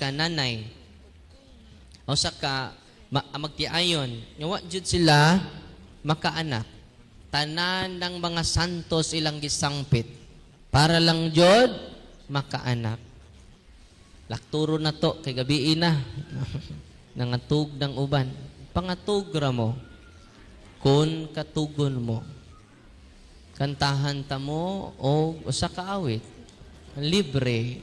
ka nanay. O sa ka, magtiayon. Nga jud sila makaanak. Tanan ng mga santos ilang gisangpit. Para lang jud makaanak. Lakturo na to, kay gabi na. Nangatug ng uban. Pangatugra mo. Kun katugon mo. Kantahan ta mo o sa kaawit. Libre.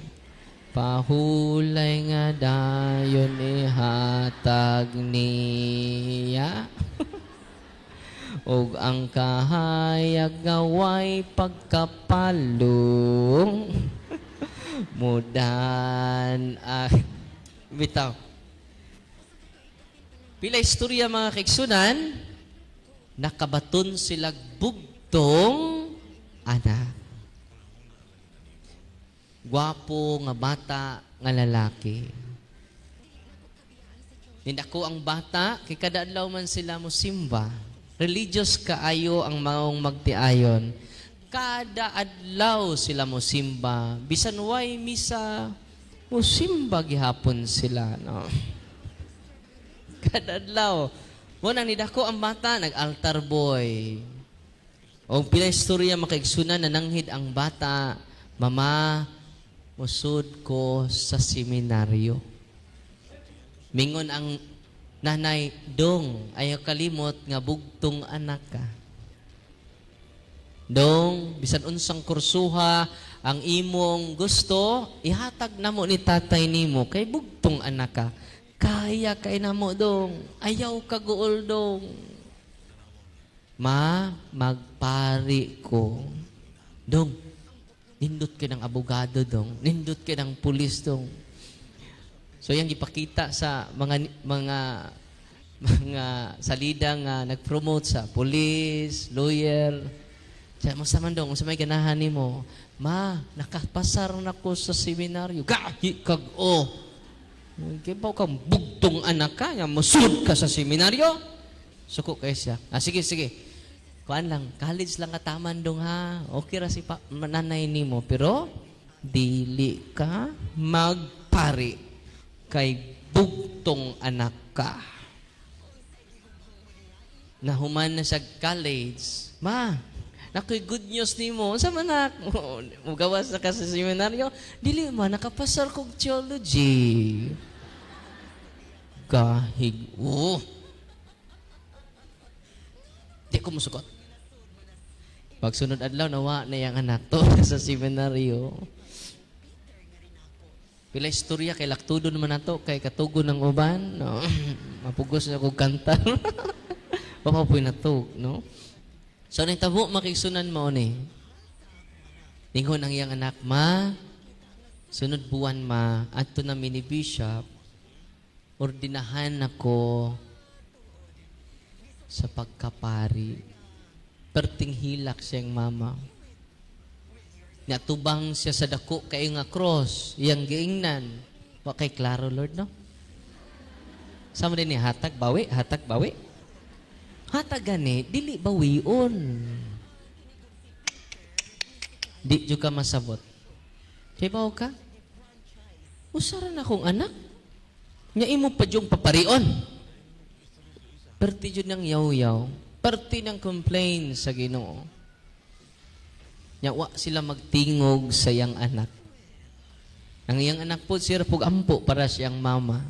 Pahulay nga dayon ihatag niya. Og ang kahayag gaway pagkapalong. Mudan bitaw. Pila istorya mga kaigsunan, nakabaton sila bugtong anak. Gwapo nga bata nga lalaki. Nindako ang bata, kay kada adlaw man sila mo simba. Religious kaayo ang maong magtiayon. Kada adlaw sila mo simba. Bisan way misa, mo simba gihapon sila. No? Kada adlaw. Muna nidako ang bata, nag-altar boy. O pila istorya makaigsunan na nanghid ang bata, Mama, musud ko sa seminaryo. Mingon ang nanay, Dong, ayaw kalimot nga bugtong anak ka. Dong, bisan unsang kursuha ang imong gusto, ihatag na mo ni tatay nimo kay bugtong anak ka. Kaya kay na mo, Dong. Ayaw ka guol, Dong. Ma, magpari ko. Dong, nindot ka ng abogado, Dong. Nindot ka ng pulis, Dong. So, yan ipakita sa mga salida nga nag-promote sa police, lawyer. Siya, masaman, Dong, sa may ganahan ni mo, Ma, nakapasar na ko sa seminaryo. Gahi kag-o. Kibaw kang bugtong anak ka, nga musud ka sa seminaryo. Suko kayo siya. Sige. Kuan lang, college lang kataman dong ha. Okay ra si nanay ni mo. Pero, dili ka magpari kay bugtong anak ka. Nahuman na sa college. Ma, nakoy good news ni mo. Sa manak, gawas na ka sa seminaryo. Dili ma, nakapasar kong theology. Kahig. Di ko musukot. Pagsunod adlaw, nawa na yung anak to sa seminaryo. Pila istorya, kay laktudo naman na to, kay katugo ng uban. No? Mapugos na kong kanta. Papapoy na to, no? So, nitabo, makisunan mo ni. Ningon ang iyang anak, Ma, sunod buwan, Ma, ato na mini bishop, ordinahan ako sa pagkapari. Perting hilak siyang mama. Natubang siya sa dako kay nga cross, iyang giingnan. Wa kay klaro, Lord, no? Sama din ni hatag bawi. Hatag gani, dili bawion. Di juga masabot. Kay bawo ka? Usaran akong anak. Nya imo pa yung paparion. Perti yun ng yaw-yaw. Perti ng complain sa Ginoo. Nya wa sila magtingog sa iyang anak. Ang iyang anak po siya pug ampo para siyang mama.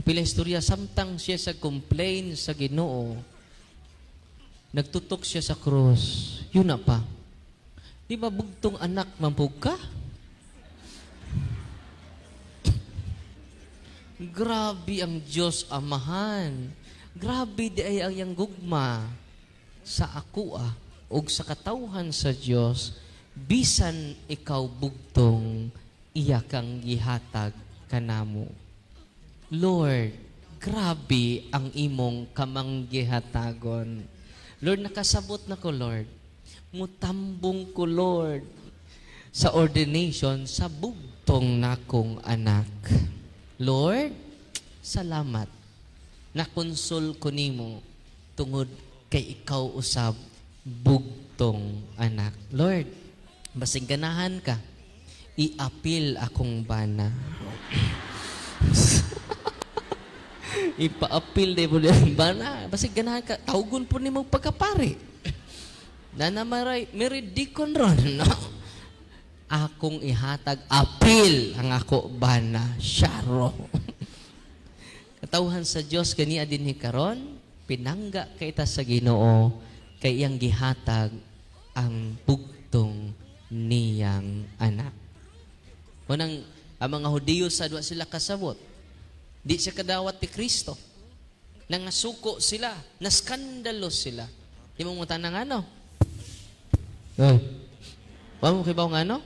Pila istorya, samtang siya sa complain sa Ginoo, nagtutok siya sa cross. Yun na pa. Di ba bugtong anak mampug ka? Grabe ang Diyos Amahan. Grabe di ay ang iyang gugma sa ako o sa katawhan sa Diyos. Bisan ikaw bugtong, iya kang gihatag kanamo. Lord, grabe ang imong kamanggihatagon. Lord, nakasabot na ko, Lord. Mutambong ko, Lord, sa ordination sa bugtong nakong anak. Lord, salamat. Nakonsul ko nimo tungod kay ikaw usab bugtong anak. Lord, basing ganahan ka, iapil akong bana. Ipa-appeal din po din. Bana, basta ganahan ka, tawgon po ni mo pagkapari. Na maray, meridikon ron, no? Akong ihatag appeal ang ako bana, syaro. Katawhan sa Diyos, kaniya din karon pinangga kay ta sa Ginoo, kay iyang gihatag ang bugtong niyang anak. Unang, ang mga Hudiyo sa dua sila kasabot. Di siya kadawat ni Kristo. Nangasuko sila. Naskandalo sila. Di mo mutan ng ano? Wala mo kibaw ng ano?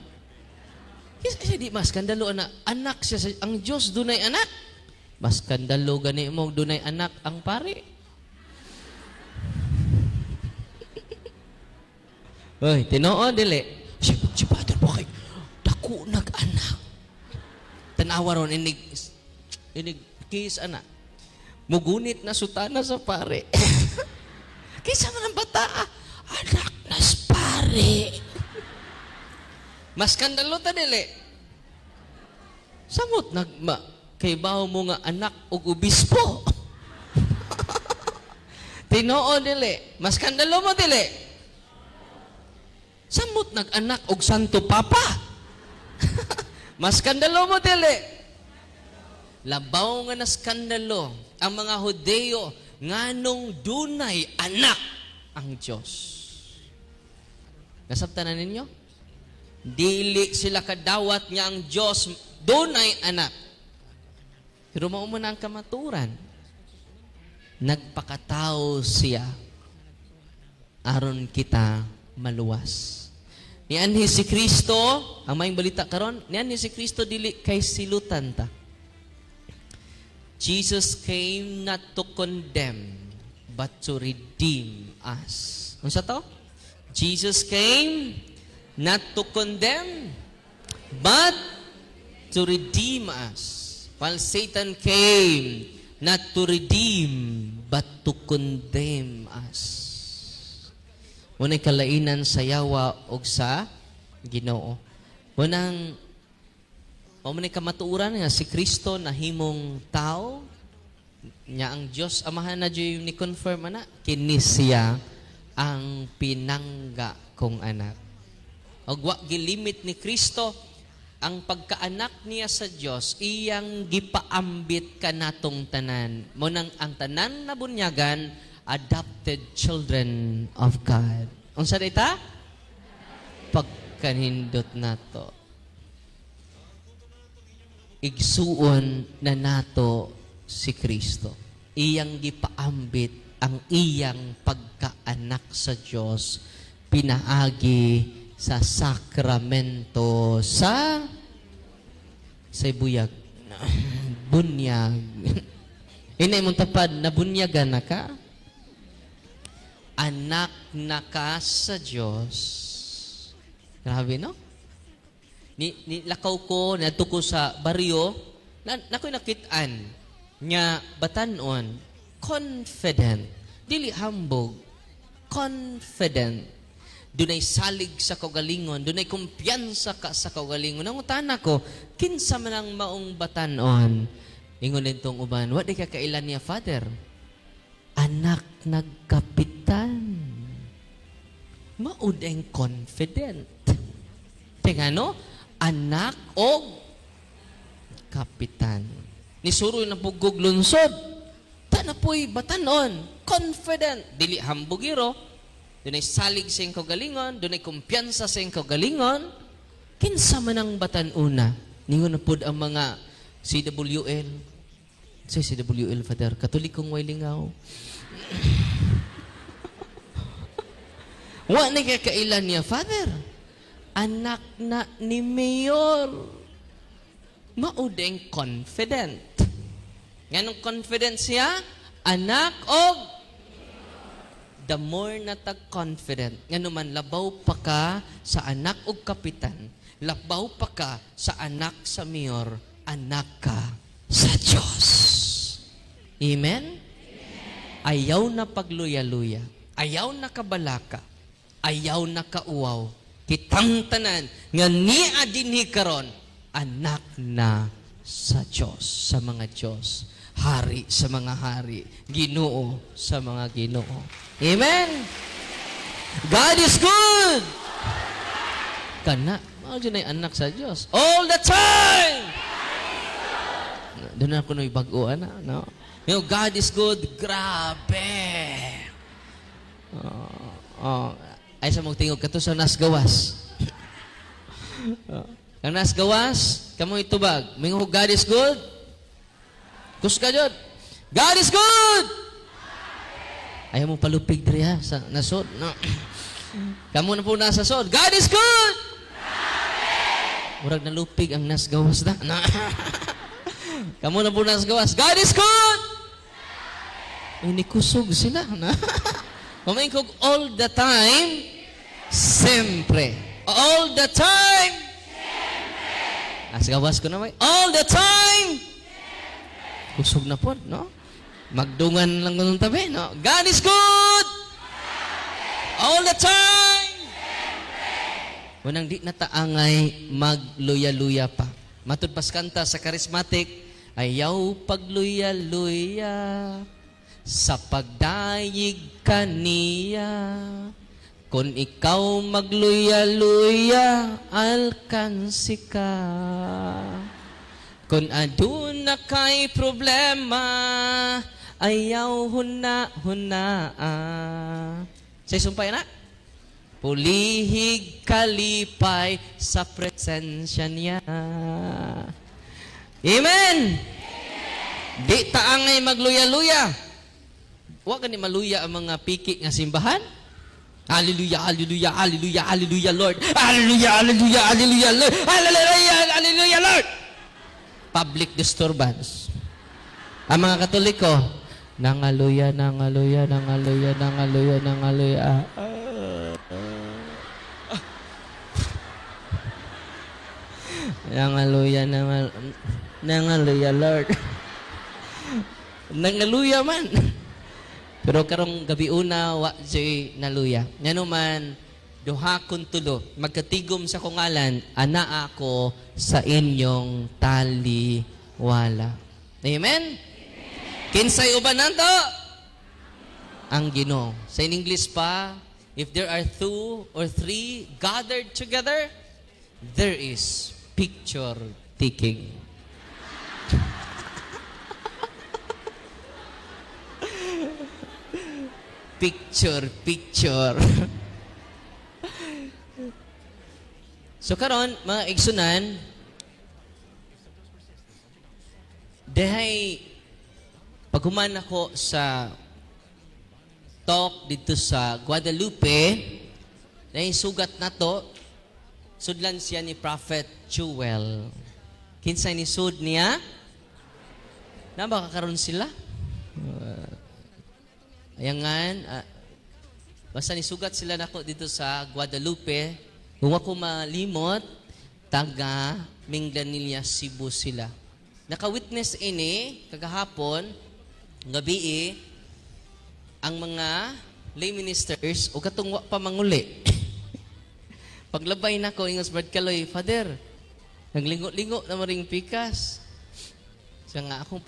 Kasi di mas skandalo na anak siya. Ang Diyos dunay anak. Mas skandalo gani mo dunay anak ang pare. Oy, tinoo dili. Si Father po kay dako nag-anak. Tanawa ron inig kis anak. Mugunit na sutana sa pare. Kisa man ang bata, anak na sa pare. Mas skandalo ta dili. Samot kay bawo mo nga anak og obispo. Tinoo dili. Mas skandalo mo dili. Samot nag-anak og Santo Papa. Mas skandalo mo dili. Labaw nga na skandalo ang mga Hudeyo nganong dunay anak ang Diyos. Nasabtan na ninyo? Dili sila kadawat nga ang Diyos dunay anak. Pero mao man ang kamaturan. Nagpakatao siya aron kita maluwas. Nianhi si Kristo, ang maing balita karon, nianhi si Kristo dili kay silutan ta. Jesus came not to condemn, but to redeem us. Ano sa to? Jesus came not to condemn, but to redeem us. While Satan came not to redeem, but to condemn us. Unay kalainan sa yawa o sa Ginoo. Unang manay kamatuuran nga si Kristo na himong tao, niya ang Diyos, amahan na Diyo ni confirm na, kini siya ang pinangga kong anak. O gilimit ni Kristo, ang pagkaanak niya sa Diyos, iyang gipaambit ka natong tanan. Munang ang tanan na bunyagan, adopted children of God. Unsa dita? Pagkanindot nato. Igsuon na nato si Kristo. Iyang gipaambit ang iyang pagkaanak sa Diyos, pinaagi sa sakramento sa buyag. Bunyag. Inay mong tapad na bunyagan na ka? Anak na ka sa Diyos. Grabe, no? Lakaw ko, nadto ko sa baryo, nako'y nakitaan, nga batanon, confident, dili hambog, confident, dunay salig sa kaugalingon, dunay kumpiyansa ka sa kaugalingon. Nangutana ko, kinsa man ang maong batanon, ingon nitong uban, what di ka kailan niya, Father? Anak nagkapitan. Maudeng confident. Tinga, no? Anak o kapitan. Nisuro na pugog lunsod. Tanapoy batanon. Confident. Dili hambugiro. Dunay salig sa iyong kagalingon. Dunay kumpiyansa sa iyong kagalingon. Kinsa man ang batanuna. Ningon na pod ang mga CWL. Say CWL, Father. Katolikong way lingaw. Wa na kakailan niya, Father. Anak na ni Mayor. Maudeng confident. Nganong confident siya? Anak og the more na tag-confident. Ngano man, labaw pa ka sa anak og kapitan. Labaw pa ka sa anak sa Mayor. Anak ka sa Diyos. Amen? Ayaw na pagluya-luya. Ayaw na kabalaka. Ayaw na kauwaw. Kitang tanan nga ni adinhi karon anak na sa Diyos, sa mga Diyos. Hari sa mga hari. Ginoo sa mga Ginoo. Amen? God is good! Kana, mao dyan ay anak sa Diyos. All the time! Doon ako nung baguan na. No? You know, God is good. Grabe! Ay sa mong tingog ka to sa nasgawas. Ang nasgawas, kamong itubag. Mingho, God is good? Kus ka dyan. God is good! Ayaw mong palupig diri ha, sa nasod. No. Kamu na po nasa sod. God is good! Murag nalupig ang nasgawas na. No. Kamu na po nasa gawas. God is good! Inikusog sila. No. Kumingkog all the time, sempre. All the time, sempre. Nasa gawas ko na may. All the time, kusog na po, no? Magdungan lang nung tabi, no? God is good! All the time! Unang di nataangay, magluya-luya pa. Matud pas kanta sa charismatic, ayaw pagluya-luya sa pagdayig kaniya. Kung ikaw magluya-luya, alkansi ka. Kung aduna kay problema, ayaw huna-hunaa. Say sumpay na. Pulihig kalipay sa presensya niya. Amen! Di taangay magluya-luya. Huwag ka ni maluya ang mga piki nga simbahan. Hallelujah, hallelujah, hallelujah, hallelujah, Lord. Hallelujah, hallelujah, hallelujah, Lord. Hallelujah, hallelujah, Lord. Public disturbance. Ang mga Katoliko, nangaluya, nangaluya, nangaluya, nangaluya, nangaluya. Nangaluya, nangaluya, Lord. Nangaluya man. Pero karong gabi una, wa jay naluya. Ngano man, duha kun tulo, magkatigom sa kungalan, ana ako sa inyong taliwala. Amen? Kinsay uban nanto? Ang Ginoo. Sa in English pa, if there are 2 or 3 gathered together, there is picture taking. Picture. So karon mga igsunan, dahay paghuman ako sa talk dito sa Guadalupe, dahay sugat nato, sudlan siya ni Prophet Jewel. Kinsay ni sud niya? Na ba kakaroon sila? Ayangan, basta nisugat sila nako dito sa Guadalupe. Kung ako malimot, taga Minglanilla, Cebu sila. Naka-witness ini, kagahapon, gabi ang mga lay ministers, o katungwa pa manguli. Paglabay na ko, ingos Brad Kaloy, Father, naglingo-lingo na maring pikas. Siya nga akong,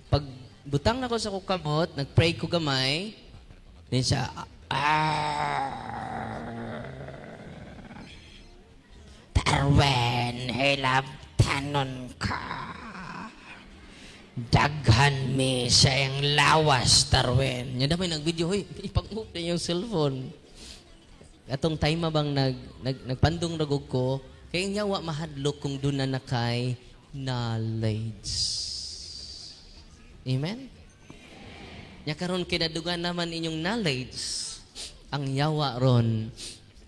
pag butang na ko sa kukamot, nag-pray ko gamay, then siya, Tarwen, hilab tanon ka. Daghan mi sa iyang lawas, Tarwen. Yan damay nag-video, hoy, ipang-hook na yung cellphone. Atong time bang nagpandong ragog ko, kaya nga wa mahadlok kung doon na nakay knowledge. Amen? Nya karon kinadugan naman inyong knowledge, ang yawa ron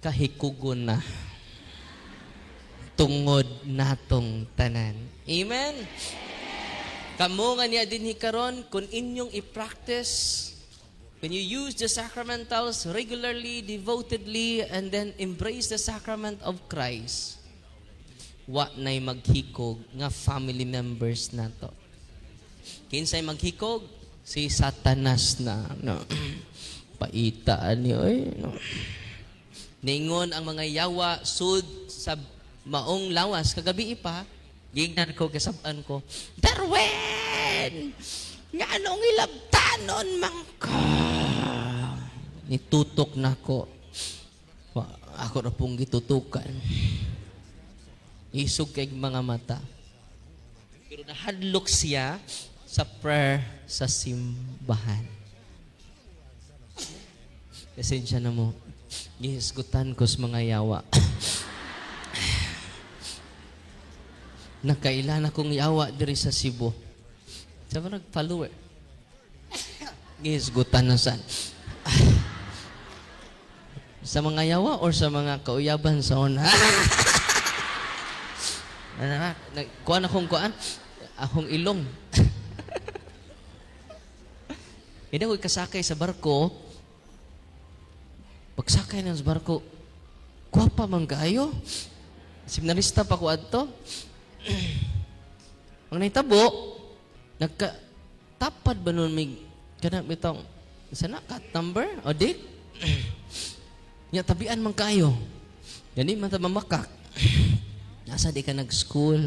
kahikugon na tungod natong tanan. Amen? Kamo nga niya din hikaron kung inyong i-practice, when you use the sacramentals regularly, devotedly, and then embrace the sacrament of Christ, wa na'y maghikog nga family members nato. Kinsay maghikog? Si Satanas na. No. Paitaan niyo. No. Ningon ang mga yawa sud sa maong lawas. Kagabi pa, Gingnan ko, kasabaan ko, Darwin! Nga anong ilabtanon man ka? Nitutok na ko. Ako na pong gitutukan. Isog kay mga mata. Pero nahadlok siya sa prayer sa simbahan. Esensya na mo. Gihisgutan ko sa mga yawa. Nakailan akong yawa diri sa Cebu. Sabi nag-follower. Gihisgutan na saan. Sa mga yawa or sa mga kauyaban sa una? Kuan akong akong ilong. Hindi ako'y kasakay sa barko. Pagsakay ng barko, kuwapa man kaayo. Seminarista pa ko adto. Ang naitabo, nagka-tapad ba nun may kanang bitong sana cut number o date? Nya tabian man kayo. Gani man ta mamakak. Nasa di ka nag-school.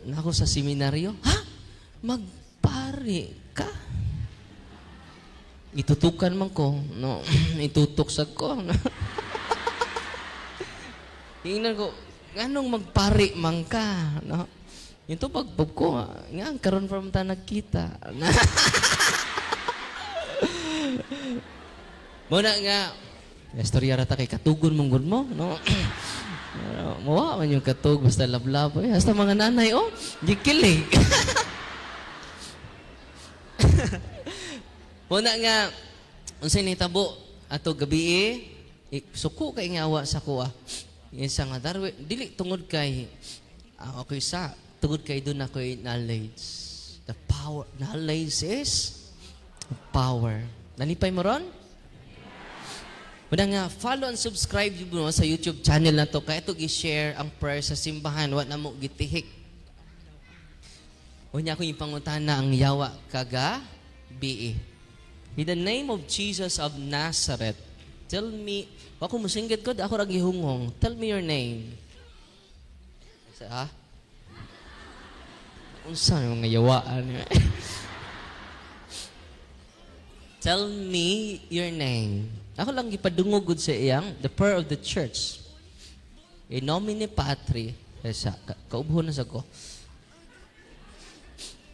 Nako sa seminaryo. Ha? Magpari ka? Itutukan man ko. No, itutuksag ko. Tingnan ko, anong magpari man ka? No? Yung to pagbog ko, nga, karon from ta nagkita. Muna nga, istorya rata kay katugon mong good mo, no? Mawa man yung katug, basta lablab. Basta mga nanay, gikilig. Muna nga, unsay nitabo, ato gabi suko kay ngawa sa kuha. Isa nga, Darwin, dili tungod kay, okay sa, tungod kay doon ako'y knowledge. The power, knowledge is power. Nanipay mo ron? Muna nga, follow and subscribe mo sa YouTube channel na to. Kaya ito i-share ang prayer sa simbahan. Wa na mo gitihik. Unya ko yung pangutana ang yawa kaga B.E. In the name of Jesus of Nazareth, tell me, ako musinggit ko, ako ragihungong. Tell me your name. Unsa yung mga yawaan? Tell me your name. Ako lang gipadungogod sa iyang, the prayer of the church. In nomine Patri, kaubho na sa ko.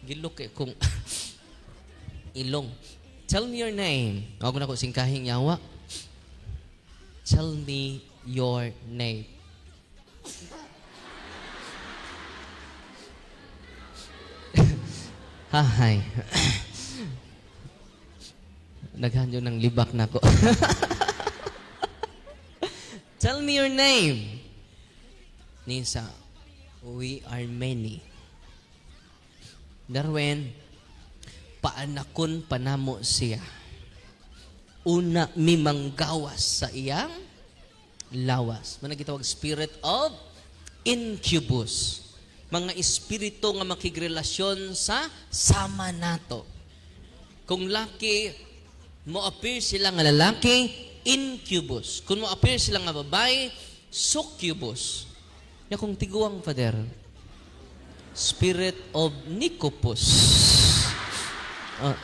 Gilok kung ilong. Tell me your name. Ako na ko singkahing yawa. Tell me your name. Hi. Naghanyo ng libak na ko. Tell me your name. Nisa, we are many. Darwin, paanakon panamo siya. Una, mimanggawas sa iyang lawas. Managitawag spirit of incubus. Mga espiritu nga makigrelasyon sa sama nato. Kung laki, mo appear sila nga lalaki, incubus. Kung mo appear sila nga babae, succubus. Ya kung tiguang, Father, spirit of nicopus.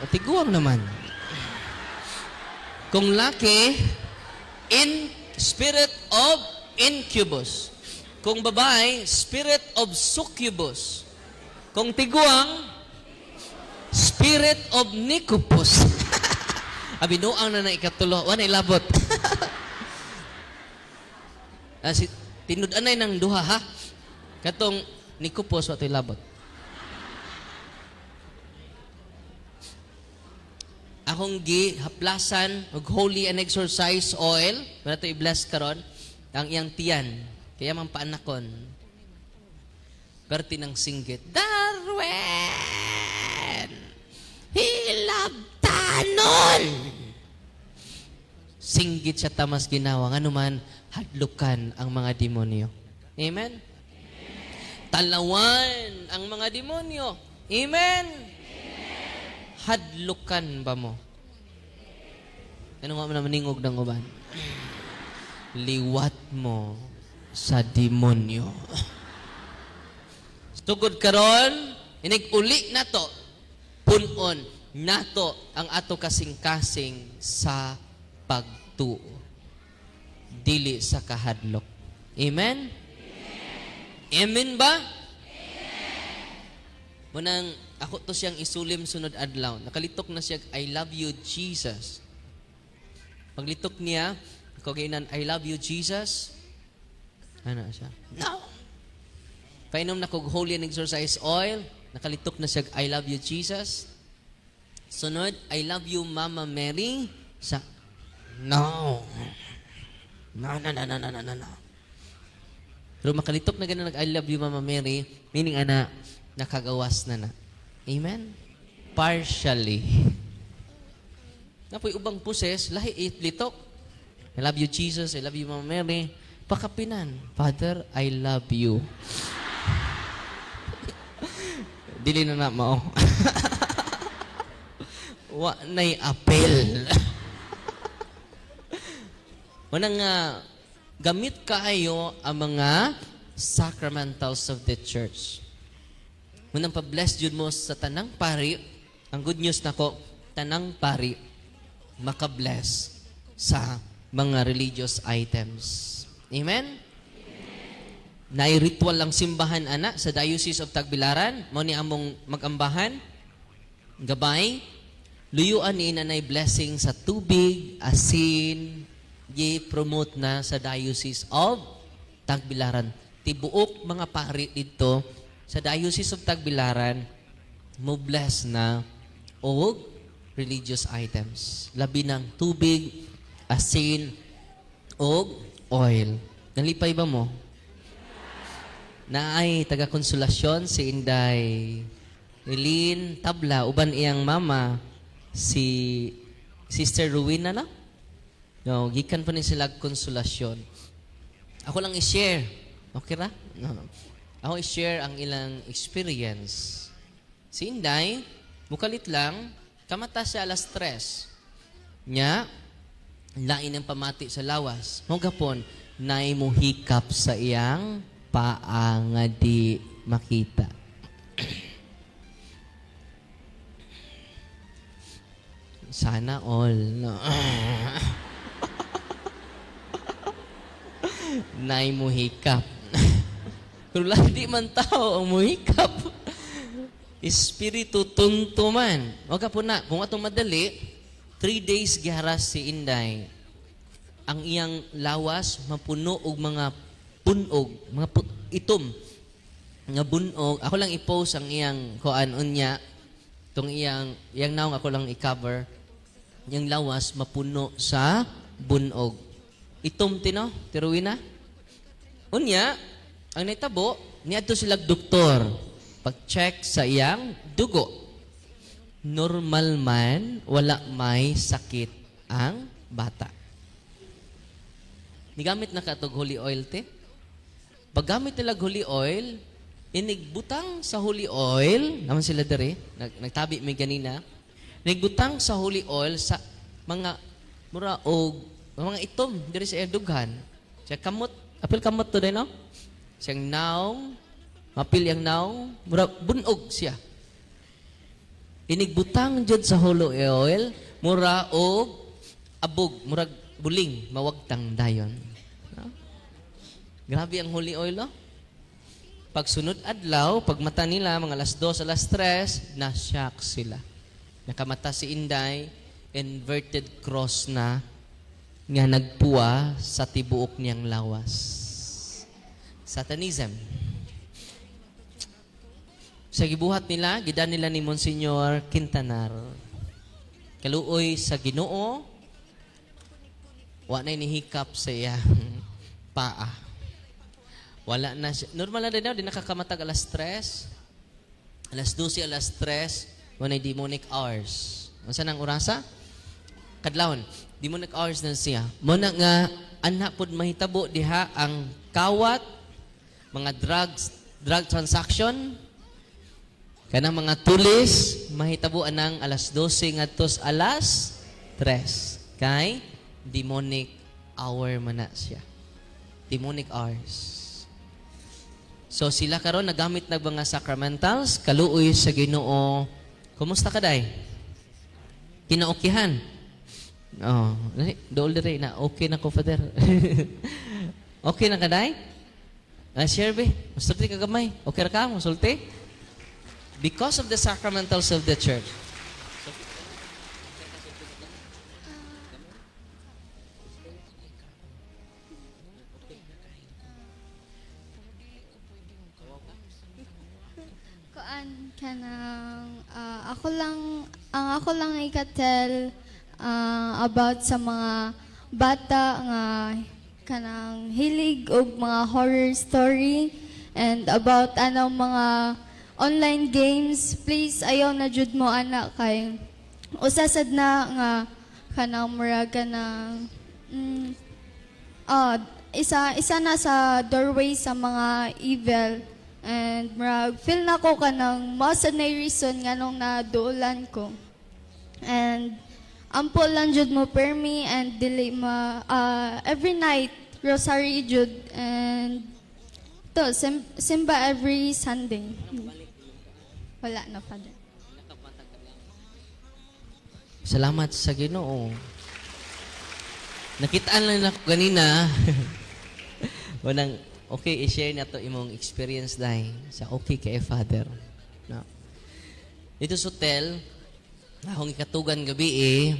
Tiguang naman. Kung laki, spirit of incubus. Kung babae, spirit of succubus. Kung tiguang, spirit of nicopus. Abinuang na ikatulo. Wala ilabot. Tinud-anay ng duha, ha? Katong nicopus, wala ilabot. Akong haplasan og holy and exorcise oil. Wala ito i-bless karon ang iyang tiyan. Kaya man paanakon. Perti ng singgit. Darwin! Hilabtanon! Singgit siya tamas ginawa. Ano man, hadlukan ang mga demonyo. Amen? Talawan ang mga demonyo. Amen? Hadlukan ba mo? Ano nga man maningog ng uban? Liwat mo sa demonyo. Tugod karon, inig uli nato, punon nato ang ato kasing-kasing sa pagtuo. Dili sa kahadlok. Amen? Amen ba? Munang ako to siyang isulim sunod adlaw. Nakalitok na siya, I love you, Jesus. Paglitok niya, ako gainan, I love you, Jesus. Ano siya? No! Painom na kog holy and exercise oil. Nakalitok na siya, I love you, Jesus. Sunod, I love you, Mama Mary. Sa, no. No. Pero makalitok na ganun, I love you, Mama Mary. Meaning, nakagawas na. Amen? Partially. Napoy ubang poses, lahi itlitok. I love you, Jesus. I love you, Mama Mary. Pakapinan, Father, I love you. Dili na mao. Wa na'y apel. Manang gamit kaayo ang mga sacramentals of the church. Manang pa-bless jud mo sa tanang pari. Ang good news nako, tanang pari maka-bless sa mga religious items. Amen? Nai-ritual lang simbahan ana sa Diocese of Tagbilaran. Mao ni among mag-ambahan. Gabay. Luyuan ni nanay blessing sa tubig, asin, gi-promote na sa Diocese of Tagbilaran. Tibuok mga pari dito sa Diocese of Tagbilaran mo bless na og religious items. Labi ng tubig, asin, og oil. Nalipay ba mo? Naay taga-konsolasyon si Inday Eileen Tabla, uban iyang mama, si Sister Ruina na? No, gikan pa ni sila konsolasyon. Ako lang i-share. Okay ra? No. Ako i-share ang ilang experience. Si Inday, mukalit lang, kamata siya alas 3. Nya, lain ang pamati sa lawas. Hugapon, naimuhikap sa iyang paa nga di makita. Sana all. No. Naimuhikap. Pero di man tao ang muhikap. Espiritu tuntuman. Huwag ka po na. Kung atong madali, 3 days giharas si Inday. Ang iyang lawas, mapuno og mga bunog, mga itom nga bunog. Ako lang i-post ang iyang kuan unya. Tong iyang naong ako lang i-cover. Yang lawas mapuno sa bunog. Itom tino, tiruina. Unya, ang naitabo, niadto sila doktor. Pag-check sa iyang dugo. Normal man, wala may sakit ang bata. Nigamit na katog holy oil te. Paggamit nila holy oil, inigbutang sa holy oil, naman sila dere, nagtabi may ganina, inigbutang sa holy oil sa mga mura o mga itom dere sa Erdogan. Siya kamot, apil kamot to din, no? Siyang naong, mapil yang naong, mura bunog siya. Inigbutang dyan sa holy oil, mura o abog, mura buling, mawagtang dayon. No? Grabe ang holy oil, no? Pagsunod adlaw, pag mata nila, mga alas 2, alas 3, na-shock sila. Nakamata si Inday, inverted cross na, nga nagpuwa sa tibuok niyang lawas. Satanism. Sa gibuhat nila, gidan nila ni Monsignor Quintanar. Kaluoy sa Ginoo, wa na inihikap sa iyang paa. Wala na siya. Normal na rin daw, di nakakamatag alas 3. Alas 12, alas 3, wala demonic hours. Ano saan ang orasa? Kadlawon, demonic hours na siya. Muna nga, anak pod mahitabo diha ang kawat, mga drug transaction, kanang mga tulis, mahitabo anang alas 12 ngadtos alas 3. Kay demonic hour man na siya. Demonic hours. So sila karon nagamit na mga sacramentals, kaluoy sa Ginoo. Kumusta ka day? Kinaokihan? Oh, dool dire na okay na ko, Father. Okay na ka day? Share be, musulti ka gamay. Okay ra ka, musulti? Because of the sacramentals of the church. Kuan kanang ako lang ikatel about sa mga bata nga kanang hilig og mga horror story and about mga online games. Please ayaw na jud mo anak kay usasad na nga kanang murag kanang isa na sa doorway sa mga evil. And feel na ko kanang mas na reason nga nung naduulan ko. And ampo lang jud mo permi and dili every night rosary jud and to simba every Sunday. Wala na, Father. Salamat sa Ginoo. Nakitaan lang ako ganina. Unang okay, i-share na to imong experience dahil sa okay kay Father. No. Dito sa hotel, akong ikatugan gabi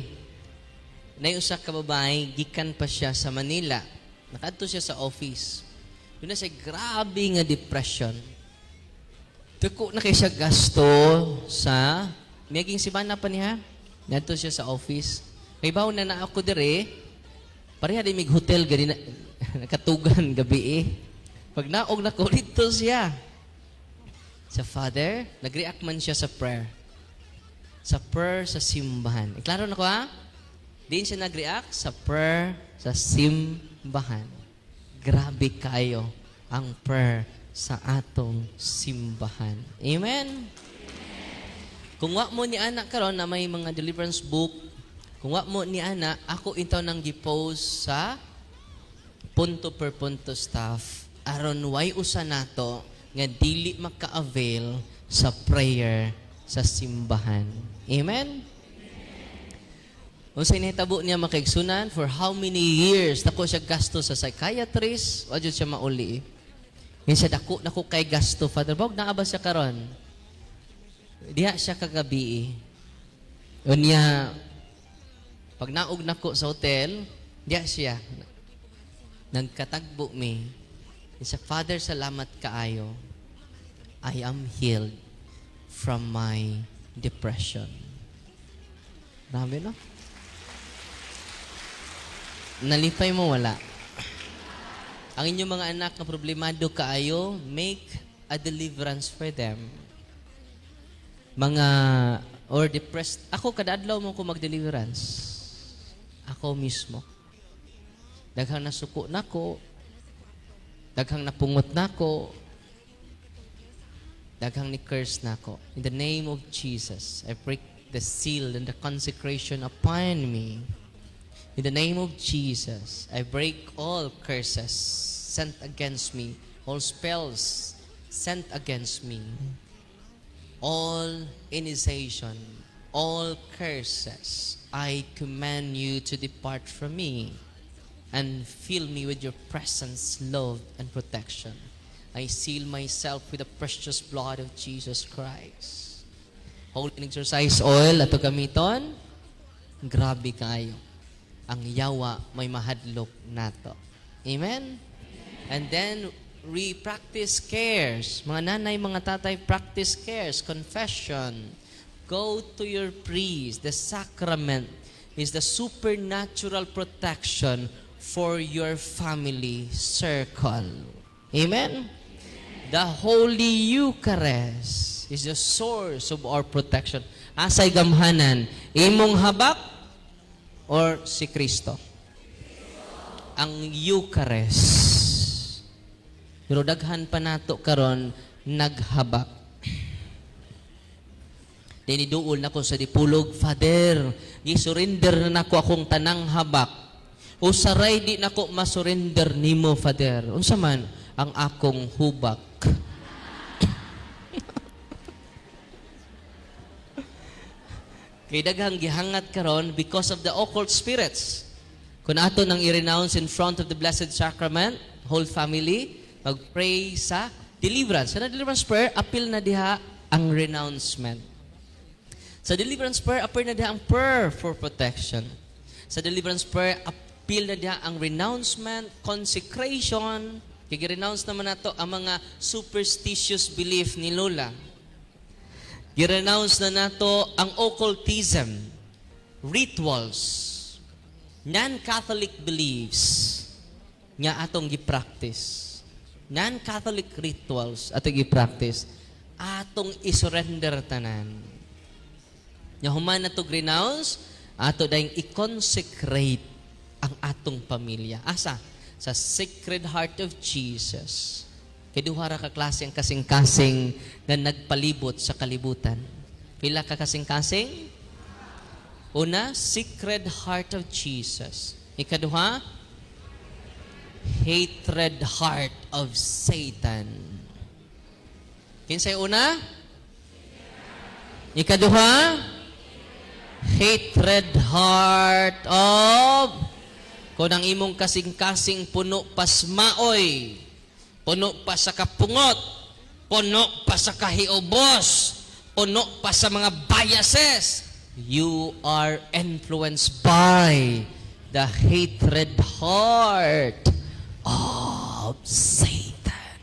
na usa ka babae, gikan pa siya sa Manila. Nakadto siya sa office. Doon na siya grabe nga depression. Tuko na kay siya gasto sa maging sibana pa niya. Nadto siya sa office. Kay bawo na ako dire, pareha di mig hotel gani na nakatugan gabi Pag naog na ko, dito siya. Sa Father, nag-react man siya sa prayer. Sa prayer, sa simbahan. Klaro na ko ha? Diin siya nag-react sa prayer, sa simbahan. Grabe kayo ang prayer sa atong simbahan. Amen? Kung wa mo ni anak karon na may mga deliverance book, kung wa mo ni anak, ako itaw nang gi-post sa punto per punto staff. Aron way usa nato nga dili maka-avail sa prayer sa simbahan. Amen? Unsay nahitabo niya makaigsunan for how many years dako siya gasto sa psychiatrist, wa jud siya mauli. Minsan dako kay gasto, Father Bob, naaba siya karon. Diha siya kagabi. Unya pag naog nako sa hotel, diha siya. Nagkatagbo mi. Isa, Father, salamat kaayo. I am healed from my depression. Marami, no? Nalipay mo, wala. Ang inyong mga anak na problemado kaayo, make a deliverance for them. Mga, or depressed. Ako, kada-adlaw mo ko mag-deliverance. Ako mismo. Daghang nasuko na ko, daghang napungot nako, daghang ni-curse nako. In the name of Jesus, I break the seal and the consecration upon me. In the name of Jesus, I break all curses sent against me, all spells sent against me, all initiation, all curses. I command you to depart from me and fill me with your presence, love, and protection. I seal myself with the precious blood of Jesus Christ. Holy exercise oil, ato gamiton. Grabe kayo. Ang yawa may mahadlok nato. Amen? And then, we practice cares. Mga nanay, mga tatay, practice cares. Confession. Go to your priest. The sacrament is the supernatural protection for your family circle. Amen? The Holy Eucharist is the source of our protection. Asay gamhanan, imong habak or si Kristo? Ang Eucharist. Pero daghan pa nato karon naghabak. Diniduol na ko sa dipulog, Father, gisurrender na ko akong tanang habak. O saray di nako masurrender nimo, Father. Unsa man ang akong hubak? Kay daghang gihangat karon because of the occult spirits. Kung ato nang i-renounce in front of the Blessed Sacrament, whole family, mag-pray sa deliverance. Sa deliverance prayer, appeal na diha ang renouncement. Sa deliverance prayer, appeal na diha ang prayer for protection. Sa deliverance prayer, appeal na diha ang renouncement, consecration. Kaya-renounce naman nato ang mga superstitious belief ni Lola. I-renounce na nato ang occultism, rituals, non-Catholic beliefs nga atong gi-practice. Non-Catholic rituals atong gi-practice. Atong isurrender tanan. Nya human nato renounce, ato dayong i-consecrate ang atong pamilya. Asa? Sa Sacred Heart of Jesus. Kay duha ra ka klase ang kasing-kasing nga nagpalibot sa kalibutan. Pila ka kasing-kasing? Una, Sacred Heart of Jesus. Ikaduha, Hatred Heart of Satan. Kinsay una? Ikaduha, Hatred Heart of kung ang imong kasing-kasing puno pasmaoy, puno pa sa kapungot, puno pa sa kahiubos, puno pa sa mga biases, you are influenced by the hatred heart of Satan.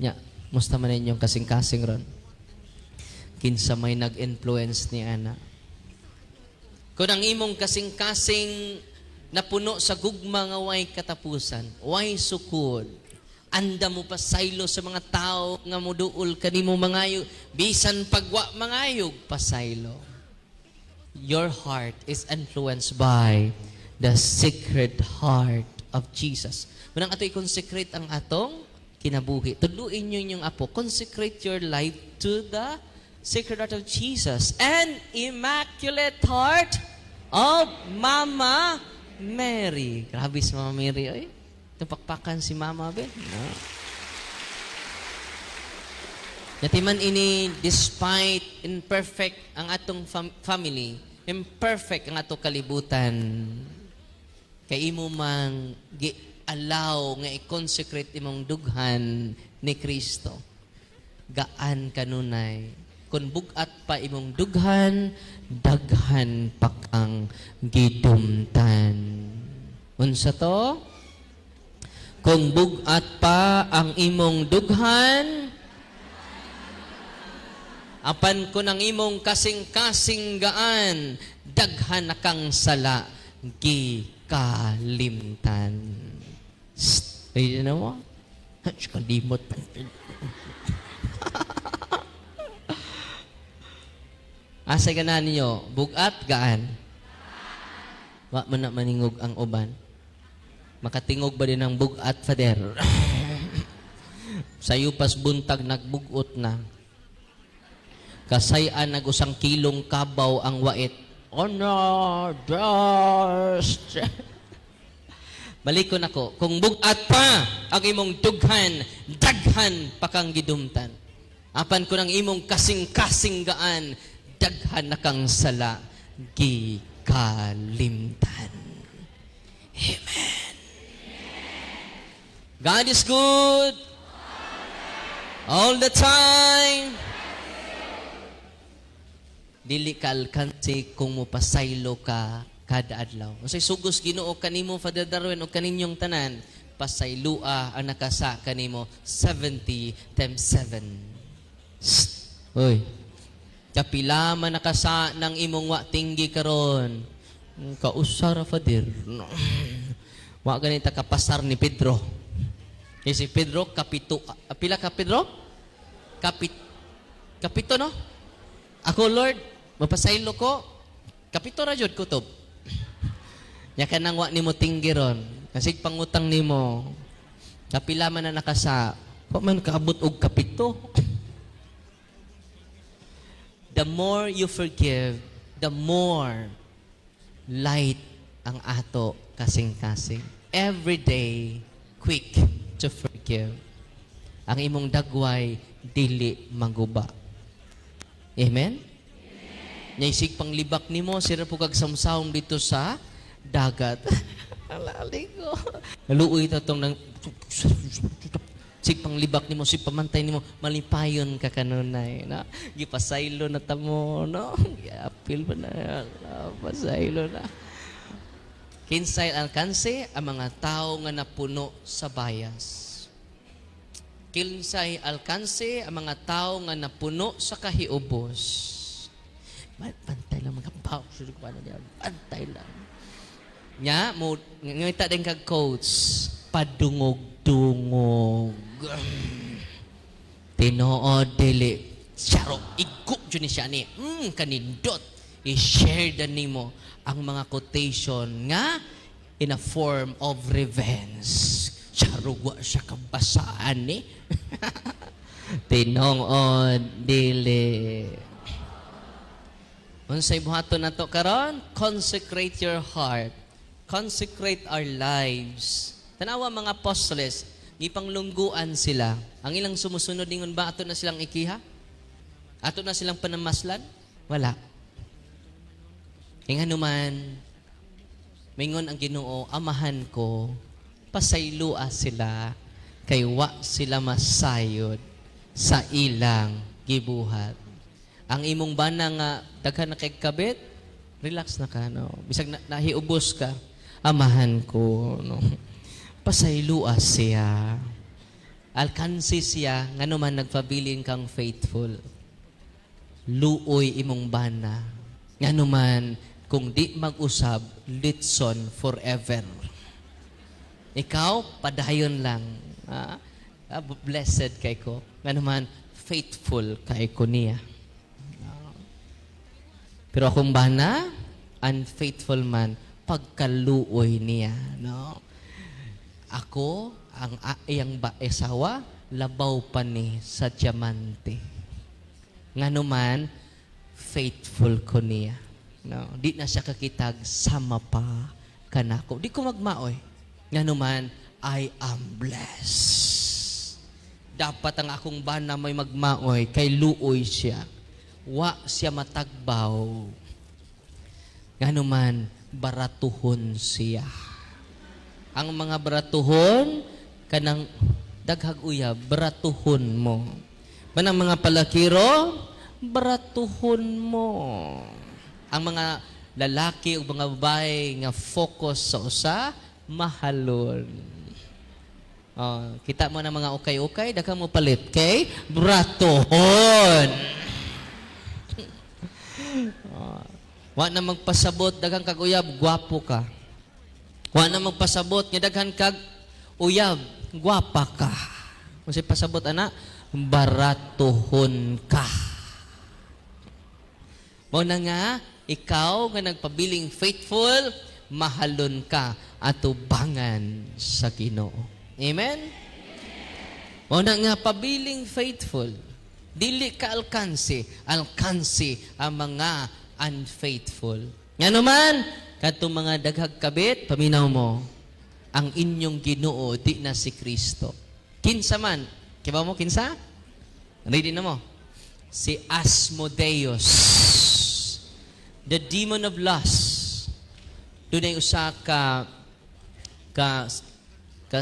Nya, musta man inyong kasing-kasing ron? Kinsa may nag-influence ni Ana? Kung ang imong kasing-kasing napuno sa gugma nga way katapusan, way sukod, anda mo pa saylo sa mga tao nga muduol kanimo mangayog, bisan pagwa mangayog pasaylo. Your heart is influenced by the Sacred Heart of Jesus. Munang ato i-consecrate ang atong kinabuhi. Tudluin nyo yung apo. Consecrate your life to the Sacred Heart of Jesus and Immaculate Heart of Mama Mary. Grabe si Mama Mary. Ay, napakpakan si Mama, be. No. Natiman ini, despite imperfect ang atong family, imperfect ang atong kalibutan, kay imo mang allow nga i-consecrate imong dughan ni Kristo. Gaan kanunay. Kung bugat pa imong dughan, daghan pa kang gidumtan. Unsa to? Kung bugat pa ang imong dughan, apan ko ng imong kasing-kasing gaan, daghan na kang sala, gikalimtan. Ay, na mo? Kalimot pa. Asa ka na ninyo? Bugat, gaan? Wa man na maningog ang uban. Makatingog ba din ang bugat, Father? Sayo pas buntag nagbugot na. Kasayan nag-usang kilong kabaw ang wait. Honor, dust. Balikon ako. Kung bugat pa ang imong dughan, daghan pa kang gidumtan. Apan ko ng imong kasing-kasing gaan, daghan na kang sala, gikalimtan. Amen. God is good. All the time. Dili kalkansi kung mupasaylo ka kada adlaw. Unsay sugos Ginoo kanimo, Father Darwin, o kaninyong tanan, pasaylua ang nakasa kanimo 70 times 7. Uy. Kapila man nakasa ng imong wa tinggi karon. Kausara, Father. Wa ganita kapasar ni Pedro. Si Pedro kapito. Pila ka Pedro? Kapito, no? Ako, Lord, mapasaylo ko, kapito ra jud kutob. Nya kanang wa nimo tinggiron, kasi pangutang nimo, kapila man na nakasa, wa man kaabot og kapito. The more you forgive, the more light ang ato kasing-kasing. Every day, quick to forgive. Ang imong dagway dili maguba. Amen? Nya isig panglibak nimo, sira po kag samsawm dito sa dagat. Alali ko. Naluoy ta tong nang sig panglibak nimo, sig pamantay nimo, malipayon ka kanunay, no? Gipasaylo na tamo, no? Giapil pa na, pasaylo na. Kinsay alkanse ang mga tao nga napuno sa bias. Kinsay alkanse ang mga tao nga napuno sa kahiubos. Pantay lang mga pao, pantay lang. Nya, mo ngita din kag quotes, padungog-dungog. Tinuod dili. Saro, iguk dyan siya ni. Kanindot. I-share dan nimo ang mga quotation nga in a form of revenge. Charugwa siya kabasaan ni. Tinuod dili. Unsay buhaton nato karon? Consecrate your heart. Consecrate our lives. Tanawa mga apostoles, gipanglungguan sila. Ang ilang sumusunod ningon ba ato na silang ikiha? Ato na silang panamaslan? Wala. Ingano man, mingon ang Ginoo, amahan ko, pasaylua sila, kay wa sila masayod sa ilang gibuhat. Ang imong bana nga daghan na kay kabit, relax na ka, no? Bisag nahiubos ka, amahan ko, no? Pasaylua siya. Alkansi siya, nga naman nagpabiling kang faithful. Luoy imong bana. Nga naman, kung di mag-usab, litson forever. Ikaw, padayon lang. Blessed kay ko. Nga naman, faithful kay ko niya. Pero akong bana, unfaithful man, pagkaluoy niya. No? Ako, ang iyang asawa, labaw pa ni sa diamante. Nga naman, faithful ko niya. No? Di na siya kakitag, sama pa kanako. Di ko magmaoy. Nga naman, I am blessed. Dapat ang akong bana may magmaoy, kay luoy siya. Wa siya matagbaw. Nga naman, baratuhon siya. Ang mga baratuhon, kanang daghag uyab, baratuhon mo. Manang mga palakiro, baratuhon mo. Ang mga lalaki o mga babae nga focus sa usa, mahalon. Kita mo na mga ukay-ukay, daghang mo palit kay baratuhon. Wa na magpasabot, daghang kag uyab, gwapo ka. Wa na magpasabot, nga daghan kag uyab, gwapa ka. Kung si pasabot, ana, baratuhon ka. Mo na nga, ikaw nga nagpabiling faithful, mahalon ka at ubangan sa Ginoo. Amen? Mo na nga, pabiling faithful, dili ka alkansi ang mga unfaithful. Nga naman, katong mga daghag kabit, paminaw mo, ang inyong Ginoo di na si Kristo. Kinsa man, kiba mo kinsa? Ready na mo. Si Asmodeus, the demon of lust. Doon ay usa ka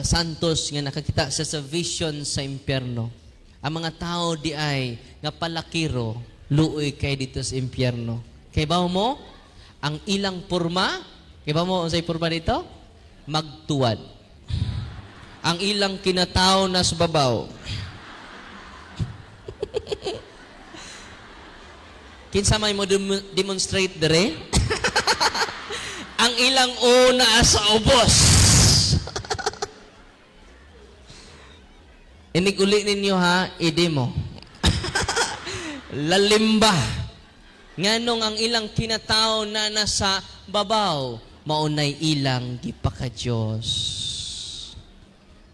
santos nga nakakita sa vision sa impyerno. Ang mga tao di ay nga palakiro, luoy kay dito sa impyerno. Kay ba mo? Ang ilang purma, kay ba mo unsay purma dito? Magtuwad. Ang ilang kinatao na sa babaw. Kinsa may mo demonstrate dere? Ang ilang una sa ubos. Inig uli ninyo ha, idi mo. Lalimba. Nganong ang ilang kinatao na nasa babaw, maunay ilang gipaka-Diyos.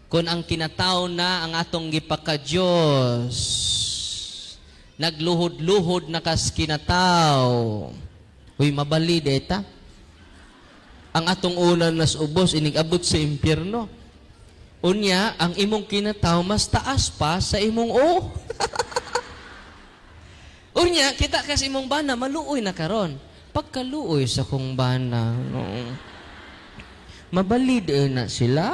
Kung ang kinatao na ang atong gipaka-Diyos, nagluhod-luhod na kas kinatao, uy, mabali deta. Ang atong unan nas ubos, inig-abot sa impyerno. Unya, ang imong kinatao, mas taas pa sa imong o. Uy, Unya, kita kasi imong bana, maluoy na karon. Pagkaluoy sa kong bana, no, mabalid na sila.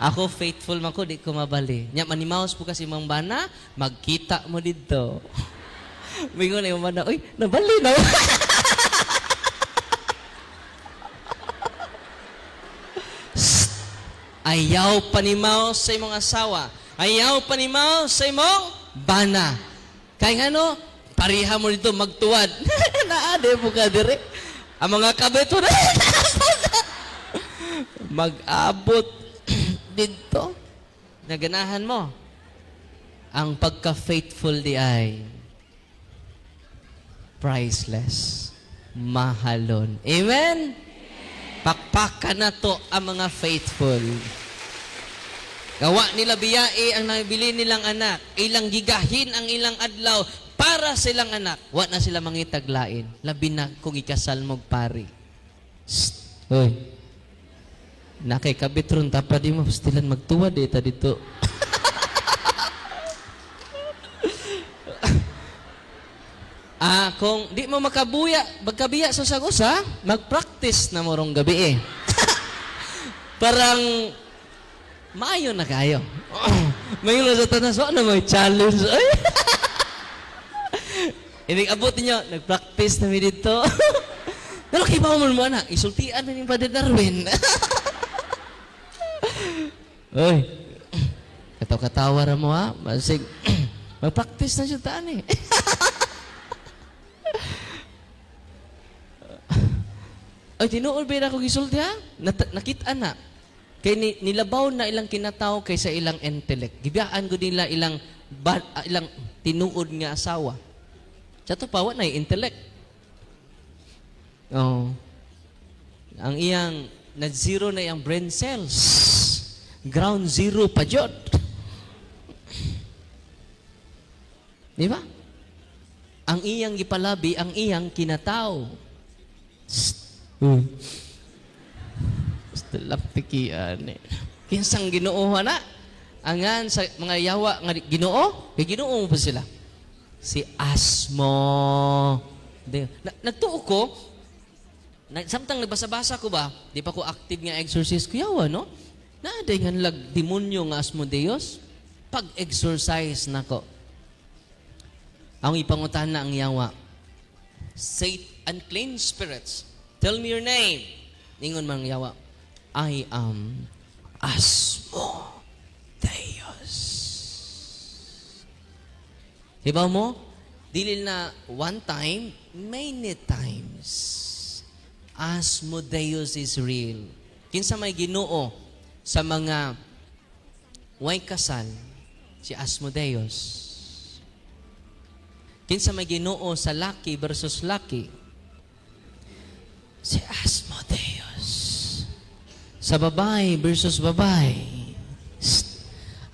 Ako faithful man ko, di ko mabali. Nya manimaos po kasi imong bana, magkita mo dito. Mingon na yung bana, uy, nabali na. Ayaw panimaw sa imong asawa. Ayaw panimaw sa imong bana. Kaya nga no, pariha mo dito magtuwad. Naade mo ka dire. Ang mga kabeto na mag-abot dito. Naganahan mo. Ang pagka-faithful di ay priceless. Mahalon. Amen? Pakpakan na to ang mga faithful. Gawa nila biyai ang nabili nilang anak. Ilang gigahin ang ilang adlaw para silang anak. Wa na sila mangitaglain. Labi na kung ikasal mong pari. Hoy. Nakay kabitron tapad di mo pastilan magtuwad ta dito. Kung di mo magkabiya sa sagusa, mag-practice na morong gabi eh. Parang maayo na kayo. Mayo na sa tanas, ano may challenge. Ay. Inig-abot niyo, nag-practice na mi dito. Pero kibaw mo na, isultian na yung Padre Darwin. Oy, katawa ra mo ha. Masig, mag-practice na siya taan eh. Ay, tinuod ba na ako gisulti ha? Nakita na. Kay nilabaw na ilang kinataw kaysa ilang intellect. Gibiyaan ko nila ilang tinuod nga asawa. Sa to pa, na intellect. Oh. Ang iyang, na-zero na iyang brain cells. Ground zero pa jod. Di ba? Ang iyang gipalabi, ang iyang kinataw. Basta lang pikian eh. Kinsang Ginoo na. Angan sa mga yawa nga Ginoo, kay Ginoo mo pa sila. Si Asmo. Nagtuo ko, samtang nagbasa-basa ko ba, di pa ko active nga exorcist ko yawa, no? Naaday nga lag demonyo nga Asmodeus, pag-exorcise na ko. Ang ipangutan na ang yawa. Say unclean spirits, tell me your name. Ningon man yawa, I am Asmodeus. Diba mo? Dili na one time, many times. Asmodeus is real. Kinsa may Ginoo sa mga way kasal, si Asmodeus. Kinsa may Ginoo sa laki versus laki, si Asmodeus. Sa babae versus babae,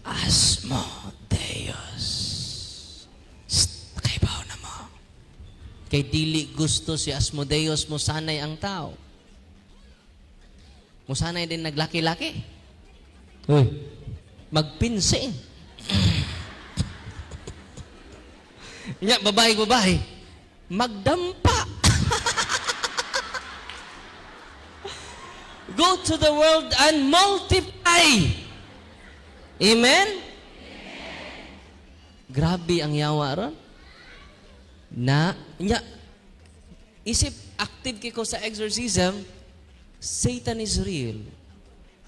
Asmodeus. Nakaibaw na mo. Kay dili gusto si Asmodeus mo sanay ang tao. Mo sanay din naglaki-laki. Uy, magpinsi. Nya, babae, magdampa. Go to the world and multiply. Amen? Grabe ang yawa ron. Isip active kiko sa exorcism, Satan is real.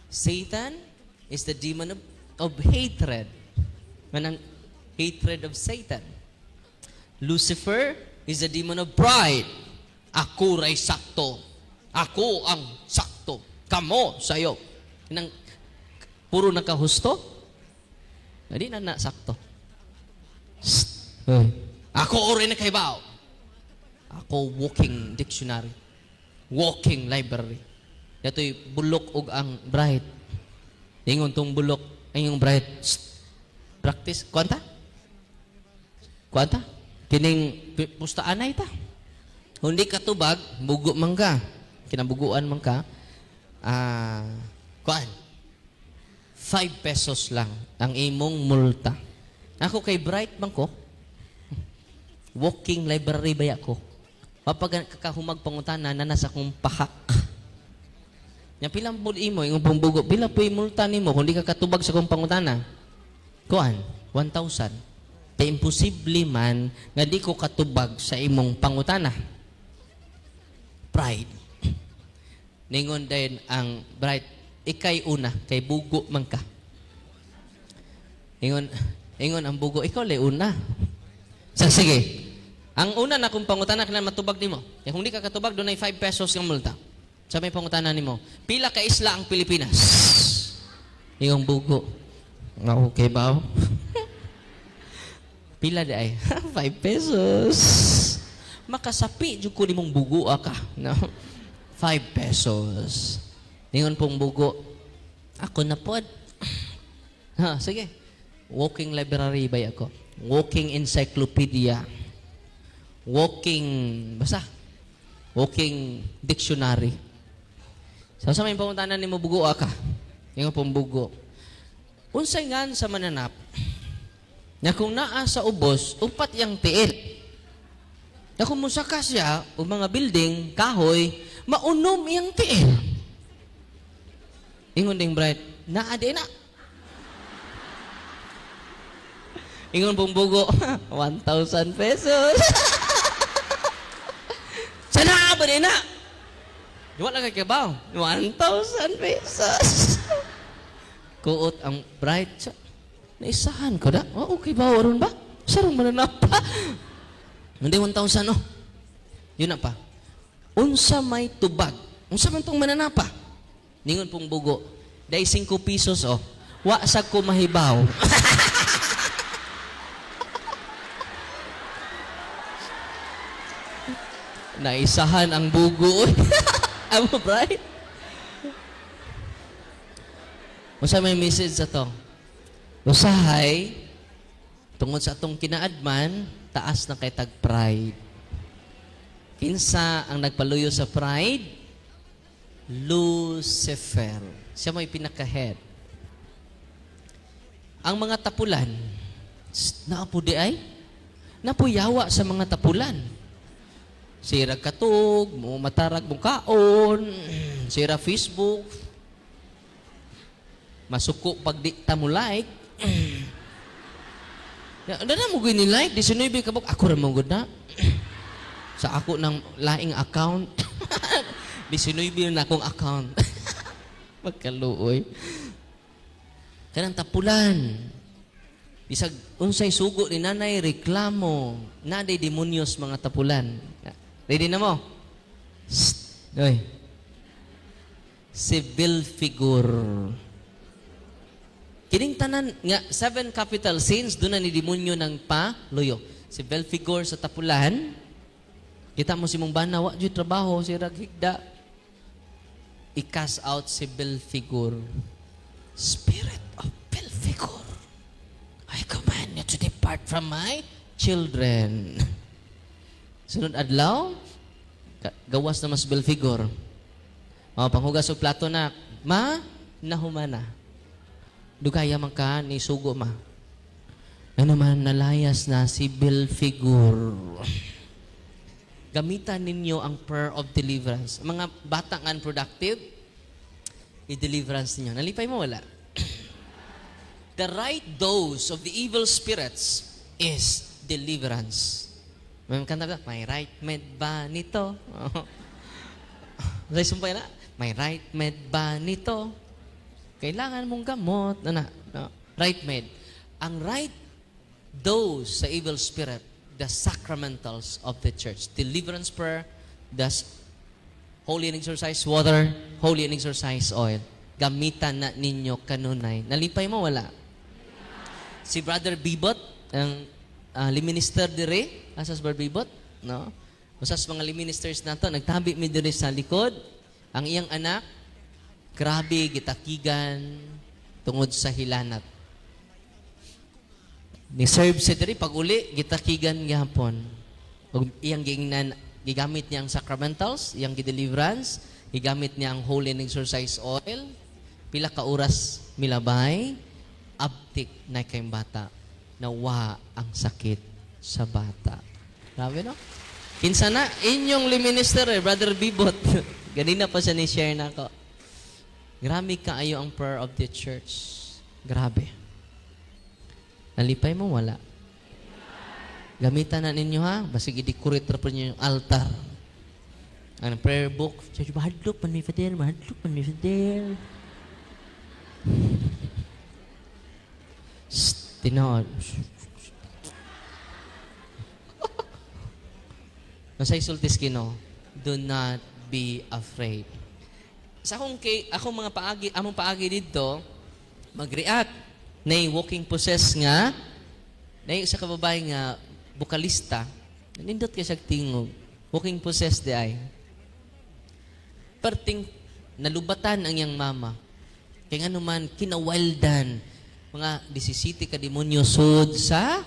Satan is the demon of hatred. Manang hatred of Satan. Lucifer is the demon of pride. Ako ray sakto. Ako ang sakto. Kamo sayo. Nang puro nakahusto. Hindi na sakto. Ako rin nakaibaw. Ako walking dictionary. Walking library. Yato'y bulok og ang bright. Ingon tong bulok ay yung bright. Practice. Kwanta? Kining pustaan na ita. Hindi ka tubag, bugo man ka. Kinabuguan man ka. 5 pesos lang ang imong multa. Ako kay bright man ko. Walking library ba ako? Mapag kakahumag pangutana na nasa kong pahak. Nya pilang pud imo imong pambugo, pila po multa nimo kung di ka katubag sa kong pangutana? Kuan, 1,000. Kaya imposible man nga di ko katubag sa imong pangutana. Pride. Ningon din ang bright, ikay una, kay bugo man ka. Ingon ang bugo, ikaw lay una. Sige. Ang una na kung pangutana kailan matubag nimo. Kaya kung di ka katubag, doon ay 5 pesos ng multa. Sa may pangutana nimo, pila ka isla ang Pilipinas? Yung bugo. Okay ba? Pila di ay? 5 pesos. Makasapi, dyan ko nimong bugo ka. No? 5 pesos. Ningon pong bugo, ako na po. Sige. Walking library ba ako? Walking encyclopedia. Walking dictionary. Sa may pangutanan ni mo bugo ka. Yung pong bugo. Unsay ngan sa mananap, na kung naa sa ubos, upat yang tiil. Na kung musaka siya, o mga building, kahoy, maunom yang tiil. Ingon ding bright, naade na. Ingon pong bugo, 1,000 pesos. Sana ba din na? Wala ka kabaw. 1,000 pesos. Kuot ang bright. Naisahan ko na. Oh, okay ba? Waron ba? Sarang mananap pa. Hindi 1,000, no? Yun na pa. Unsa may tubag. Unsa man tong mananapa. Ningon pong bugo. Dahil 5 pesos, oh. Wa sa ko mahibaw. Naisahan ang bugo. Amo, bright? Usa may message sa to. Usahay, tungod sa atong kinaadman, taas na kay tag pride. Kinsa ang nagpaluyo sa pride? Lucifer. Siya may pinaka-head. Ang mga tapulan, naapo di ay? Napuyawa sa mga tapulan. Sira katog, mo matarag mo kaon, sira Facebook, masuko pag di ta mo like. Ano na mo gini like? 19 ka ako rin mo gud na. Sa ako ng laing account. 19 na akong account. Magkaluoy. Kanang tapulan. Bisag unsay sugo ni nanay reklamo, naday demonyos mga tapulan. Ready na mo? Oy. Civil figure. Kining tanan nga 7 capital sins doon na ni demonyo ng paluyo. Civil figure sa tapulan. Kita mo si mong bana wa jud trabaho si raghigda. I-cast out civil figure. Spirit of Civil figure. I command you to depart from my children. Sunod adlaw, gawas na mas Belfigor. Panghugas og plato na, ma, nahumana. Dugaya man ka, ni sugo ma. Ano man, nalayas na si Belfigor. Gamitan ninyo ang prayer of deliverance. Mga batang unproductive, i-deliverance ninyo. Nalipay mo, wala? The right dose of the evil spirits is deliverance. May kanta ba? May right med ba nito? Say sumpay na. May right med ba nito? Kailangan mong gamot. No. Right med. Ang right dose sa evil spirit, the sacramentals of the church. Deliverance prayer, the holy and exorcise water, holy and exorcise oil. Gamitan na ninyo kanunay. Nalipay mo, wala? Si Brother Bibot, ang liminister dire, asas Brother Bibot, no? Usas mga liministers nato, nagtabi mi dire sa likod. Ang iyang anak, grabe, gitakigan, tungod sa hilanat. Ni-serve siya dire, pag uli, gitakigan gihapon. Og iyang gigamit niya ang sacramentals, iyang gideliverance, gigamit niya ang holy and exorcise oil, pila ka oras milabay, abtik na kayong bata, nawa ang sakit sa bata. Grabe, no? Kinsa na, inyong liminister, Brother Bibot. Ganina pa siya ni-share na ako. Grabe kaayo ang prayer of the church. Grabe. Nalipay mo, wala. Gamitan na ninyo, ha? Basig i-decorate na po ninyo yung altar. Ang prayer book. Church, mahadlok man mi Father, mahadlok man mi Father. Tinood. Nasay sultis kino, do not be afraid. Sa akong mga paagi, among paagi dito, mag-react. Nay walking possess nga, nay sa kababae nga, bukalista, nindot kay siya tingog, walking possess di ay. Perting nalubatan ang iyang mama. Kaya nga naman, kinawaldan, mga 17 ka demonyo sud sa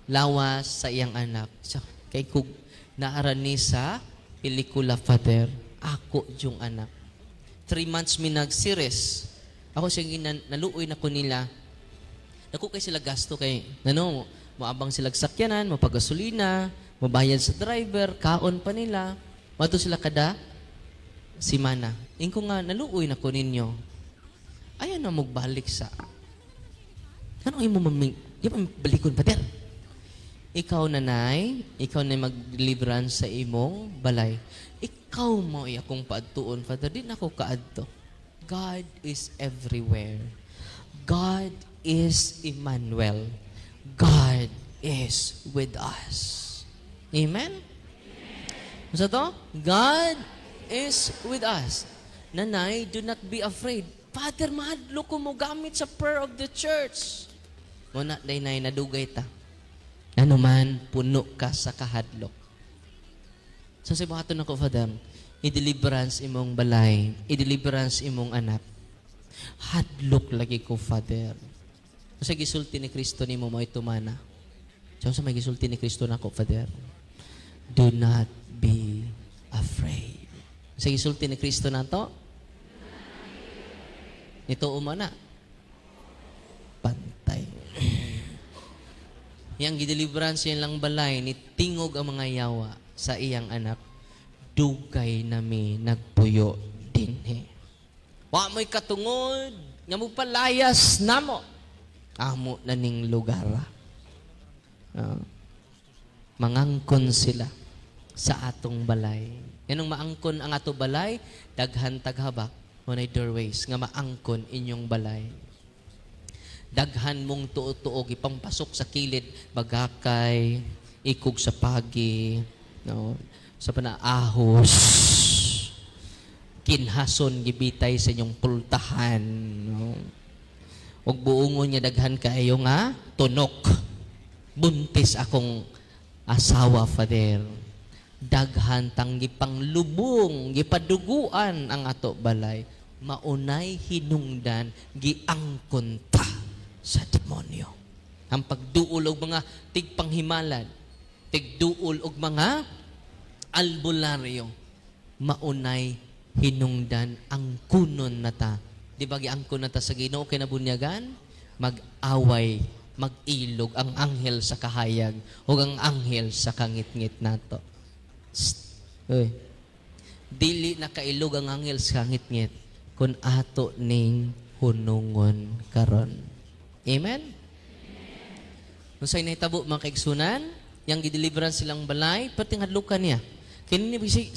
lawas sa iyang anak. So, kay kung naarani sa pelikula Father, ako yung anak. 3 months mi nag-series. Ako siya naluoy na ko nila. Naku kay sila gasto kay, maabang sila sakyanan, mapagasolina, mabayad sa driver, kaon pa nila. Mato sila kada simana. Ingko nga, naluoy na ko ninyo. Ayaw na magbalik sa, ano ay mo balikon, Pater? Ikaw nanay, ikaw na mag-deliverance sa imong balay. Ikaw mo akong paadtuon, Father. Di na ako kaadto. God is everywhere. God is Emmanuel. God is with us. Amen? Sa to? God is with us. Nanay, do not be afraid. Father, mahadlo ko mo gamit sa prayer of the church. Muna, day nadugay ta. Ano man, puno ka sa kahadlok. So, sa bahaton ako, Father, i-deliverance imong balay, i-deliverance imong anak. Hadlok lagi ko, Father. Sa gisulti ni Kristo ni mo itumana. So, sa may gisulti ni Kristo na ko, Father, do not be afraid. Sa gisulti ni Kristo na to, ito umana. Pantay. Yang gideliverance yan lang balay, ni tingog ang mga yawa sa iyang anak. Dugay nami nagpuyo dinhi. Wa mo'y katungod, nga mo palayas namo. Amo na ning lugar. Mangangkon sila sa atong balay. Yanong maangkon ang ato balay, daghan taghabak, munay doorways, nga maangkon inyong balay. Daghan mong tuo-tuog, ipampasok sa kilid, bagakay, ikog sa pagi, no? Sa panaahos, kinhason, gibitay sa inyong pultahan. No? Og buungon niya daghan kayo nga, tunok. Buntis akong asawa, Father. Daghan tang gipanglubong, gipaduguan ang ato balay. Maunay hinungdan, giangkon ta sa demonyo. Ang pagduol og mga tigpanghimalan, tigduol og mga albularyo, maunay hinungdan ang kunon na ta. Di ba giangkon na ta sa Ginoo kinabunyagan? Mag-away, mag-ilog ang anghel sa kahayag o ang anghel sa kangit-ngit nato. Uy. Dili na kailog ang anghel sa kangit-ngit kun ato ning hunungon karon. Amen? Kung sa'yo nahitabo mga kaigsunan, yung gideliverance silang balay, pati hadlukan niya.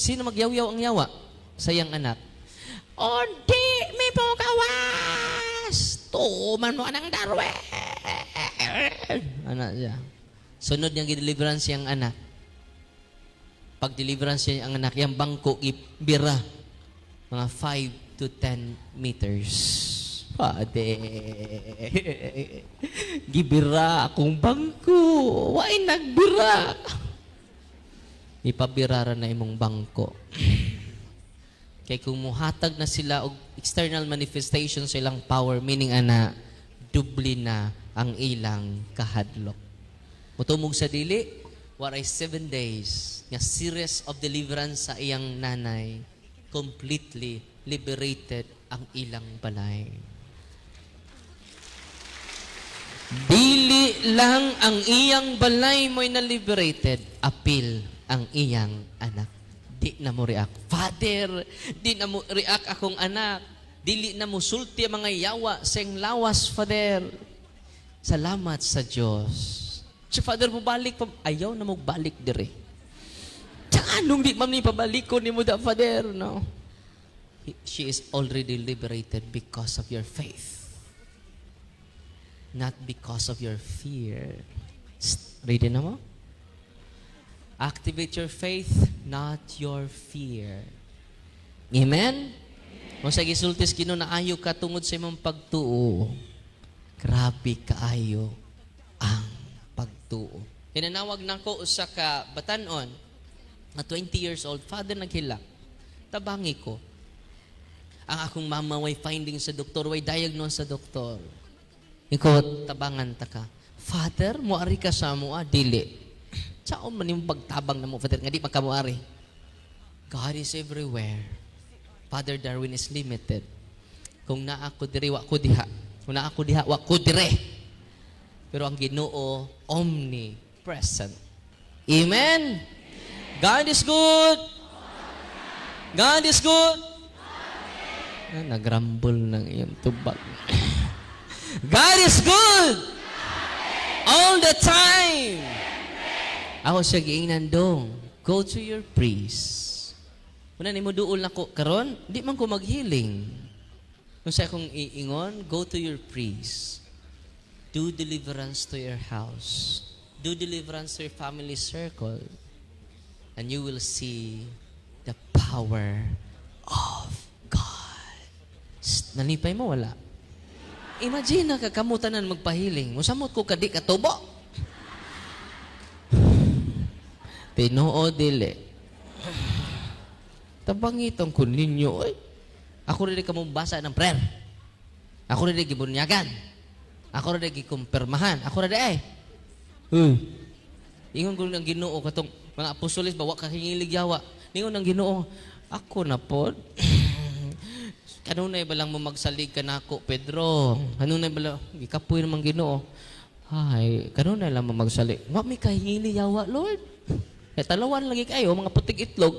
Sino magyaw-yaw ang yawa? Sa iyang anak. O di, may pukawas! Tuman mo ka ng darwe! Anak siya. Sunod niyang gideliverance siyang anak. Pag deliverance siya ang anak, yung bangko, ibira. Mga 5 to 10 meters. Pade. Gibira akong bangko. Why nagbira? Ipabirara na imong bangko. Kaya kung muhatag na sila og external manifestation sa ilang power, meaning ana, dubli na ang ilang kahadlok. Mutumog sa dili, waray 7 days, nga series of deliverance sa iyang nanay, completely liberated ang ilang balay. Dili lang ang iyang balay mo'y na-liberated, apil ang iyang anak. Di na mo react. Father, di na mo react akong anak. Dili na mo sulti ang mga yawa sing lawas, Father. Salamat sa Diyos. Si Father mo balik pa, ayaw na mo balik dire. Tsaka anong di man ni pabalik ko ni mo da, Father, no? She is already liberated because of your faith. Not because of your fear. Ready na mo? Activate your faith, not your fear. Amen? Kung sa gisultis kino na ayo ka tungod sa imong pagtuo, grabe kaayo ang pagtuo. Hinanawag nako usa ka batanon na 20 years old, father naghilak. Tabangi ko. Ang akong mama way finding sa doktor, way diagnose sa doktor. Ikaw, tabangan ta ka. Father, muari ka sa mo, dili. Saan man yung pagtabang na mo, Father, nga di makamuari. God is everywhere. Father Darwin is limited. Kung naa ko dire, wa ko diha. Kung naa ko diha, wa ko dire. Pero ang Ginoo, omnipresent. Amen? God is good. God is good. Nagrumble ng iyong tubag. God is good. All the time. Ako siya giingnan dong. Go to your priest. Muna ni mo duol na ko karon, di man ko maghealing. Kung sa akong iingon, go to your priest. Do deliverance to your house. Do deliverance to your family circle. And you will see the power of God. Nalipay mo, wala. Imagine na kakamutanan magpahiling. Musamot ko kadi katubo. Tinoo dili. Tabangitong kun ninyo, oy. Ako rin kamong basa ng prayer. Ako rin gibunyagan. Ako rin gikumpirmahan. Ako rin ay. Ingon ko ng Ginoo katong mga apostoles bawa kahingilig yawa. Ingon ng Ginoo, ako na pod. Kanunay ba lang mo magsalig ka na ako, Pedro? Kanunay ba lang, ikapoy naman Ginoo. Ay, kanunay lang mo magsalig. Wa may kahingili yawa, Lord. Kaya talawan lagi kayo, mga putik itlog.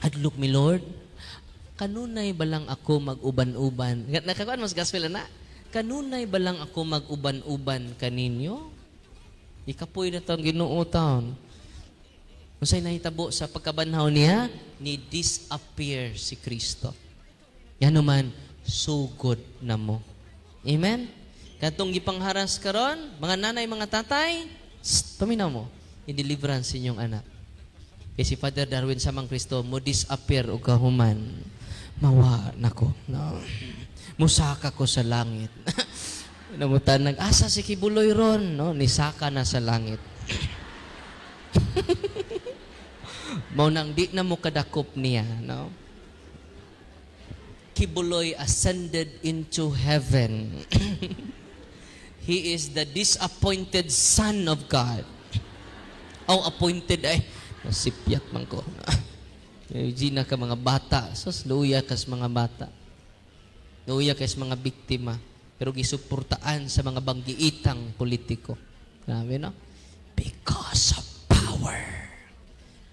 Hadlok mi, Lord. Kanunay ba lang ako mag-uban-uban? Nakakuan mo sa gospel na? Kanunay ba lang ako mag-uban-uban kaninyo? Ikapoy na itong Ginoo taon. Kung sa'y nahitabo sa pagkabanhaw niya, ni disappear si Kristo. Yan naman, sugod na mo. Amen? Katong gipangharas karon, mga nanay, mga tatay, paminaw mo, i-deliverance inyong anak. Kaya si Father Darwin samang Kristo, mo disappear o kahuman, mawa na ko. No. Musaka ko sa langit. Namutan, nag-asa si Kibuloy ron, no? Nisaka na sa langit. Mao nang di na mo kadakop niya, no? Kibuloy ascended into heaven. He is the disappointed Son of God. Oh, appointed ay nasipyat man ko. Gina ka mga bata. Sus, luya kas mga bata. Luya kas mga biktima. Pero gisuportaan sa mga banggiitang politiko. Grabe, no? Because of power.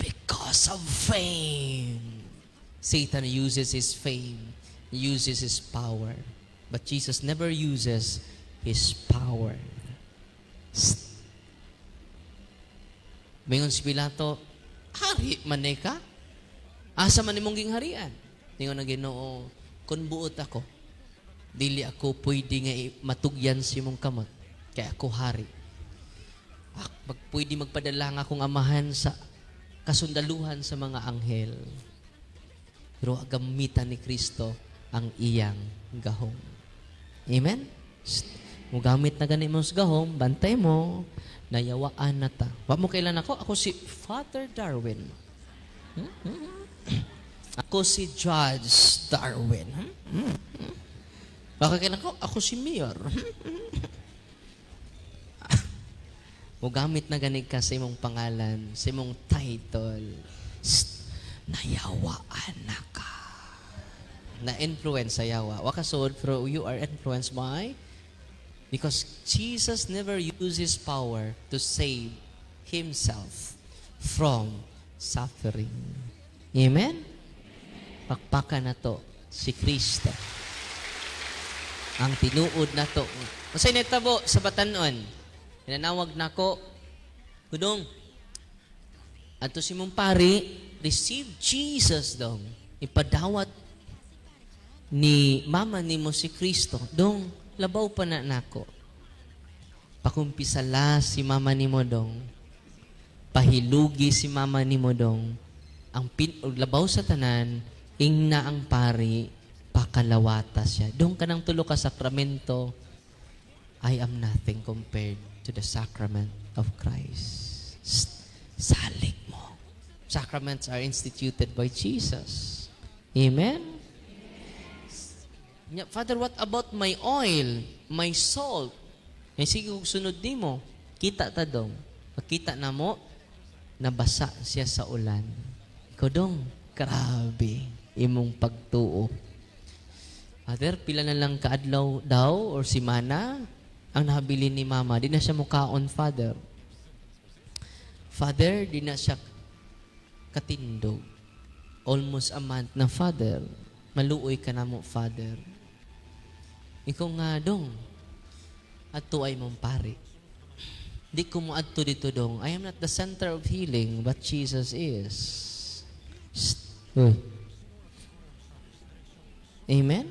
Because of fame. Satan uses his fame. Uses his power. But Jesus never uses his power. Mingon si Pilato, hari man ka? Asa man imong gingharian? Tingon ang Ginoo, kun buot ako, dili ako pwede nga matugyan si imong kamot. Kaya ako hari. Pwede magpadala nga akong amahan sa kasundaluhan sa mga anghel. Pero gamitan ni Kristo ang iyang gahom. Amen? Mugamit na gani mo sa gahom, bantay mo, nayawaan na ta. Wa mo kailan ako si Father Darwin. Ako si Judge Darwin. Baka kailan ako si Mayor. Mugamit na gani ka sa imong pangalan, sa imong title. Nayawaan na ka. Na-influence sa yawa. Wakasod, pero you are influenced by Because Jesus never used His power to save Himself from suffering. Amen? Pakpakan na to si Kristo. Ang tinuod na to. Masay netabo sa batanon. Nanawag na ko, Gudong, ato si mong pari, receive Jesus dong. Ipadawat ni mama ni mo si Kristo. Dong, labaw pa na nako. Pakumpisala si mama ni mo dong. Pahilugi si mama ni mo dong. Ang labaw sa tanan, ing na ang pari, pakalawata siya. Dong ka ng tulo ka sakramento, I am nothing compared to the sacrament of Christ. Salig mo. Sacraments are instituted by Jesus. Amen? Father, what about my oil, my salt? Sige, kung sunod di mo, kita ta dong. Pagkita na mo, nabasa siya sa ulan. Ikaw dong, grabe. Imong pagtuo. Father, pila na lang kaadlaw daw or simana ang nahabilin ni mama. Di na siya mukaon, Father. Father, di na siya katindog. Almost a month na, Father. Maluoy ka na mo, Father. Ikaw nga dong, ato ay mong pari. Di ko mo adto dito dong. I am not the center of healing, but Jesus is. Amen?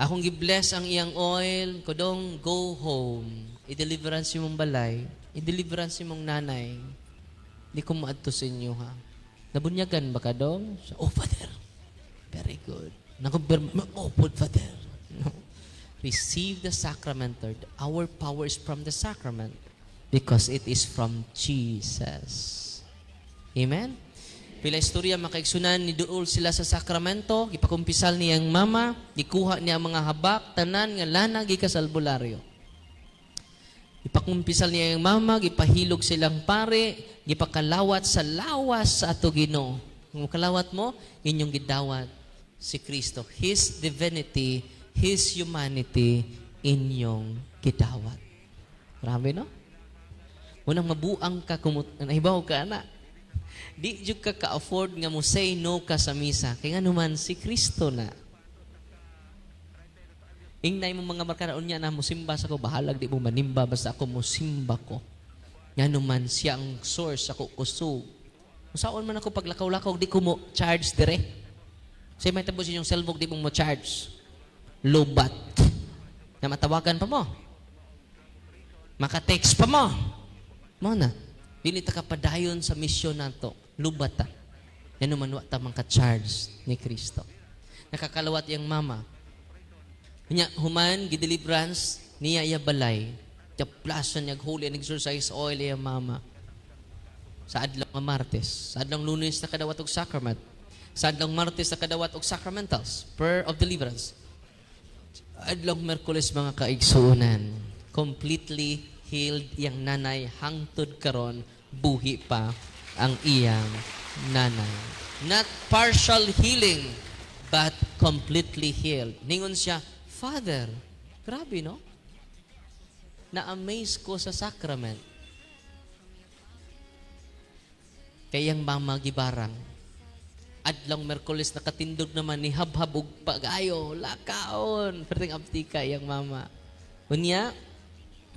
Akong gi-bless ang iyang oil, kodong go home. I-deliverance yung mong balay. I-deliverance yung mong nanay. Hindi ko maadto sa inyo, ha? Nabunyagan ba ka dong? Oh, Father. Very good. Oh, Father. No. Receive the sacrament, Lord. Our power is from the sacrament because it is from Jesus. Amen? Pila istorya makaigsunan ni duol sila sa sakramento, gipakumpisal niyang mama, gikuha niya ang mga habak, tanan nga lana gikan sa albularyo. Gipakumpisal niya ang mama, gipahilog silang pare, gipakalawat sa lawas sa ato Ginoo. Kung kalawat mo, inyong gidawat si Kristo. His divinity, His humanity, inyong gidawat. Grabe, no? Unang mabuang ka, nahibaw ka na. Di jud ka ka-afford nga mo say no ka sa misa. Kaya nga naman, si Kristo na. Ingnay mo mga markaraon niya na musimba sa ko, bahalag di mo manimba, basta ako musimba ko. Nga naman, siya ang source ako kusog. Musaon man ako paglakaw-lakaw, di ko mo charge dire. Say may tapos yung cellphone, di mo charge. Lobat. Na matawagan pa mo. Maka-text pa mo. Mo na. Dili ta kapadayon sa misyon nato. Lubat ta. Yan naman wa ta ka-charge ni Kristo. Nakakalawat yung mama. Nya human gideliverance niya iya balay. Tiyaplasan niya holy and exercise oil iya mama. Sa adlaw nga Martes, sa adlaw Lunes na kadawat og sacrament. Sa adlaw Martes na kadawat og sacramentals, prayer of deliverance. Adlaw Miyerkules mga kaigsuonan, completely healed iyang nanay hangtod karon buhi pa ang iyang nanay. Not partial healing, but completely healed. Ningon siya, Father, grabe no? Na-amaze ko sa sacrament. Kayang mama gibarang. Adlang Miyerkules nakatindog naman ni habhab og pagayo, lakaon. Perting abtika yang mama. Unya,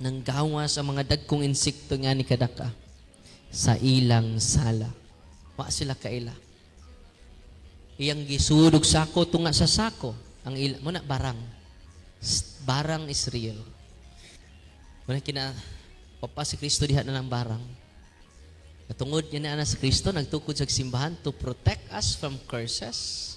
nanggawa sa mga dagkong insekto nga ni kadaka sa ilang sala. Wa sila kaila. Iyang gisudog sako tunga sa sako. Ang ila mo na barang. Barang is real. Muna kina papa si Kristo diha na ng barang. Natungod niya na sa Kristo, nagtukod sa simbahan to protect us from curses,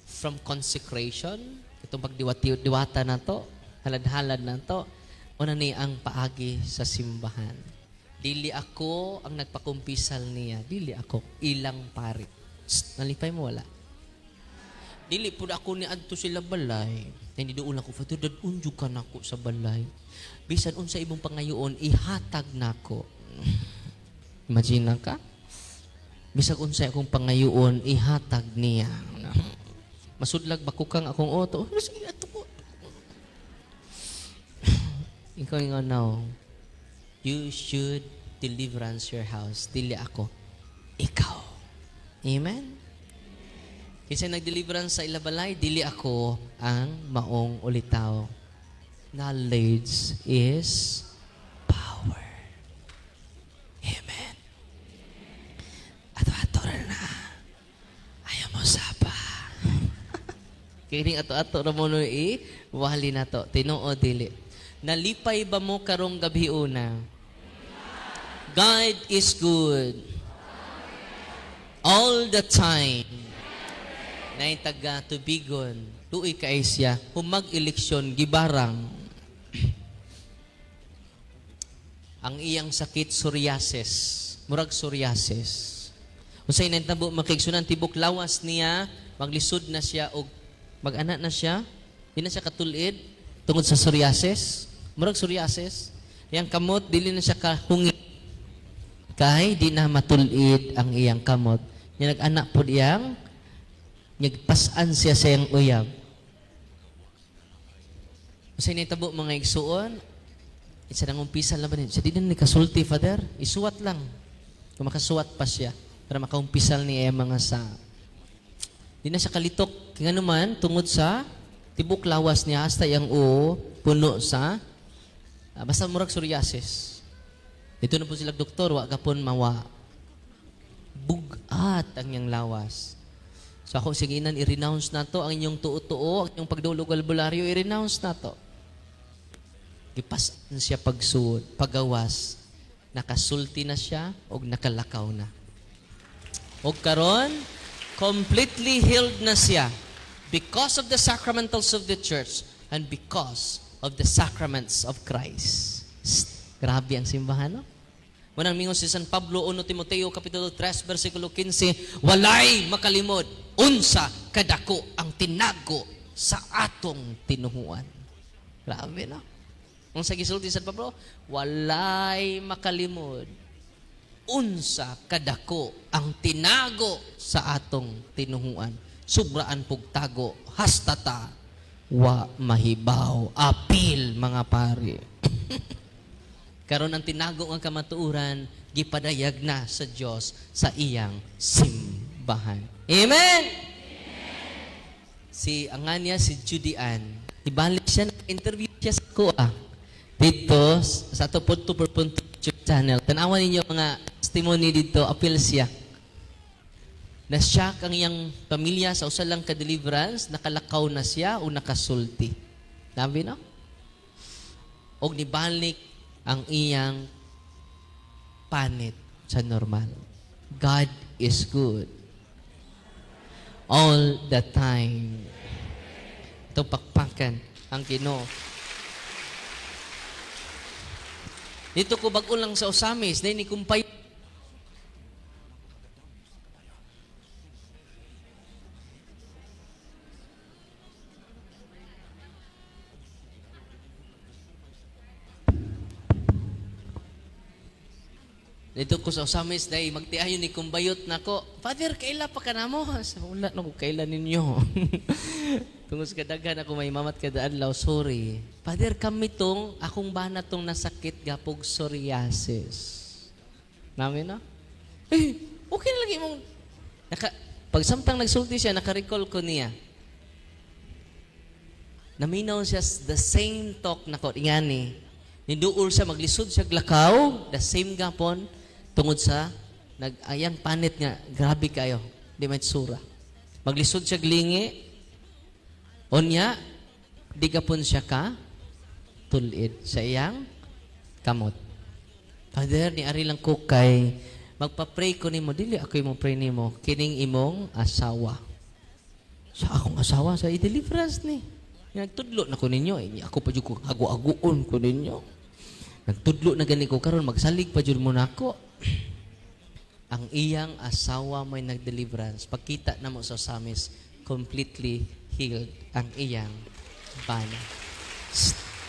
from consecration. Itong pagdiwata na to, halad-halad na to, una ni ang paagi sa simbahan. Dili ako ang nagpakumpisal niya. Dili ako. Ilang pari. Nalipay mo wala. Dili po ako ni adto sila balay. Hindi doon ako, Father, dadunjug ka na ako sa balay. Bisan unsa ibong pangayoon, ihatag na ako. Imagine ka? Bisag unsa akong pangayoon, ihatag niya. Masudlag bakukang akong oto. Sige, ato ko. Ikaw nga now, you should deliverance your house. Dili ako. Ikaw. Amen? Kasi nag-deliverance sa ilabalay, dili ako ang maong ulitaw. Knowledge is power. Amen. Ato-ato na. Ayaw mo sapa. Kini ato-ato ra mo no wali na to. Tinoo dili. Nalipay ba mo karong gabi una? God is good. All the time. Nay taga tubigon. Tuoy kay siya. Humag eleksyon gibarang. Ang iyang sakit psoriasis. Murag psoriasis. Unsay nantabo makigsunan tibok lawas niya, maglisod na siya og mag-ana na siya. Di na siya katulid tungod sa psoriasis. Murag psoriasis. Yang kamot dili na siya kahungi. Kay di na matulid ang iyang kamot. Nya nag-ana pod iyang nagpasan siya sa iyang uyab. Unsay nantabo mga igsuon? Isa nang umpisa lang ba niya? Siya di na kasulti, Father. Isuwat lang. Kung makasuwat pa siya para makaumpisal niya mga sa di na siya kalitok. Kaya naman, tungod sa tibok lawas niya, hasta yung puno sa basta murag psoriasis. Dito na po sila doktor, wa ka pon mawa. Bugat ang iyang lawas. So ako, sige nan, i-renounce na to. Ang inyong tuo-tuo, ang inyong pagdulog albularyo, i-renounce na to. Gipasan siya pagsuod, pagawas. Nakasulti na siya o nakalakaw na. O karon, completely healed na siya because of the sacramentals of the church and because of the sacraments of Christ. Grabe ang simbahan, no? Munang mingon si San Pablo 1 Timoteo kapitulo 3 versikulo 15, walay makalimod unsa kadako ang tinago sa atong tinuhuan. Grabe, no? Kung sa gisulti San Pablo, walay makalimod unsa kadako ang tinago sa atong tinuhuan. Subraan pugtago, hastata, wa mahibaw, apil mga pari. Karon ang tinago ang kamatuuran, gipadayag na sa Dios sa iyang simbahan. Amen! Si Angania, si Judy Ann, ibalik siya, interview siya sa kuha. Dito, sa ito punto per punto channel. Tanawan ninyo mga testimony dito, appeal siya. Na-shock ang iyang pamilya sa usa lang ka-deliverance, nakalakaw na siya o nakasulti. Nabi, no? O nibalik ang iyang panit sa normal. God is good. All the time. Ito pakpakan ang Ginoo. Dito ko bago lang sa Osamis, dahil ni kumpay. Dito ko sa Osamis, dahil magtiayon ni kumbayot na ko, Father, kaila pa ka na mo? Wala na ko, kaila ninyo. Tungos kadaghan ako may mamat kadadlaw, sorry. Father, kami tong, akong bana tong nasakit gapog psoriasis. Namin, no? Okay na lagi mong, pag samtang nagsulti siya, nakarecall ko niya. Naminaw siya the same talk na ko, ingani. Niduol siya, maglisod siya glakaw, the same gapon, tungod sa, ayang panit nga, grabe kayo, di may tsura. Maglisod siya glingi, onya, di kapon siya ka, tulid sa iyang kamot. Father, ni ari lang ko kay, magpa-pray ko nimo, dili ako imong pray nimo, kining imong asawa. Sa akong asawa, sa i-deliverance ni. Nagtudlo na ko ninyo, ako pa dyan ko, agu-aguon ko ninyo. Nagtudlo na gani ko karon magsalig pa dyan mo na ako. Ang iyang asawa may nag-deliverance. Pagkita na mo sa Samis, completely healed ang iyang bana.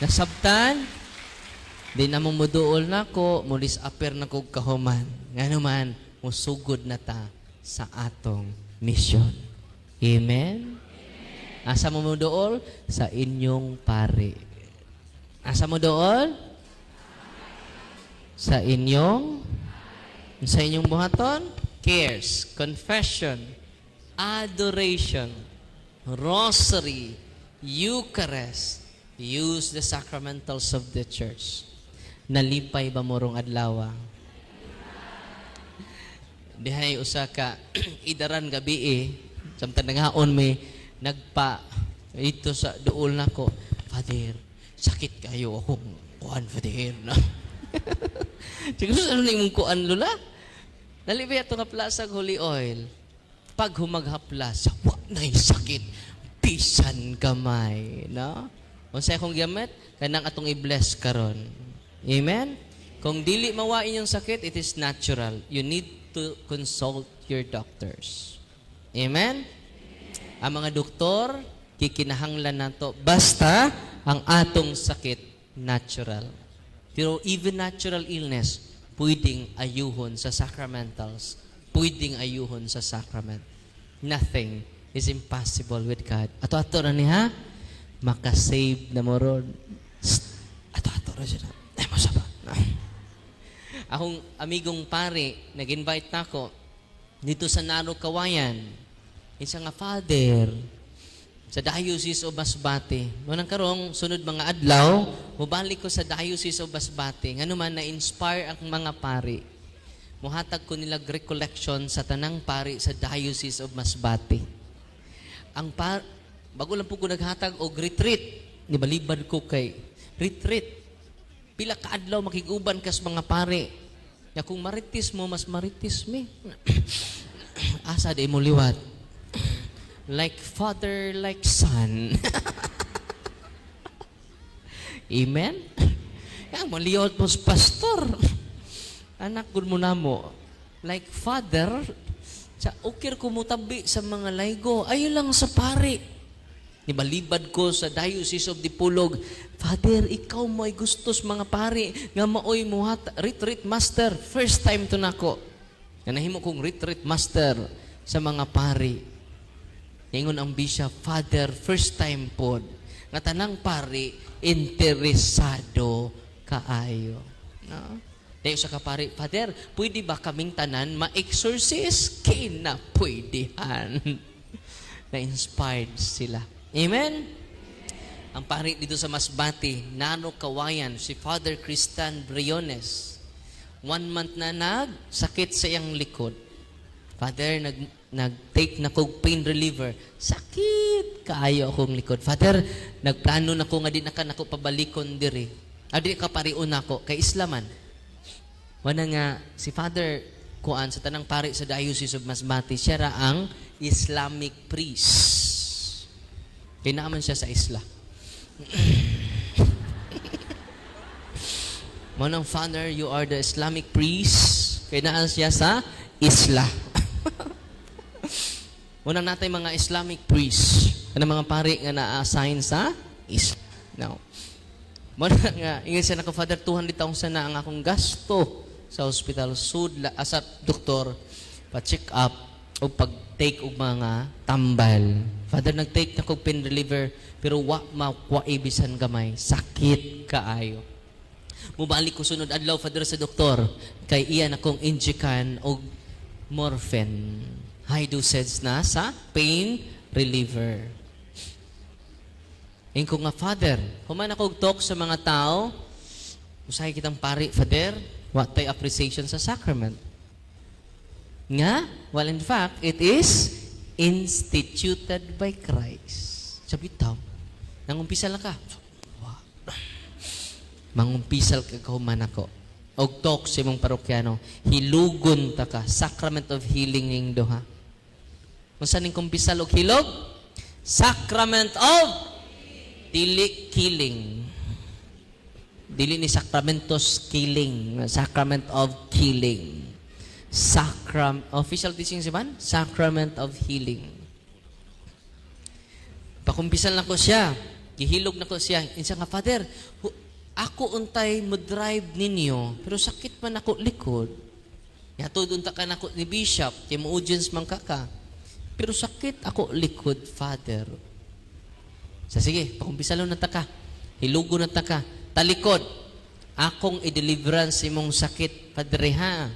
Nasabtan, di na mo muduol na ko, mulis aper na kog kahuman. Nga naman, musugod na ta sa atong mission. Amen? Asa mo muduol? Sa inyong pare. Asa mo doon? Sa inyong buhaton? Cares, confession, adoration, rosary, Eucharist. Use the sacramentals of the church. Nalipay ba mo rong adlaw? Dihay usa ka idaran gabi samtang nangaon may nagpa ito sa duol nako. Father, sakit kayo akong kuan Father na. Siguro ano na imong kuan lula? Nalipay ato nga plasag holy oil. Pag humaghaplas, wa na'y sakit. Bisan kamay, no? Unsa akong gamit? Kanang atong i-bless karon. Amen? Kung dili mawain yung sakit, it is natural. You need to consult your doctors. Amen? Ang mga doktor, kikinahanglan nato. Basta, ang atong sakit, natural. Pero even natural illness, pwedeng ayuhon sa sacramentals. Pwedeng ayuhon sa sacrament. Nothing is impossible with God. Ato-ato na niya, makasave na mo ron. Ato-ato na siya. Ay, masaba. Akong amigong pare, nag-invite na ako dito sa Naro Kawayan. Isa nga father sa Diocese of Masbate. Nang karong sunod mga adlaw, mubalik ko sa Diocese of Masbate. Nga naman na-inspire ang mga pari. Muhatag ko nilag recollection sa tanang pari sa Diocese of Masbate. Bago lang po ko naghatag og retreat. Nibalibad ko kay retreat. Pila ka adlaw makiguban kas mga pari. Ya kung maritis mo, mas maritis mi. Asa di mo liwat. Like father, like son. Amen? Yang maliot mo pastor. Anak gud mo na mo. Like father, sa ukir ko mo tabi sa mga laygo. Ayo lang sa pari. Nibalibad ko sa Diocese of Dipolog. Father, ikaw mo ay gustos mga pari. Nga maoy mo retreat master. First time to nako. Nga nahimo kong retreat master sa mga pari. Ingon ang bishop, Father, first time po, nga tanang pari, interesado kaayo. No? Dahil sa kapari, Father, pwede ba kaming tanan ma-exorcise? Kinapwedihan. Na-inspired sila. Amen? Ang pari dito sa Masbate, Nano Kawayan, si Father Cristan Briones. 1 month na sakit sa iyang likod. Father, nag-take na kong pain reliever. Sakit kaayo akong likod. Father, nagplano na ko nga di na ka nako pabalikon diri. Di ka pariun ako kay Islaman. Wana nga si Father kuan sa tanang pari sa Diocese of Masbate, siya ra ang Islamic priest. Kinaaman siya sa Isla. Manang Father, you are the Islamic priest. Kinaan siya sa Isla. Unang natay mga Islamic priests, ano mga pari nga na-assign sa Islam. Now, muna nga, ingin siya na ko, Father, 200,000 na ang akong gasto sa hospital. Sa doktor, pa-check up o pag-take og mga tambal. Father, nag-take na kong pain reliever, pero ibisan gamay. Sakit kaayo. Mubalik ko sunod adlaw, Father, sa doktor, kay iyan akong injikan o morphine. High dosage na sa pain reliever. Ingko nga, Father, human ako talk sa mga tao, usahay kitang pari, Father, what tay appreciation sa sacrament. Nga, well, in fact, it is instituted by Christ. Sabi tao, nangumpisal na ka. Mangumpisal ka human ako. Og talk sa imong parokyano, hilugon ta ka, sacrament of healing ning duha. Kung saan ning kumpisal og hilog? Sacrament of dili killing. Dili ni sacramentos killing, sacrament of killing. Official teaching si man? Sacrament of healing. Pakumpisal na ko siya, gihilog na ko siya. Insa nga, Father, ako untay mo drive ninyo, pero sakit man ako likod. Yatod unta ka na ako ni Bishop, kay mo audience man ka. Pero sakit ako likod, Father. Sige, pakumpisalo na ta ka. Hilugo na ta ka. talikod, akong i-deliverance imong sakit, Padre ha.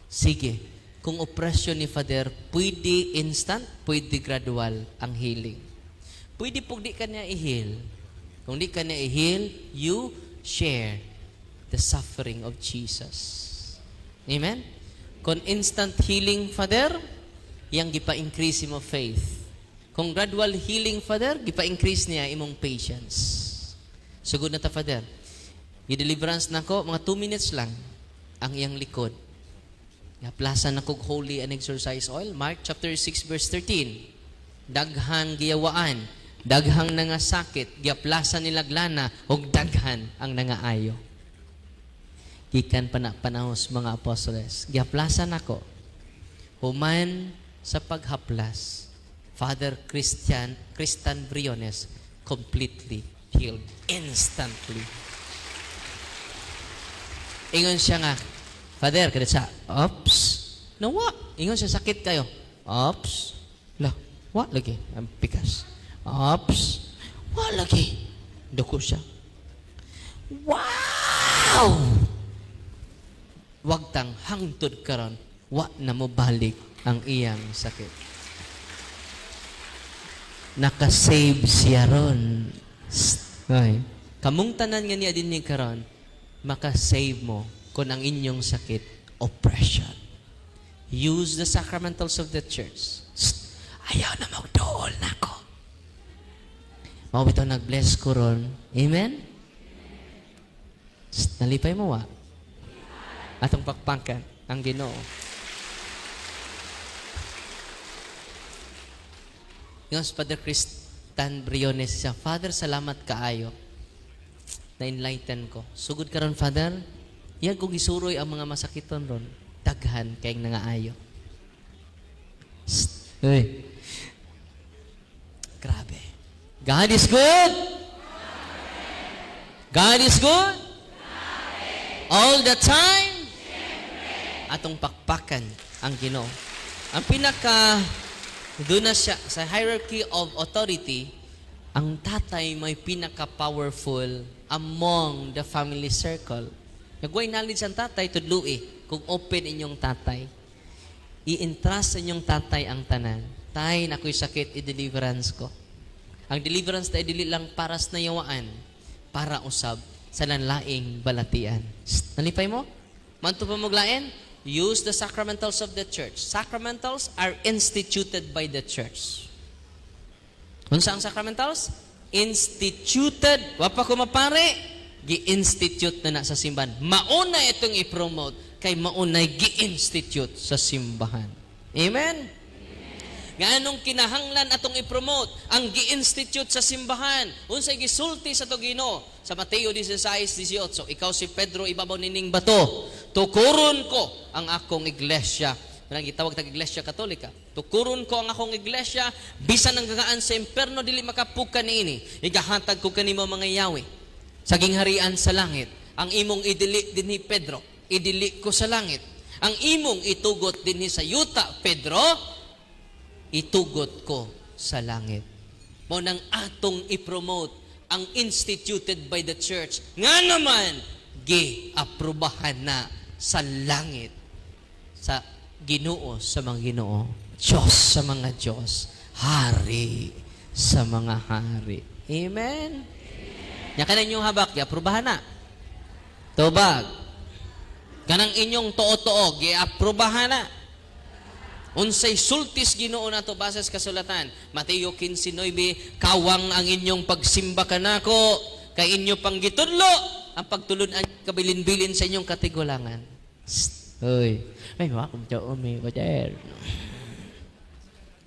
Sige, kung operasyon ni Father, pwede instant, pwede gradual ang healing. Pwede po di ka niya i-heal. Kung di ka niya i-heal, you share the suffering of Jesus. Amen? Kung instant healing, Father, yang gipa-increase mo faith. Kung gradual healing, Father, gipa-increase niya imong patience. Sugod na ta, Father. I-deliverance na ko, mga 2 minutes lang ang iyang likod. Yaplasan na kog holy and exorcise oil. Mark chapter 6 verse 13. Daghan giyawaan, daghang nga sakit, giaplasan nilaglana, og daghan ang nangaayo. Gikan pa na panahos mga apostoles. Giaplasan ako. Human sa paghaplas, Father Christian Briones completely healed instantly. Ingon siya nga, Father, kada sa, ops, nawa. Ingon siya, sakit kayo. Ops, la, wa lagi, ang pikas. Ops, wa lagi. Duko siya. Wow! Wag tang hangtod karon, wa na mo balik ang iyang sakit. Nakasave siya ron. Okay. Kamong tanan nga niya din ni karon, makasave mo kung ang inyong sakit, oppression. Use the sacramentals of the church. Ayaw na magdool na ako. Mao bitaw nag-bless ko ron. Amen? Nalipay mo wa? Atong pakpakan ang Ginoo. Yung Father Christian Briones siya, Father, salamat kaayo. Na-enlighten ko. Sugod ka ron, Father. Yan kung isuroy ang mga masakiton ron. Daghan kayong nangaayo. Uy. Grabe. God is good. God is good. All the time. Atong pakpakan ang Ginoo. Ang pinaka doon na siya sa hierarchy of authority, ang tatay may pinaka-powerful among the family circle. Nagway knowledge ang tatay, tudlui. Kung open inyong tatay, i-entrust sa inyong tatay ang tanan. Tay, nako'y sakit, i-deliverance ko. Ang deliverance na idili lang paras na yawaan, para usab sa lanlaing balatian. Nalipay mo? Manto pa maglain? Use the sacramentals of the church. Sacramentals are instituted by the church. Unsa ang sacramentals? Instituted. Wapa ko mapare, gi-institute na sa simbahan. Mauna itong i-promote, kay maunay gi-institute sa simbahan. Amen? Ganong kinahanglan atong i-promote ang gi-institute sa simbahan. Unsay gisulti sa to Ginoo sa Mateo 16:18. Ikaw si Pedro ibabaw nining bato. Tukuron ko ang akong iglesia. Manang gitawag tag iglesia Katolika. Tukuron ko ang akong iglesia bisan ang gagaan sa imperno dili makapukan niini. Igahatag ko kanimo mga yawi sa gingharian sa langit. Ang imong idili dinhi Pedro, idili ko sa langit. Ang imong itugot dinhi sa yuta Pedro, itugot ko sa langit. Mo nang atong i-promote ang instituted by the church nga naman gi-aprobahan na sa langit sa Ginoo sa mga Ginoo, Diyos sa mga Diyos, Hari sa mga hari. Amen? Nya kanan inyong habak, gi-aprobahan na. Tubag. Kanang inyong tuo-tuo, gi-aprobahan na. Unsay sultis Ginoo nato base sa kasulatan. Mateo 15:9, kawang ang inyong pagsimba kanako, kay inyo pang gitudlo ang pagtulon-an kabilin-bilin sa inyong katigulangan. Hoy, may wakom tao may wader.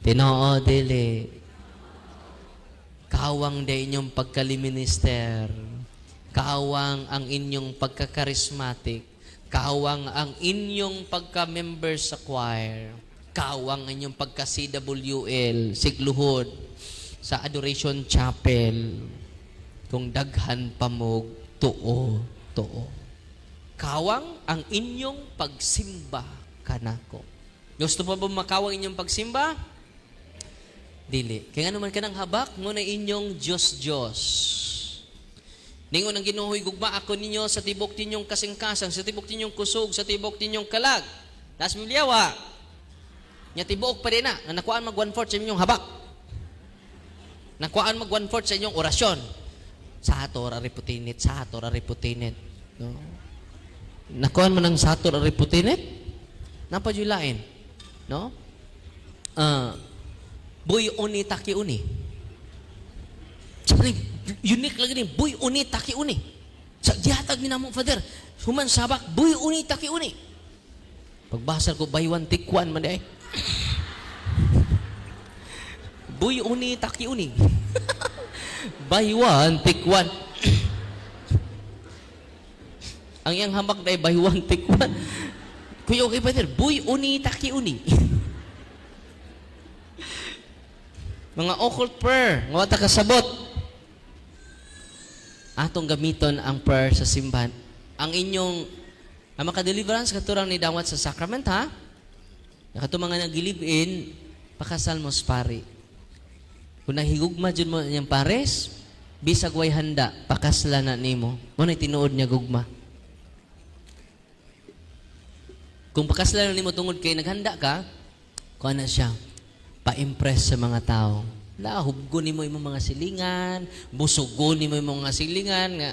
Tinoo dili. Kawang da inyong pagkaliminister. Kawang ang inyong pagkakarismatic. Kawang ang inyong pagka-member sa choir. Kawang ang inyong pagka-CWL, sigluhod, sa Adoration Chapel, kung daghan pamog, tuo. Kawang ang inyong pagsimba kanako. Gusto pa ba makawang inyong pagsimba? Dili. Kaya nga naman ka ng habak mo na inyong Diyos. Ningon ang Ginoo'y gugma ako ninyo sa tibok ninyong kasingkasang, sa tibok ninyong kusog, sa tibok ninyong kalag. Tas Bibliawa. Nya tibuok pa rin na nakuhaan mag 1/4 sa inyong habak. Nakuhaan mag 1/4 sa inyong orasyon. Sa hator ariputinit, sa hator ariputinit. No? Nakuhaan mo ng sa hator ariputinit? Napadulain. No? Buy uni taki uni. Sabi, unique lagi ni buy uni taki uni. Sa dihatag ni namo Father, human sabak buy uni taki uni. Pagbasa ko buy one take one man day. Buy uni taki uni. Buy one take one. Ang iyang hamak day buy one take one. Kuya okay Father, buy uni taki uni. Mga occult prayer, nga wata kasabot. Atong gamiton ang prayer sa simbahan. Ang inyong maka-deliverance katurang ni dawat sa sacrament ha. Nakato mga nagilibin, pakasal mo sa pari. Kung nahigugma dyan mo niyang pares, bisag way handa, pakasla na nimo. Muna tinuod niya gugma. Kung pakasla na nimo tungod kay naghanda ka, kuha na siya. Pa-impress sa mga tao. Hubgo ni mo imong mga silingan, busugo ni mo imong mga silingan nga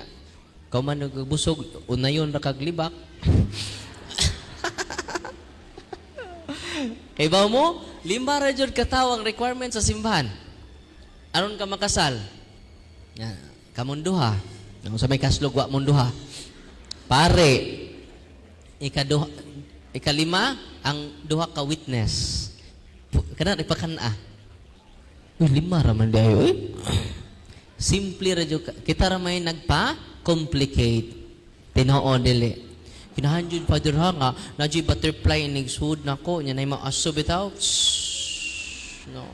kaw man nagbusog unayon ra kag libak. Kay ba mo, 5 ra jud ka tawo ang requirement sa simbahan. Aron ka makasal. Yan, kamunduha. Nang sa may kaslog wa munduha. Pare, ikalima ang duha ka witness. Kana ipakana. Uy, 5 raman dayo eh. Simple ra jud kita ra may nagpa-complicate. Tinoo dili. Kinahanjud Father ha nga najoy butterfly ning sud nako nya nay maaso bitaw. No.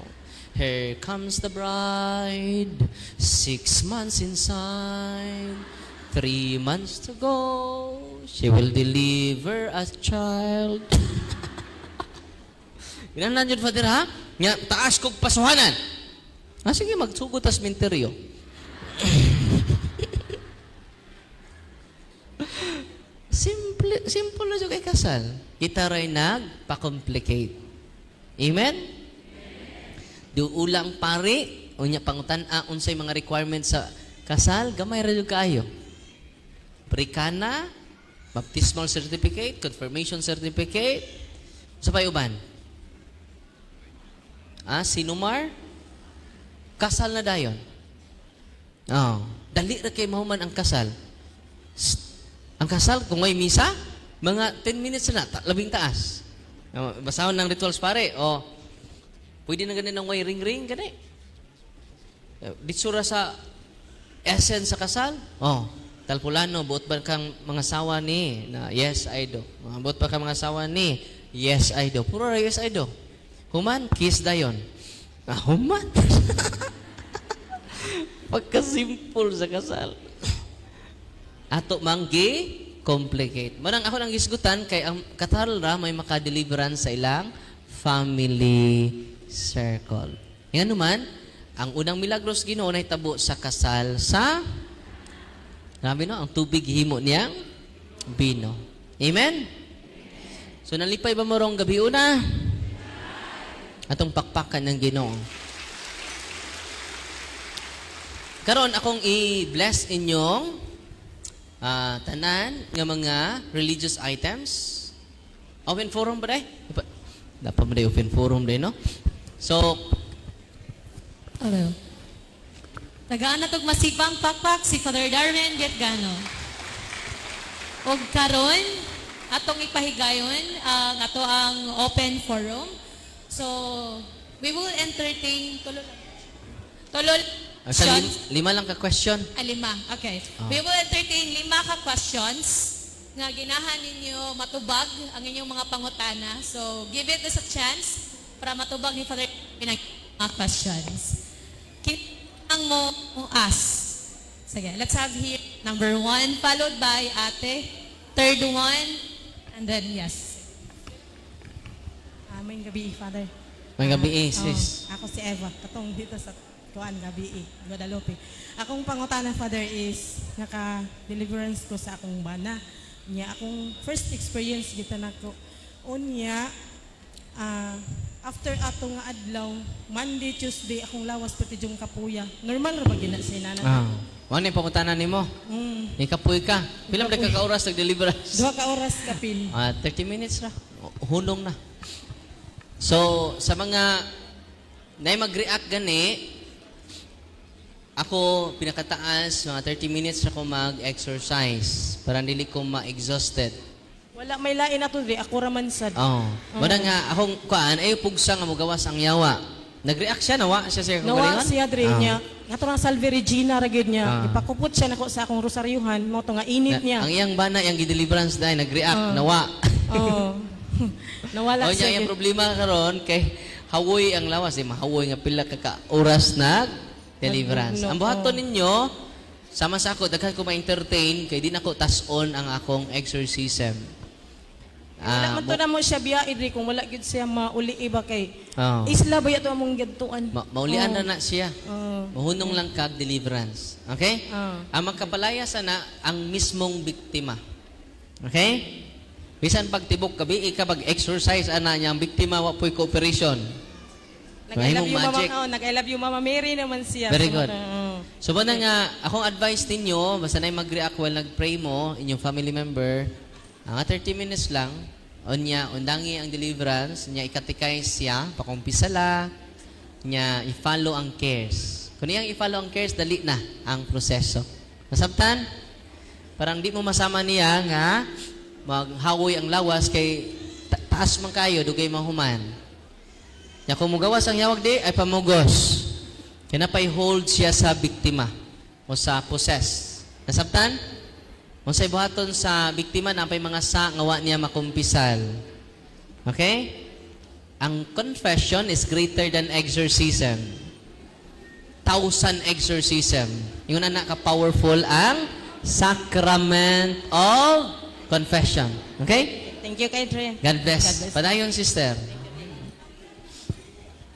Here comes the bride. 6 months inside. 3 months to go. She will deliver a child. Ginahan jud Father ha? Nya taas kog pasuhanan. Sige magsugod tas minteryo. Simple na kay kasal. Kita ray nagpa-complicate. Amen? Ulang pari, unya pangutan-a unsay mga requirements sa kasal, gamay ra jud kaayo. Prekana, baptismal certificate, confirmation certificate, sa payuban. Sinumar, kasal na dayon. Dali ra kay mahuman ang kasal. Ang kasal, kung may misa, mga 10 minutes na, labing taas. Basahon ng rituals pare, pwede na ganun ng way ring-ring, gani. Ditsura sa essence sa kasal, talpulano, buot ba kang mga sawa ni, na yes, I do. Buot ba kang mga sawa ni, yes, I do. Puro yes, I do. Human, kiss dayon. Human. Pagka-simple sa kasal. Ato manggi complicate. Manang ako nang gisgutan kay ang katarol ra may maka-deliverance sa ilang family circle. Yan naman, ang unang milagros Ginoo nay tabo sa kasal sa grabe no, ang tubig himo niyang bino. Amen. So nalipay ba mo rong gabi una? Atong pakpakan ng Ginoo. Karon akong i-bless inyong tanan nga mga religious items. Open forum ba day? Dapat ba day open forum day, no? So, hello. Tagaan na tog masipang pakpak si Father Darwin Getgano. Og karon atong ipahigayon ang ato ang open forum. So, we will entertain tulol sa 5 lang ka question. 5. Okay. We will entertain 5 ka questions nga ginahan ninyo matubag ang inyong mga pangutana. So, give it us a chance para matubag ni Father pinag mga questions. Kinang mo ask. Sige, let's have here number 1 followed by ate, third one, and then yes. May gabi, Father. May gabi, sis. Ako si Eva, katong dito sa kuan gabi Guadalupe. Akong pangutana, Father, is naka-deliverance ko sa akong bana. Nya akong first experience gita nako. Unya after atong nga adlaw, Monday, Tuesday akong lawas pati jung kapuya. Normal ra ba gina sinana? Ano yung pangutanan ni mo? Ikapoy ka. Pilam na kaka-oras nag-deliverance? 2 ka oras kapin. 30 minutes na. Hunong na. So, sa mga na mag-react gani, ako pinakataas, mga 30 minutes ako mag-exercise para hindi ko ma-exhausted. Wala may lain ato di ako raman sad. Wala nga akong kuan ay pugsa nga mogawas ang yawa. Nag-react siya, nawa siya sa Nawa siya dre niya. Kato nga Salve Regina ra gyud niya. Ipakupot siya nako sa akong rosaryuhan mo to nga init niya. Ang iyang bana yang gi-deliverance dai nag-react, nawa. Nawala siya. Yung problema karon kay hawoy ang lawas, mahawoy nga pila ka oras na deliverance. Ang buhaton ninyo, sama sa ako, daghan ko ma-entertain, kay di na ko tas-on ang akong exorcism. Wala man to na mo siya biya idri kung wala gid siya mauli iba kay isla ba yato among gadtuan. Maulian na siya. Mahunong lang kag deliverance. Okay? Ang magkapalaya sana ang mismong biktima. Okay? Bisan pagtibok kabi ka pag-exercise ana niya ang biktima wa po'y cooperation. Nag-I love you Mama, nag-I love you Mama Mary naman siya. Very good. So ba nga, akong advice ninyo, basta na mag-react while nag-pray mo, inyong family member, ang 30 minutes lang, undangi ang deliverance, niya ikatikay siya, pakumpisala, niya i-follow ang cares. Kung niyang i-follow ang cares, dali na ang proseso. Masabtan? Parang di mo masama niya nga, maghawoy ang lawas kay taas man kayo, dugay mahuman. Ya kung mugawas ang yawag di, ay pamugos. Kaya hold siya sa biktima o sa possess. Nasabtan? Kung sa ibuhaton sa biktima, napay mga ngawa niya makumpisal. Okay? Ang confession is greater than exorcism. 1,000 exorcism. Yung na ka-powerful ang sacrament of confession. Okay? Thank you kay Dre. God bless. Padayon, sister.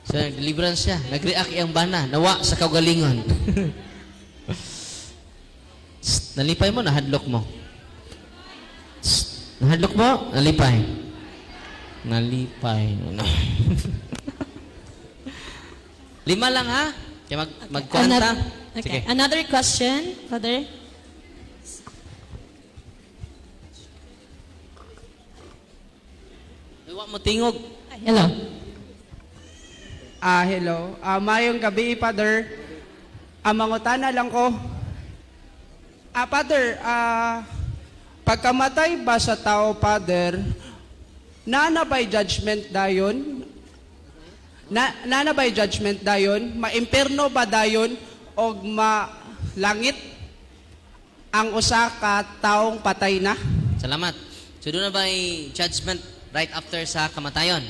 So, deliverance siya. Nag-react iyang bana. Nawa sa kaugalingon. Nalipay mo, nahadlok mo. Nahadlok mo, nalipay. Nalipay. 5 lang ha? Kaya magkwanta. Okay. Another question, Father? Iwa mo tingog. Hello. Hello. Mayong gabi, Father. Mangutana lang ko. Father, pagkamatay ba sa tao, Father, nanabay judgment dayon? Nanabay judgment dayon? Maimperno ba dayon? O malangit ang usa ka taong patay na? Salamat. So doon na ba judgment right after sa kamatayon?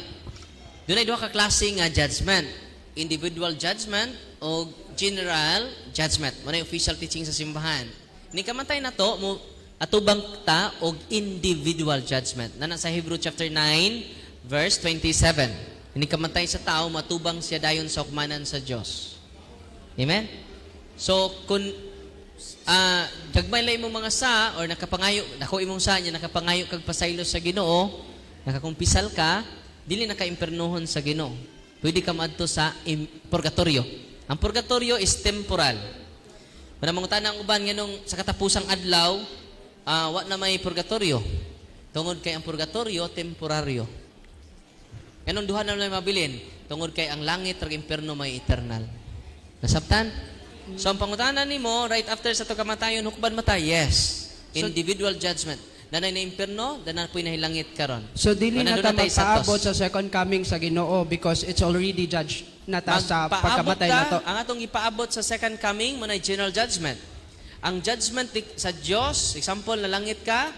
Doon ay duha ka klase nga judgment. Individual judgment o general judgment. Muna yung official teaching sa simbahan. Ni kamatay na to, atubang ta og individual judgment. Na nasa Hebrew chapter 9, verse 27. Ni kamatay sa tao, matubang siya dayon sa hukmanan sa Diyos. Amen? So, kung dagmay lang imong mga sa, or nakapangayo, dako imong sa niya, nakapangayo kag pasaylo sa Ginoo, nakakumpisal ka, dili naka-impernohon sa Ginoo. Pwede ka maadto sa purgatorio. Ang purgatorio is temporal. Manamang tanang uban nganong sa katapusang adlaw, wa na may purgatorio. Tungod kay ang purgatorio temporaryo. Ganun duha na lang mabilin. Tungod kay ang langit ug imperno may eternal. Nasabtan? So ang pangutanan nimo right after sa to kamatayon hukban matay, yes. Individual judgment. Danay na imperno, danay po'y nahilangit karon. So dili na ta magpaabot sa second coming sa Ginoo because it's already judged na ta sa pagkamatay na to. Ang atong ipaabot sa second coming mo na general judgment. Ang judgment sa Dios, example na langit ka,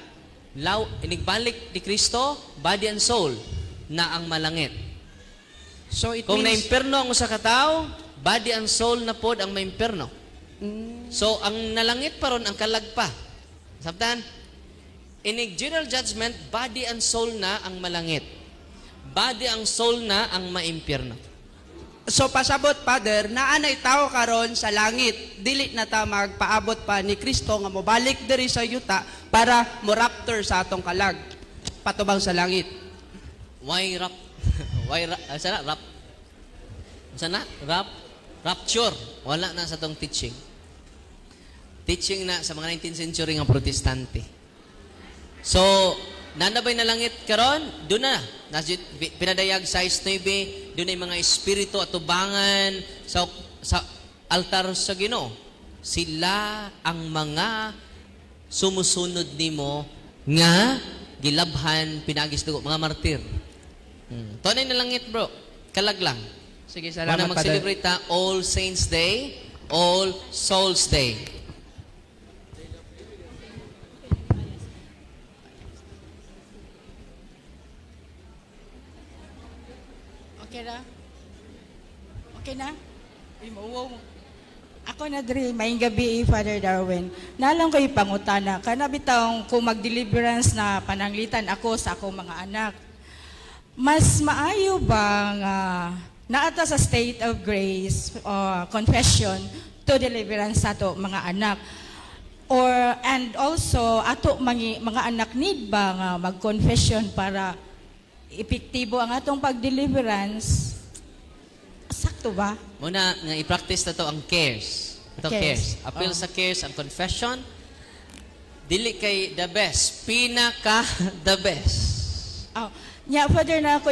inigbalik ni Kristo, body and soul na ang malangit. So it Kung means na-imperno ang usa ka tawo, body and soul na pod ang maimperno. So ang nalangit paron ang kalagpa. Sabtan? Inig general judgment, body and soul na ang malangit. Body ang soul na ang maimpyerno. So pasabot, Father, naanay tao karon sa langit. Dili na ta magpaabot pa ni Kristo nga mobalik diri sa yuta para mo rapture sa atong kalag. Patubang sa langit. Why rap? Sana rap? Sana rap? Rapture. Wala na sa tong teaching. Teaching na sa mga 19th century nga protestante. So, nanabay na langit karon, doon na. Pinadayag sa 9, doon ay mga espiritu at tubangan sa altar sa Ginoo. Sila ang mga sumusunod nimo nga gilabhan pinagis dugo, mga martir. Tunay na langit, bro. Kalag lang. Sige, Wala salamat, Father. mag-celebrate ta All Saints Day, All Souls Day. Okay na? Okay na? Ay, mauwaw. Ako na diri, maing gabi, Father Darwin. Nalang ko ipangutana, kanabitang kung mag-deliverance na pananglitan ako sa akong mga anak. Mas maayo ba nga naata sa state of grace, confession, to deliverance sa ato mga anak? And also, ato mga anak need ba nga mag-confession para epektibo ang atong pag-deliverance? Sakto ba? Muna, nga i-practice na to ang cares. Ito cares. Cares. Appeal Oh. sa cares, ang confession. Dili kay the best. Pinaka the best. Oh, nya Father na ako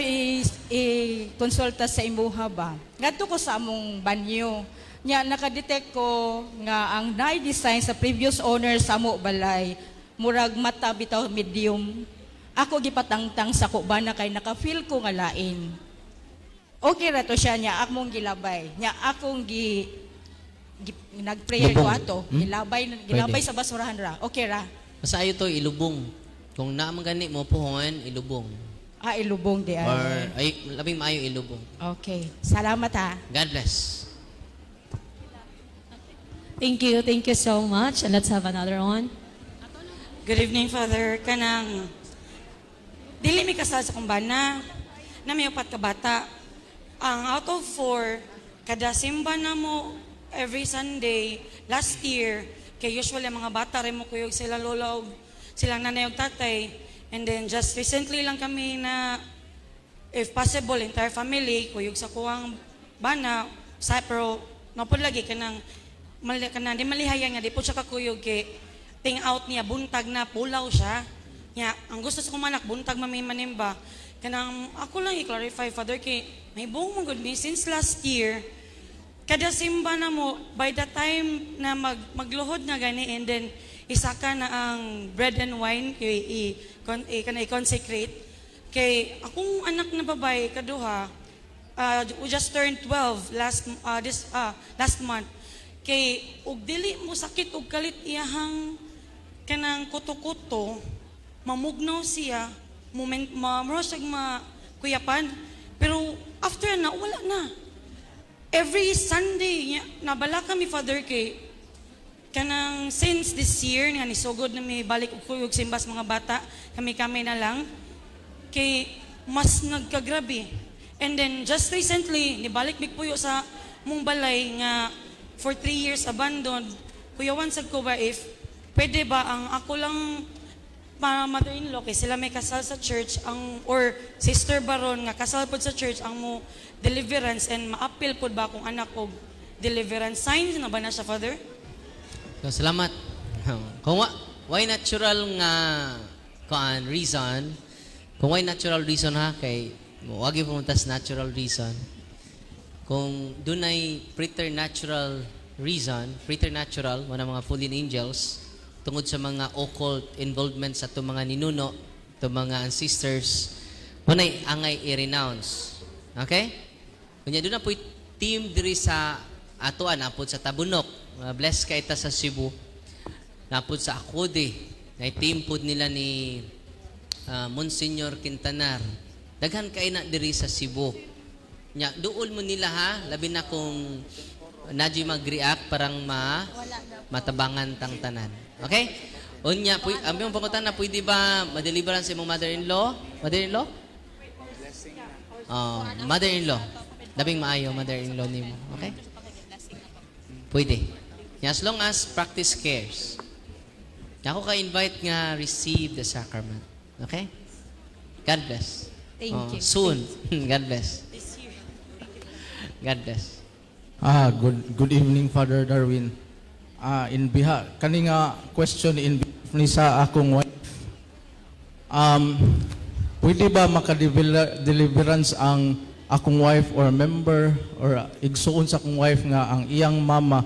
i-konsulta sa imuha ba. Ngadto ko sa among banyo. Nya nakadetect ko nga ang na-design sa previous owner sa amo balay murag mata bitaw medium. Ako gipatangtang sa kubana kay naka-feel ko nga lain. Okay ra to siya niya akong gilabay. Nya akong nag-prayer ko Lubong. ato. Gilabay Pwede. sa basurahan ra. Okay ra. Basta ayo to ilubong. Kung naman gani mo puhon, ilubong. Ilubong di Or ay. labing maayo ilubong. Okay. Salamat ha. God bless. Thank you so much. And let's have another one. Good evening, Father. Kanang dili mi kasal sa kumbana na may upat ka bata. Ang out of 4, kada simba na mo every Sunday, last year, kay usually mga bata rin mo kuyog sila lola og silang nanay og tatay. And then just recently lang kami na, if possible, entire family, kuyog sa kuwang bana, sa pero napod lagi kanang di malihayan nga, di po siya kakuyog kay ting out niya, buntag na, pulaw siya. Nya, ang gusto sa kumanak, buntag mamimanimba. Kanang ako lang i-clarify, Father, kay may buong mga good me, since last year, kada simba na mo, by the time na magluhod na gani, and then isaka na ang bread and wine, i-consecrate, kay akong anak na babae, kaduha, we just turned 12 last month, kay ug dili mo sakit ug kalit iyahang kanang kuto-kuto, mamugnaw siya, kuyapan, pero after na, wala na. Every Sunday, nabala kami, Father, kay kanang since this year, nga nisugod na may balik og kuyog simbas mga bata, kami na lang, kay mas nagkagrabe. And then, just recently, nibalik big puyo sa mong balay nga for 3 years abandoned. Kuyawan sad ko ba if pwede ba ang ako lang mother-in-law kay sila may kasal sa church or sister baron nga kasal pod sa church ang mo deliverance and ma-appeal pod ba akong anak og deliverance signs na ba na siya, Father? So, salamat. Kung why natural nga reason, kung why natural reason ha, kay wagi pumunta sa natural reason. Kung dunay preternatural reason, preternatural, mga fallen angels, tungod sa mga occult involvement sa itong mga ninuno, itong mga ancestors, manay angay i-renounce. Okay? Kunya doon na po team diri sa atuan, napod sa Tabunok, bless ka ita sa Cebu, napod sa Akode, na team pod nila ni Monsignor Quintanar. Daghan kay na diri sa Cebu. Nya, duol mo nila ha, labi na kung nadyo mag-react parang matabangan tang tanan. Okay? Unya, ang iyong pangutan na, pwede ba ma-deliverance sa imong mother-in-law? Mother-in-law? Mother-in-law. Dabing maayo, mother-in-law nimo. Okay? Pwede. As long as practice cares. Ako ka-invite nga receive the sacrament. Okay? God bless. Thank you. Soon. God bless. God bless. Good evening, Father Darwin. In behalf, kaninga question in behalf ni sa akong wife. Pwede ba maka-deliverance ang akong wife or member or igsuon sa akong wife nga ang iyang mama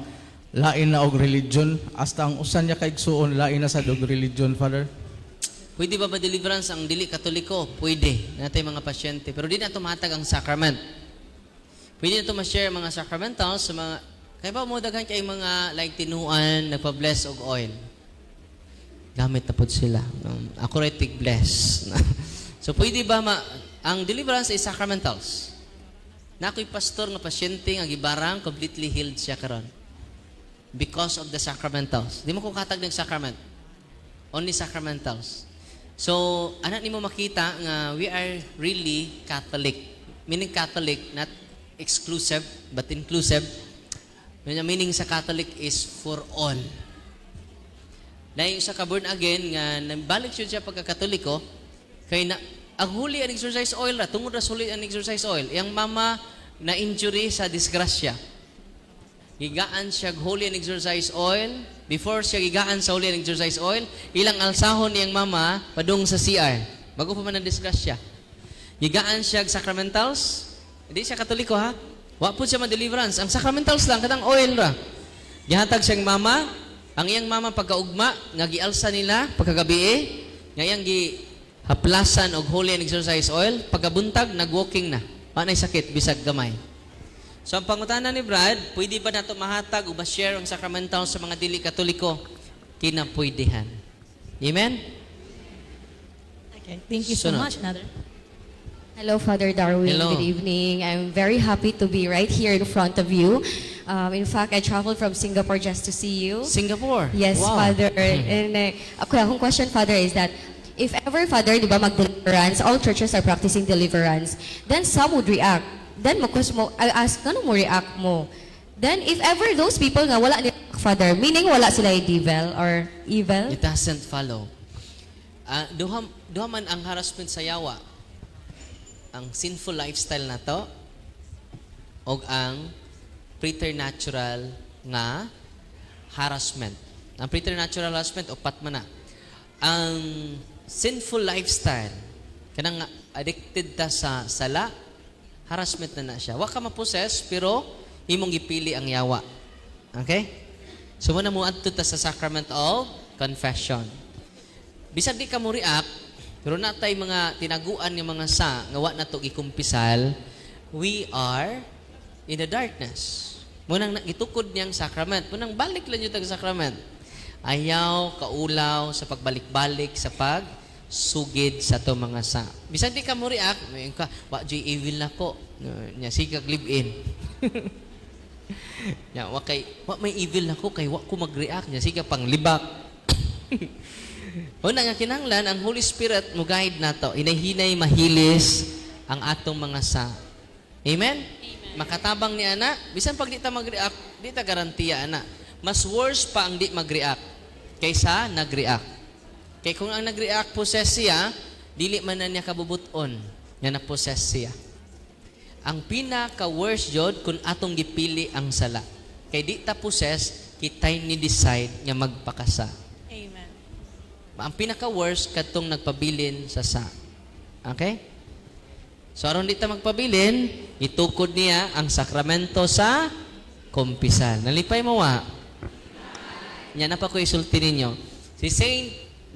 lain na og religion hasta ang usan niya ka igsuon lain na sa og religion, Father? Pwede ba ma-deliverance ang dili katoliko? Pwede. Natay mga pasyente. Pero di na tumatag ang sacrament. Pwede na ito ma-share mga sacramentals sa mga... Kaya ba mo daghan kay mga like tinuan, nagpa-bless og oil. Gamit na po sila. Ako rin tig-bless. So pwede ba ang deliverance ay sacramentals. Na ako'y pastor nga pasyente nga gibarang completely healed siya karon. Because of the sacramentals. Di mo ko katag ng sacrament. Only sacramentals. So, anak nimo makita nga we are really Catholic. Meaning Catholic, not exclusive, but inclusive. Meaning sa Catholic is for all. Dahil sa ka-born again, nga nabalik siya pagka-Katoliko, kay na, ang huli ang exercise oil ra, tungod ra sulit ang exercise oil. Yang mama na injury sa disgrasya. Gigaan siya holy and exercise oil. Before siya gigaan sa holy and exercise oil, ilang alsahon niyang mama padung sa CR. Bago pa man ang disgrasya. Gigaan siya sacramentals. Hindi siya Katoliko ha. Wa po siya ma-deliverance. Ang sacramentals lang, katang oil ra. Gihatag siyang mama. Ang iyang mama pagkaugma, nga gialsa nila pagkagabi ngayang gihaplasan og holy and exercise oil, pagkabuntag, nag-walking na. Panay sakit, bisag gamay. So ang pangutana ni Brad, pwede ba nato mahatag o ma-share ang sacramental sa mga dili Katoliko? Kinapwedihan. Amen? Okay, thank you so Sunod. much, Father. Hello, Father Darwin. Hello. Good evening. I'm very happy to be right here in front of you. In fact, I traveled from Singapore just to see you. Singapore? Yes, Wow. Father. And akong question, Father, is that if ever, Father, di ba, mag-deliverance, all churches are practicing deliverance, then some would react. Then, I ask, ano mo react mo? Then, if ever those people nga wala ni Father, meaning wala sila devil or evil? It doesn't follow. Duha man ang harassment sa yawa. Ang sinful lifestyle na to o ang preternatural nga harassment. Ang preternatural harassment, upat man na. Ang sinful lifestyle, kanang addicted ta sa sala, harassment na siya. Wa ka ma-possess, pero imong gipili ang yawa. Okay? So, muna mo adto ta sa sacrament of confession. Bisag di ka mo react, pero natay mga tinaguan ng mga nga wa na to gikumpisal, we are in the darkness. Munang gitukod niyang sacrament. Munang balik lang yung tag-sacrament. Ayaw, kaulaw, sa pagbalik-balik, sa pagsugid sa to mga sa. Bisan di ka mo react, may ka, wa joy evil na ko. Nya sigag live-in. Nya wa may evil na ko kay wa ko mag-react nya siga pang libak. Una nga kinahanglan ang Holy Spirit mo guide nato. Hinay-hinay mahilis ang atong mga sa. Amen? Makatabang ni ana, bisan pag di ta mag-react, di ta garantiya ana. Mas worse pa ang di mag-react kaysa nag-react. Kay kung ang nag-react possess siya, dili man na niya kabubuton nga na-possess siya. Ang pinaka-worst jud kung atong gipili ang sala. Kay di ta possess, kitay ni decide nga magpakasa. Amen. Ang pinaka-worst katong nagpabilin sa sa. Okay? So aron di ta magpabilin, itukod niya ang sakramento sa kumpisal. Nalipay mo wa? Nya na pa ko isulti ninyo. Si Saint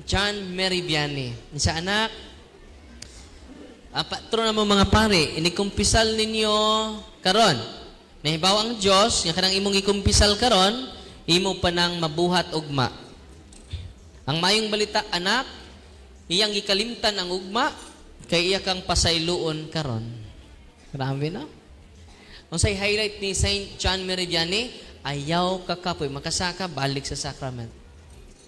John Mary Vianney, sa anak, patron na mo mga pare, inikumpisal ninyo karon. Nahibaw ang Diyos, nga kanang imong ikumpisal karon, imo pa nang mabuhat ugma. Ang mayong balita, anak, iyang gikalimtan ang ugma, kay iya kang pasayloon karon. Grabe na. Ang say highlight ni Saint John Mary Vianney, ayaw kakapoy, makasaka, balik sa sacrament.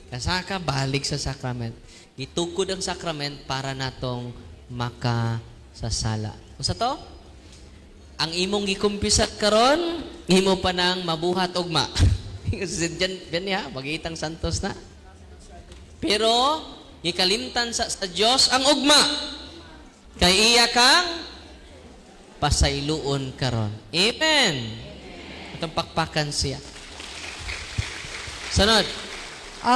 Kasaka, balik sa sacrament. Gitukod ang sacrament para natong makasasala. Kung sa to, ang imong gikumpisat karon, imo pa nang mabuhat ugma. Diyan niya, magitang santos na. Pero, gikalimtan sa Diyos ang ugma. Kay iya kang pasayloon karon. Amen. Atong pakpakan siya. Sunod.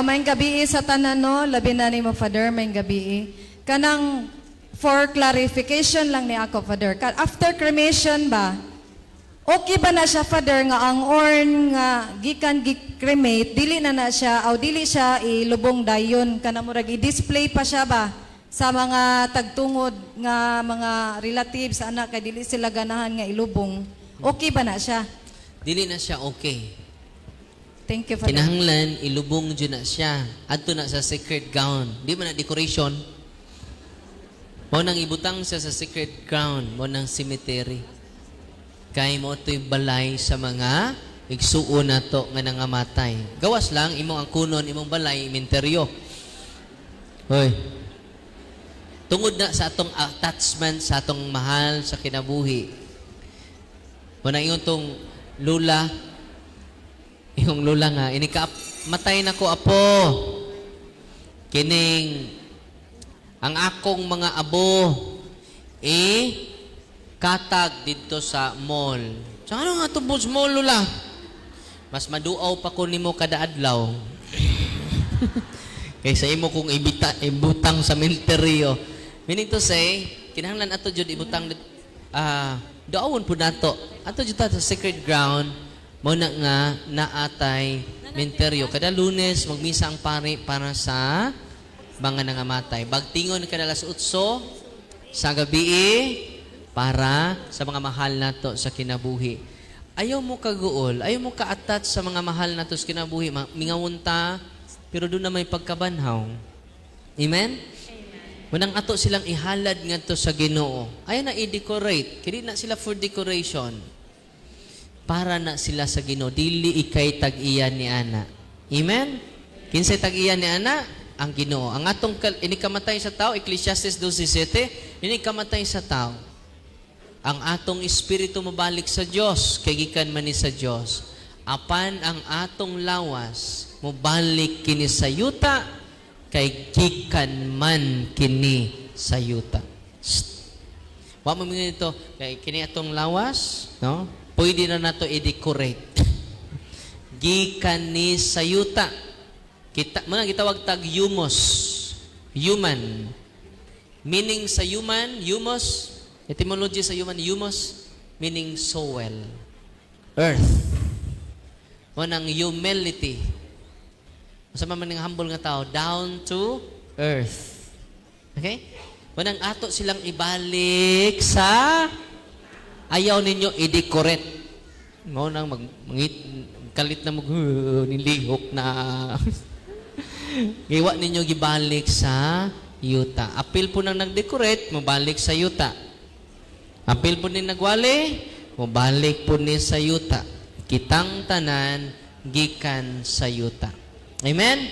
May gabi sa tanan no, labi na ni mo Father, may gabi. Kanang for clarification lang ni ako Father. After cremation ba? Okay ba na siya Father nga ang urn nga gikan gi-cremate dili na siya o dili siya ilubong dayon kana murag i-display pa siya ba sa mga tagtungod nga mga relatives anak kay dili sila ganahan nga ilubong. Okay ba na siya? Dili na siya okay. Thank you Father. Kinahanglan ilubong jud na siya adto na sa sacred ground. Di man na decoration. Mo nang ibutang siya sa sacred ground, mo nang cemetery. Kay mo to'y balay sa mga igsuon nato nga nangamatay. Gawas lang imong ang kunon, imong balay, imenteryo. Hoy. Tungod na sa atong attachment sa atong mahal sa kinabuhi. Mo nang ingon tong lula, yung lula nga, matay na ko apo. Kining ang akong mga abo katag dito sa mall. So ano nga tubos mall lula? Mas maduaw pa ko nimo kada adlaw. Kaysa imo kung ibutang sa menteryo. Meaning to say, kinahanglan ato jud ibutang daawon pud nato. Ato jud sa sacred ground mo na nga naatay menteryo. Kada Lunes magmisa ang pari para sa mga nangamatay. Bagtingon kada alas 8 sa gabi para sa mga mahal nato sa kinabuhi. Ayaw mo kaguol, ayaw mo ka-attach sa mga mahal nato sa kinabuhi. Mingawunta, pero doon na may pagkabanhaw. Amen? Munang ato silang ihalad ngadto sa Ginoo. Ayaw na i-decorate. Kini na sila for decoration. Para na sila sa Ginoo. Dili ikay tag-iyan ni ana. Amen? Kinsay tag-iyan ni ana? Ang Ginoo. Ang atong inikamatay sa tao, Ecclesiastes 12:7, inikamatay sa tao. Ang atong espiritu mabalik sa Dios, kay gikan man ni sa Dios. Apan ang atong lawas mobalik kini sa yuta, kay gikan man kini sa yuta. Wa mo ito, kay kini atong lawas, no? Pwede na nato i-decorate. Gikan ni sa yuta. Kita, muna gitawag tag humus. Human. Meaning sa human, humus, etymology sa human, humus, meaning soil. Earth. Munang humility. Masama man ng humble nga tao, down to earth. Okay? Munang ato silang ibalik sa ayaw ninyo i-decorate. Munang kalit na nilihok na giwa ninyo gibalik sa yuta. Apil po nang nag-decorate, mabalik sa yuta. Apil po ni nagwali, mabalik po ni sa yuta. Kitang tanan, gikan sa yuta. Amen?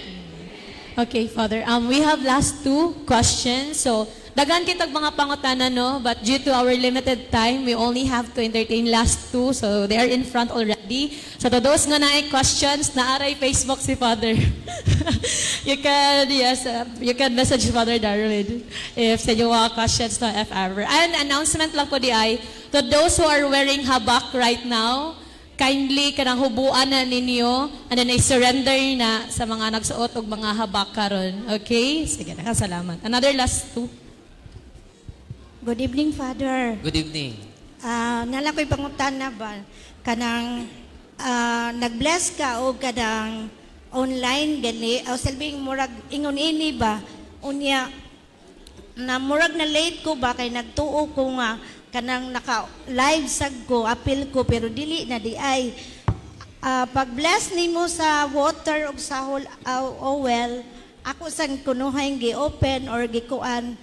Okay, Father. We have last 2 questions. So, dagan kitag mga pangutana, no? But due to our limited time, we only have to entertain last 2. So, they are in front already. So, to those nga na questions, naaray Facebook si Father. you can message Father Darwin if sa inyo mga questions to if ever. And announcement lang po di ay, to those who are wearing habak right now, kindly kanang hubuan na ninyo and then i-surrender na sa mga nagsuot og mga habak karon. Okay? Sige, nakasalamat. Another last 2. Good evening, Father. Good evening. Nala ko'y pangutan na ba? Kanang nag-bless ka o kanang online gani o selbing murag ingon ini ba? Unya na murag na late ko ba kay nagtuo ko nga kanang naka-live sag ko, apil ko, pero dili na di ay. Pag-bless nimo sa water o sa well, ako san kunuhay gi-open or gi-kuan,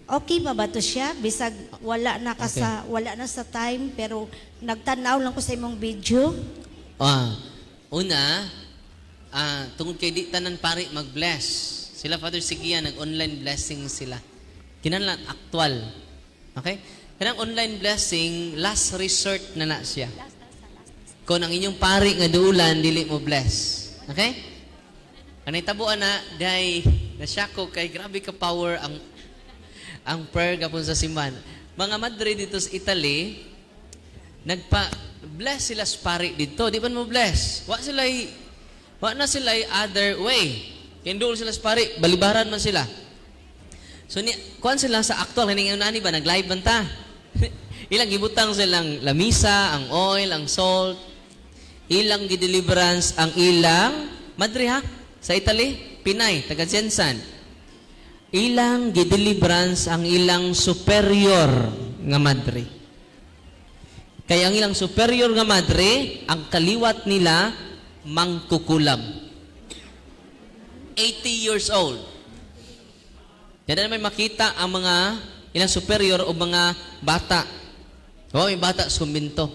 okay ba ba to siya? Bisag wala na ka wala na sa time, pero nagtanaw lang ko sa imong video. Una, tungod kay di tanan pari mag-bless. Sila Father Sigia, nag-online blessing sila. Kinahanglan aktual. Okay? Kanang online blessing, last resort na siya. Kung ang inyong pari nga duulan, dili mo bless. Okay? Kanay tabuan na, dahil nasya ko kay grabe ka power ang prayer kapon sa simbahan. Mga madre dito sa Italy, nagpa-bless sila sa pari dito. Di ba mo bless? Wa na sila other way. Kendul sila sa pari, balibaran man sila. So, kuhan sila sa actual, kaning nani ba, nag-live banta. Ilang gibutang silang lamisa, ang oil, ang salt. Ilang gideliverance ang ilang, madre ha, sa Italy, Pinay, taga Jensan. Ilang gideliverance ang ilang superior nga madre. Kaya ang ilang superior nga madre, ang kaliwat nila, mangkukulam. 80 years old. Yan na may makita ang mga ilang superior o mga bata. O, may bata suminto.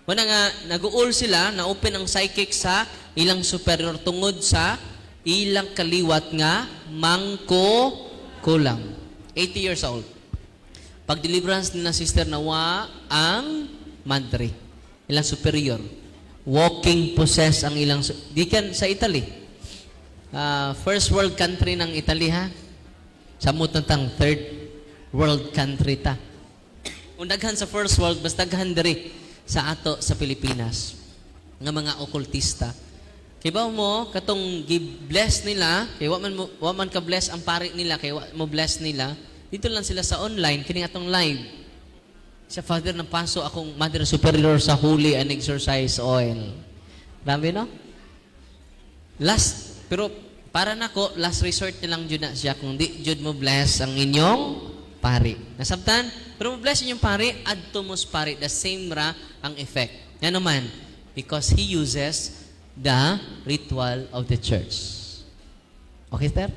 Wala nga, nag-uul sila, na-open ang psychic sa ilang superior tungod sa ilang kaliwat nga mangkukulam. 80 years old. Pag deliverance nila sister nawa ang madre, ilang superior. Walking possess ang ilang, di kan sa Italy. First world country ng Italy ha. Samot tang third world country ta. Kung daghan sa first world, basta daghan diri sa ato sa Pilipinas nga mga okultista. Kay ba mo katong gi-bless nila, kay wa man ka bless ang pari nila, kay wa mo bless nila. Dito lang sila sa online kining atong live. Sa Father ng paso akong Mother Superior sa Holy and Exorcise Oil. Grabe no? Pero para nako, last resort nilang jud na siya kung di jud mo bless ang inyong pari. Nasabtan? Pero mo bless inyong pari, adto mo sa pari, the same ra ang effect. Yan naman, because he uses the ritual of the church. Okay, Esther?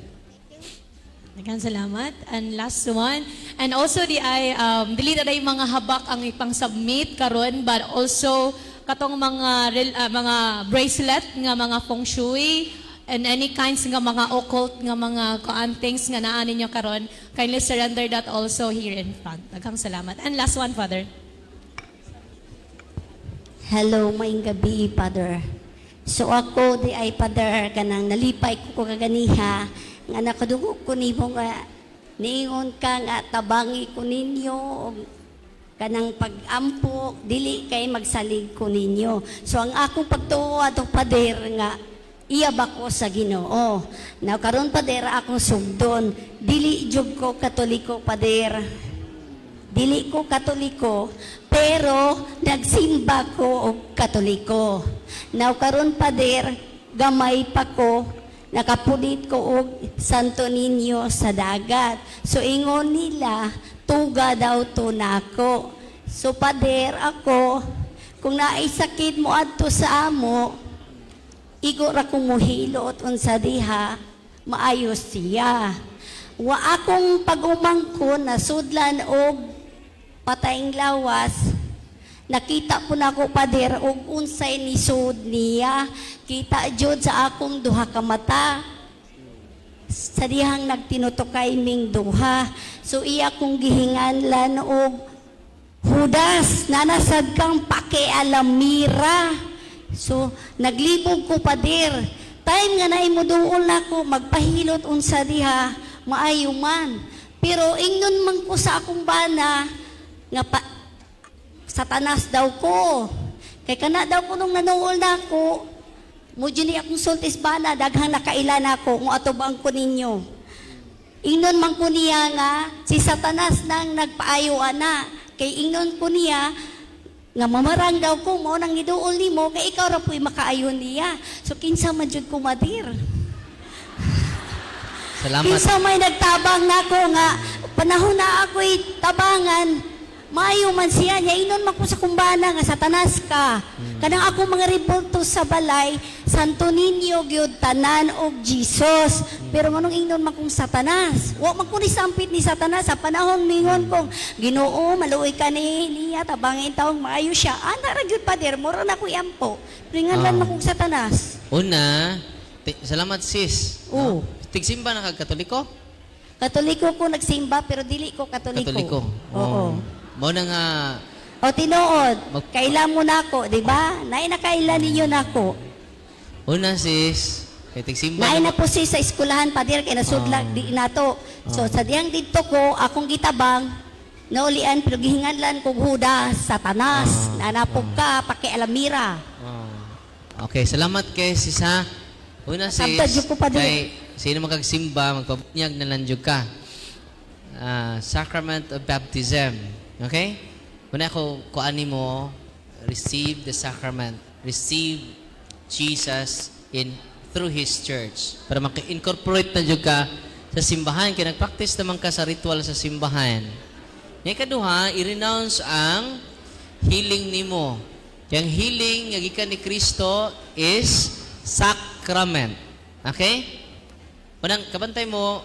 Daghang salamat. And last one. And also dili na day mga habak ang ipang-submit karon, but also katong mga bracelet nga mga feng shui and any kinds nga mga occult nga mga things nga naa ninyo karon, kindly surrender that also here in front. Daghang salamat. And last one, Father. Hello, maing gabi, Father. So ako di ay, Father, kanang nalipay ko kaganiha, nga nakadungog ko nimo nga niingon ka nga tabangi ko ninyo o kanang pag-ampo, dili kay magsalig ko ninyo. So ang akong pagtuo ato, Pader, nga iyab ako sa Ginoo. Now karon, Pader, akong sugdon, dili jud ko Katoliko, Pader. Dili ko Katoliko, pero nagsimba ko og Katoliko. Now karon, Pader, gamay pa ko, nakapulit ko og Santo Niño sa dagat. So ingon nila, tuga daw to nako. So Pader, ako, kung naay sakit mo adto sa amo, igor akong muhilot unsa diha, maayos siya. Wa akong pag-umangkon na sudlan og patayng lawas, nakita po na ako, Pader, og unsay ni sud niya. Kita jud sa akong duha ka mata. Sa dihang nagtinutukay ming duha. So iya kong gihinganlan og hudas, nanasad kang pakialamira. So naglibog ko, Pader. Time nga na imuduol na ko, magpahilot unsa diha, maayo man. Pero ingnon man ko sa akong bana, nga Satanas daw ko. Kay kana daw ko nung nanuol na ko, mudyo ni akong sultis bana, daghang nakailan ako, kung atubang ko ninyo. Ingnon man ko niya nga, si Satanas nang nagpaayo ana. Kay ingnon ko niya, nga mamarang daw ko mo, nang iduol ni mo, kay ikaw ra po'y makaayon niya. So kinsa man jud ko, Madir. Salamat. Kinsa may nagtabang na ko nga, panahon na ako'y tabangan, maayo man siya niya, inon man ko sa kumbana nga Satanas ka. Kanang ako mga revolto sa balay, Santo Niño, gyud tanan og Jesus. Pero manong ingnon man kong Satanas. Wa man ko ni sampit ni Satanas sa panahon mingon kong Ginoo, maluoy ka niya, tabangin taong maayo siya. Ana ra gyud, Pader, mura na ko ampo. Ringanlan man kong Satanas. Una, salamat sis. Oo. Tigsimba na kag Katoliko? Katoliko ko nagsimba pero dili ko katoliko. Katoliko. Oo. Mo na nga O tinuod, kailan mo nako, di ba? Nay nakailan ninyo nako. una sis, kay tigsimba. Nay na po si sa eskwelahan padir kay nasudlag di nato. So sa diyang didto ko akong gitabang naulian pero gihinganlan kog Judas, Satanas, nanapog ka pakialamira. Okay, salamat kay sisa. Una sis, Sabtad yun po pa din. kay sino magkagsimba, magpabunyag na lang jud ka. Sacrament of Baptism. Okay? Una ko kuani mo, receive the sacrament. Receive Jesus through His church. Para maka-incorporate na jud ka sa simbahan. Kaya nag-practice naman ka sa ritual sa simbahan. Yung kaduha, i-renounce ang healing nimo. Yung healing nga gikan ni Kristo is sacrament. Okay? Unang kabantay mo,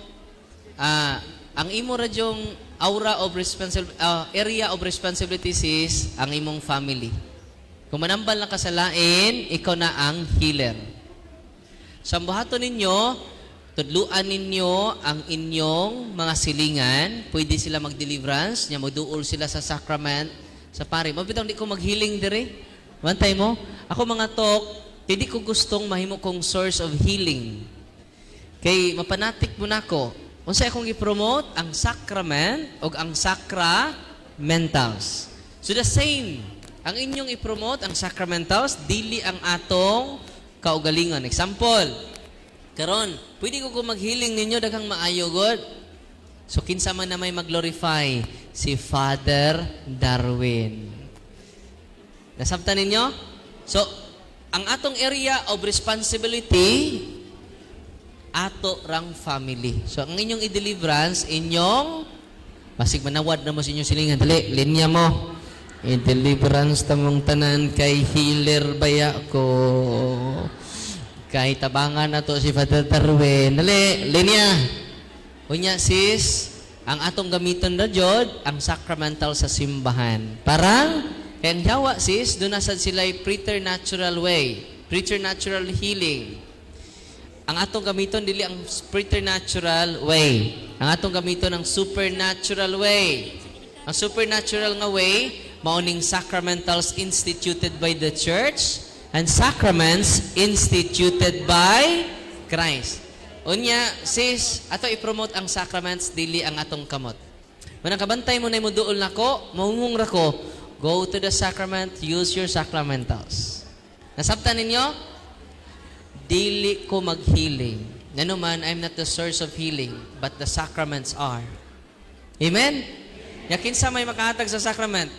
ang imo radyong area of responsibilities is ang imong family. Kung manambal na kasalain, ikaw na ang healer. Sa buhaton ninyo, tudluan ninyo ang inyong mga silingan, pwede sila mag-deliverance, nya magduol sila sa sacrament, sa pari. Mabitang di ko mag-healing dire. Bantay mo, ako mga tok, hindi ko gustong mahimo kong source of healing. Kay mapanatik mo na ko, unsa akong i-promote ang sacrament o ang sacramentals. So the same, ang inyong i-promote ang sacramentals, dili ang atong kaugalingon. Example, karon, pwede ko mag-healing ninyo daghang maayo god. So kinsa man na may mag-glorify si Father Darwin. Nasabtan ninyo? So ang atong area of responsibility ato rang family. So, ang inyong i-deliverance, inyong, basig manawad na mo sa inyong silingan. Dali, linya mo. I-deliverance tamong tanan kay healer baya ko. Kay tabangan na to si Father Darwin. Dali, linya. Unya, sis, ang atong gamiton na jod, ang sacramental sa simbahan. Parang, kaya jawa, sis, doon nasad sila'y preternatural way. Preternatural healing. Ang atong gamiton dili ang preternatural way. Ang atong gamiton ang supernatural way. Ang supernatural nga way, mauning sacramentals instituted by the church and sacraments instituted by Christ. Unya, sis, ato i-promote ang sacraments dili ang atong kamot. Manang kabantay mo na mo duol nako, mahungong ra ko, go to the sacrament, use your sacramentals. Nasabtan ninyo? Dili ko mag-healing. Nanuman, I'm not the source of healing, but the sacraments are. Amen? Yakin sa may makahatag sa sacrament,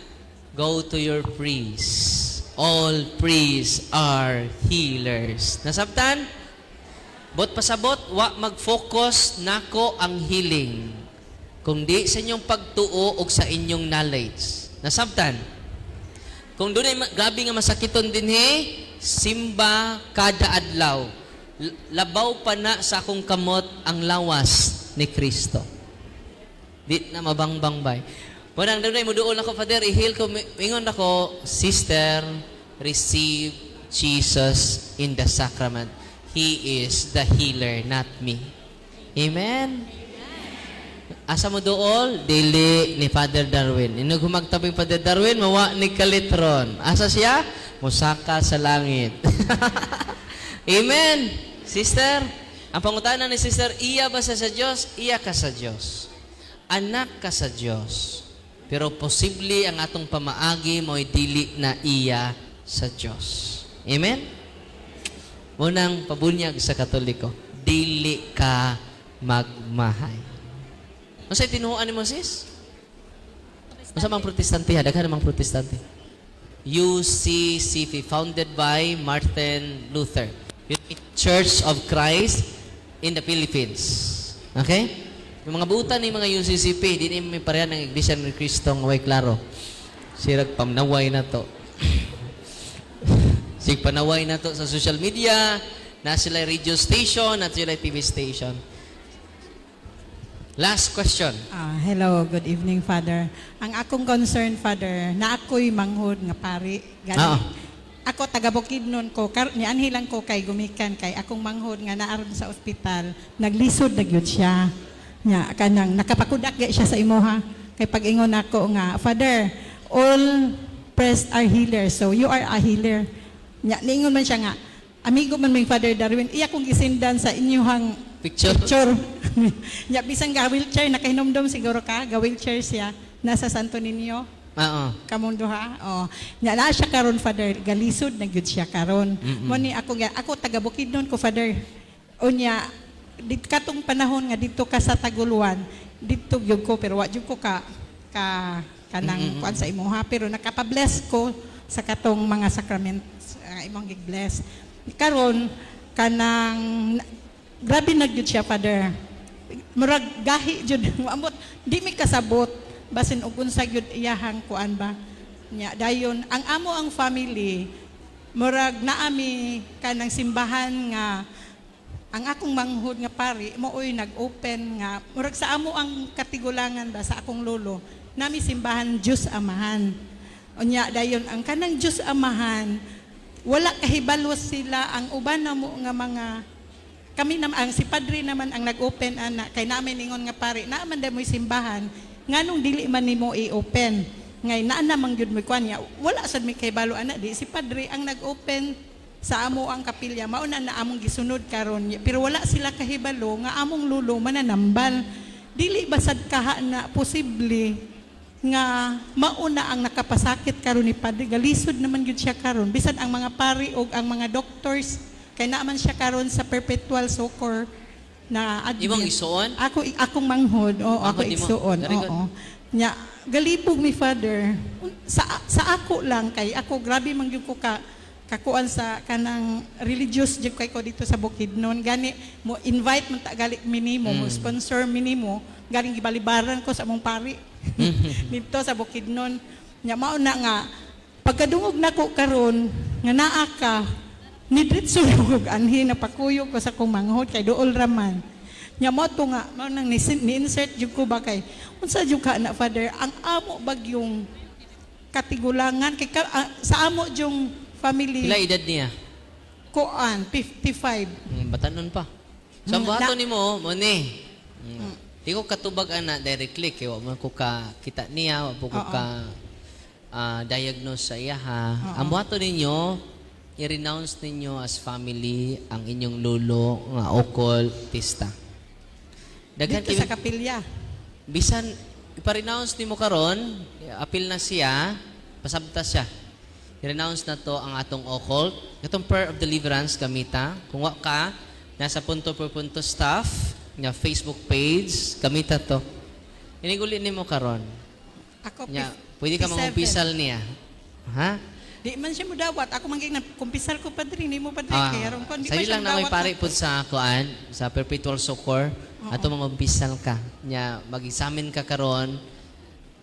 go to your priest. All priests are healers. Nasabtan? Bot pasabot, wa mag-focus nako ang healing. Kundi sa inyong pagtuo o sa inyong knowledge. Nasabtan? Kung doon ay gabi nga masakiton din simba kada adlaw. Labaw pa na sa akong kamot ang lawas ni Kristo. Di na mabangbang bay. Munang doon ay muduol ako, Father, i-heal ko. Ingon ako, sister, receive Jesus in the sacrament. He is the healer, not me. Amen? Asa mo dool? Dili ni Father Darwin. Inug humagtabing Father Darwin, mawa ni Kalitron. Asa siya? Musaka sa langit. Amen. Sister, ang pangutana ni Sister, iya ba sa Diyos? Iya ka sa Diyos. Anak ka sa Diyos. Pero posible ang atong pamaagi mo'y dili na iya sa Diyos. Amen? Munang pabunyag sa Katoliko, dili ka magmahay. Masay tinuhuan ni mo, sis? Masa mang protestante ha? Daghan namang protestante. UCCP, founded by Martin Luther. Church of Christ in the Philippines. Okay? Yung mga buutan ni mga UCCP, di may parehan ng Iglesia ni Cristo ng way klaro. Sirag pamnaway na to. Sig panaway na to sa social media, na sila radio station, at sila TV station. Last question. Hello, good evening, Father. Ang akong concern, Father, na ako'y manghod nga pari. Ako taga Bukidnon ko, nianhilang ko kay gumikan kay akong manghod nga naaron sa ospital, naglisod na gyud siya. Nya kanang nakapakudak gyud siya sa imuha. Kay pag-ingon ako nga, Father, all priests are healers, so you are a healer. Nya niingon man siya nga, amigo man ming Father Darwin, iya kong gisindan sa inyuhang Picture. Nya bisan ga wheelchair nakahinomdom siguro ka, ga wheelchair siya nasa Santo Niño. Oo. Kamundo ha. Oh. Nya na siya karon Father, galisod na gyud siya karon. Mo ni ako taga Bukidnon ko Father. Unya dit katong panahon nga dito ka sa Taguluan, dito gyud ko pero wa gyud ko kanang kuan sa imuha pero nakapabless ko sa katong mga sacraments imong gig-bless. Karon kanang grabe na gyud siya Father. Murag gahi jud amot di mi kasabot basin og unsa gyud iyahang kuan ba. Nya dayon ang amo ang family murag naami kanang simbahan nga ang akong manghud nga pari mooy nag-open nga murag sa amo ang katigulangan ba sa akong lolo nami simbahan Diyos Amahan. Unya dayon ang kanang Diyos Amahan wala kahibalo sila ang uban namo nga mga kami naman ang si Padre naman ang nag-open ana kay namin ingon nga pari naaman da mo'y simbahan nganong dili man nimo i-open ngay naa namang gyud mo kuan nya wala sad mi kahibalo ana di si Padre ang nag-open sa amo ang kapilya mauna na among gisunod karon pero wala sila kahibalo nga among lulo mananambal dili basad kaha na posible nga mauna ang nakapasakit karon ni Padre galisod naman gyud siya karon bisan ang mga pari og ang mga doctors kay naaman siya karon sa perpetual succor na admin. Imong isuon? Akong manghod ako di mo? isuon Very good. oo nya galibog mi Father sa ako lang kay ako grabe man gyud ko kakuan sa kanang religious jud kay ko dito sa Bukidnon gani mo invite man ta gali minimo mo sponsor minimo galing gibalibaran ko sa among pari dito sa Bukidnon nya mao na nga pagkadungog nako karon nga naa ka nidritso ug anhi na pakuyo ko sa kong manghod kay duol raman nya mo to nga mao nang ni-insert jud ko ba kay unsa jud ka na Father ang amo bagyong katigulangan kay sa amo jung family. Pila edad niya? Kuan, 55. Batanon pa. So, ang buhato ni mo ni. Di ko katubag ana directly. Kaya wala ko kita niya, wala ko diagnose sa iya ha. Ang buhato ninyo, i-renounce ninyo as family ang inyong lolo nga occultista. Dito sa kapilya. Bisan, ipa-renounce ni mo karon, apil na siya, pasabta siya. I-renounce na to ang atong occult. Itong prayer of deliverance gamita. Kung wa ka, nasa punto per punto staff, nga Facebook page, gamita to. Iniguli ni mo karon. Ako, pwede ka mangumpisal niya. Ha? Di man siya mo dawat. Ako manggig na kumpisal ko Padre. Hindi mo Padre. Kaya ron ko. Sa'yo lang na may pare po sa kuan, sa perpetual succor. Ato mangumpisal ka. Nya, mag-examine ka karon.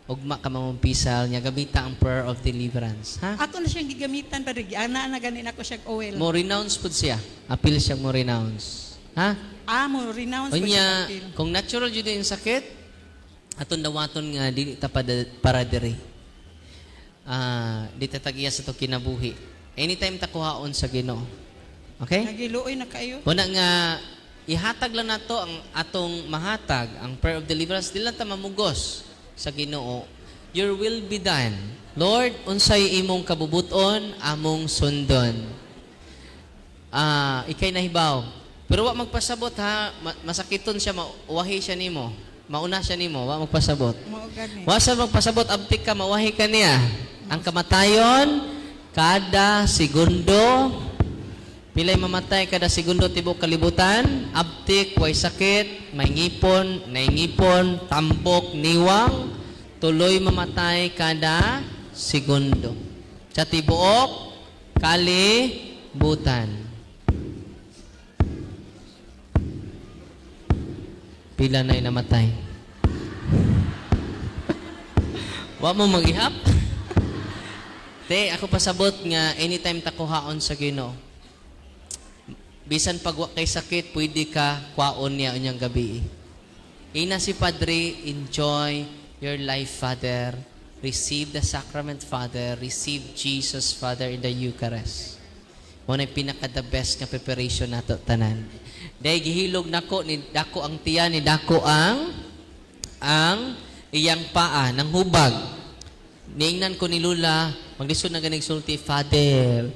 Ugma ka mamumpisal niya gamita ang prayer of deliverance. Ha? Ako na siyang gigamitan Padre. Ana na ganin ako siya oil. Mo renounce po siya. Appeal siya mo renounce. Ha? Mo renounce po Unya, siya appeal. kung natural jud yung sakit, aton dawaton nga dili ta para diri. Di ta tagiya sa to kinabuhi. Anytime ta kuhaon sa Ginoo. Okay? Nagiluoy na kayo. Una nga ihatag lang nato ang atong mahatag, ang prayer of deliverance dili ta mamugos sa Ginoo. Your will be done. Lord, unsay imong kabubuton, among sundon. Ikay nahibaw. Pero wa magpasabot ha, masakiton siya, mauwahi siya nimo. Mauna siya nimo, wa magpasabot. Wa sa magpasabot, abtik ka, mauwahi ka niya. Ang kamatayon, kada segundo, pilay mamatay kada segundo tibok kalibutan, abtik, way sakit, may ngipon, naingipon, tambok, niwang, tuloy mamatay kada segundo. Sa tibuok, kalibutan. Pila na'y namatay. Wa mo mag-ihap? Te, ako pasabot nga anytime takuhaon sa Ginoo. Bisan pag kay sakit, pwede ka kwaon niya unyang gabi. Ina si Padre, enjoy your life, Father. Receive the sacrament, Father. Receive Jesus, Father, in the Eucharist. Mo na pinaka the best nga preparation nato tanan. Dahil gihilog nako ni dako ang tiyan ni dako ang iyang paa ng hubag. Niingnan ko ni Lula, maglisod na ganing sulti, Father,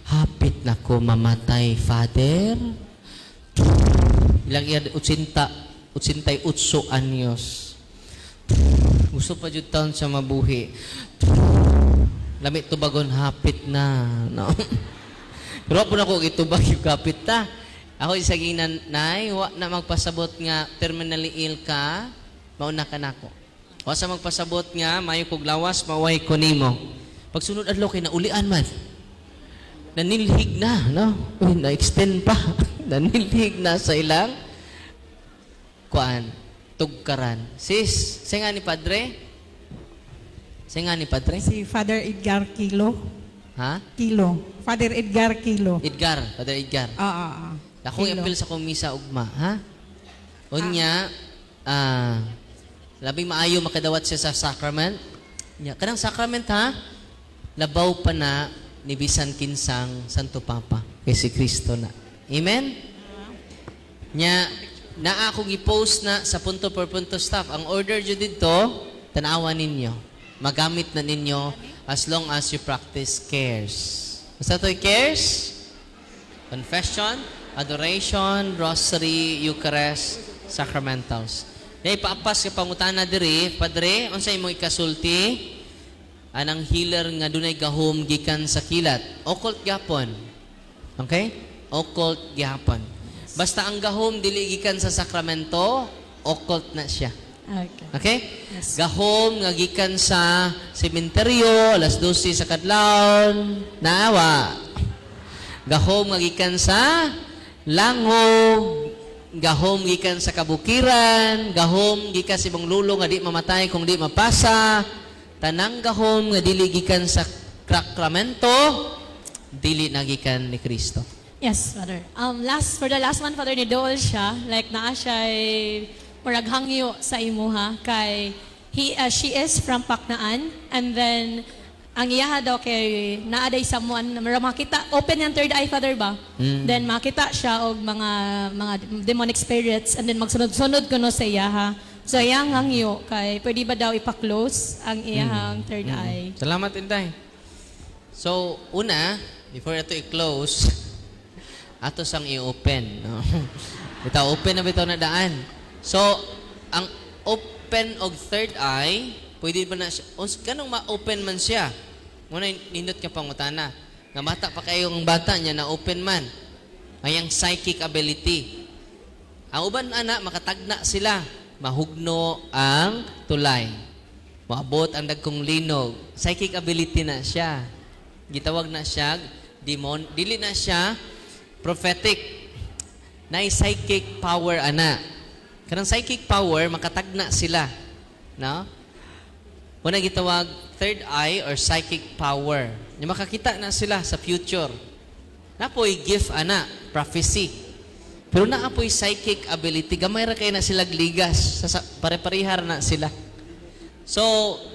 hapit na ko mamatay, Father. Ilang iya 88 anyos. Gusto pa jud taon sa mabuhi. Lamit tubagon hapit na, no? Pero po na ko itubag yung kapit ta. Ako isaging nanay, wa na magpasabot nga terminally ill ka, mauna ka nako. Wa sa magpasabot nga mayo kog lawas maway ko nimo. Pagsunod adlaw kay naulian man. Nanilhig na, no? Uy, na-extend pa. Nanilhig na sa ilang kuan, tugkaran. Sis, singa ni Padre? Singa ni Padre? Si Father Edgar Kilo. Ha? Kilo. Father Edgar Kilo. Father Edgar. Akong appeal sa komisa ugma, ha? Unya, labing maayo makadawat siya sa sacrament. Kanang sacrament, ha? Labaw pa na ni bisan kinsang Santo Papa kay si Kristo na. Amen? Nya, na akong i-post na sa punto per punto staff. Ang order dyo dito, tanawan ninyo. Magamit na ninyo as long as you practice cares. Basta ito'y cares? Confession, adoration, rosary, Eucharist, sacramentals. Dahil paapas ka pangutana diri, Padre, unsay mo ikasulti? Anang healer nga dunay gahom gikan sa kilat. Occult gyapon. Okay? Occult gyapon. Basta ang gahom dili gikan sa sakramento, occult na siya. Okay? Yes. Gahom nga gikan sa sementeryo, alas 12 sa kadlawon, naawa. Gahom nga gikan sa lango, gahom gikan sa kabukiran, gahom gikan sa ibang lulo nga di mamatay kung di mapasa, tanang gahom nga dili gikan sa sakramento, dili nagikan ni Kristo. Yes, Father. For the last one, Father, ni Dool siya, like naa siya murag hangyo sa imuha kay she is from Paknaan, and then ang iyaha daw kay naaday someone na makita open yung third eye, Father ba? Then makita siya og mga demonic spirits, and then magsunod-sunod kuno sa iyaha. So iyang hangyo kay pwede ba daw ipa-close ang iyahang third eye? Salamat, Inday. So, una, before ito i-close, ato sang i-open. No? Bitaw, open na bitaw na daan. So, ang open og third eye, pwede ba na siya? Kanong ma-open man siya? Muna nindot ka pangutana. Nga bata pa kayong bata niya na open man. Mayang psychic ability. Ang uban anak, makatagna sila. Mahugno ang tulay. Maabot ang dagkong linog. Psychic ability na siya. Gitawag na siya demon. Dili na siya prophetic. Na psychic power ana. Kanang psychic power makatagna sila, no? Muna gitawag third eye or psychic power. Yung makakita na sila sa future. Napoy gift ana, prophecy. Pero naapoy psychic ability, gamay ra kay na sila gligas, pare-parehar na sila. So,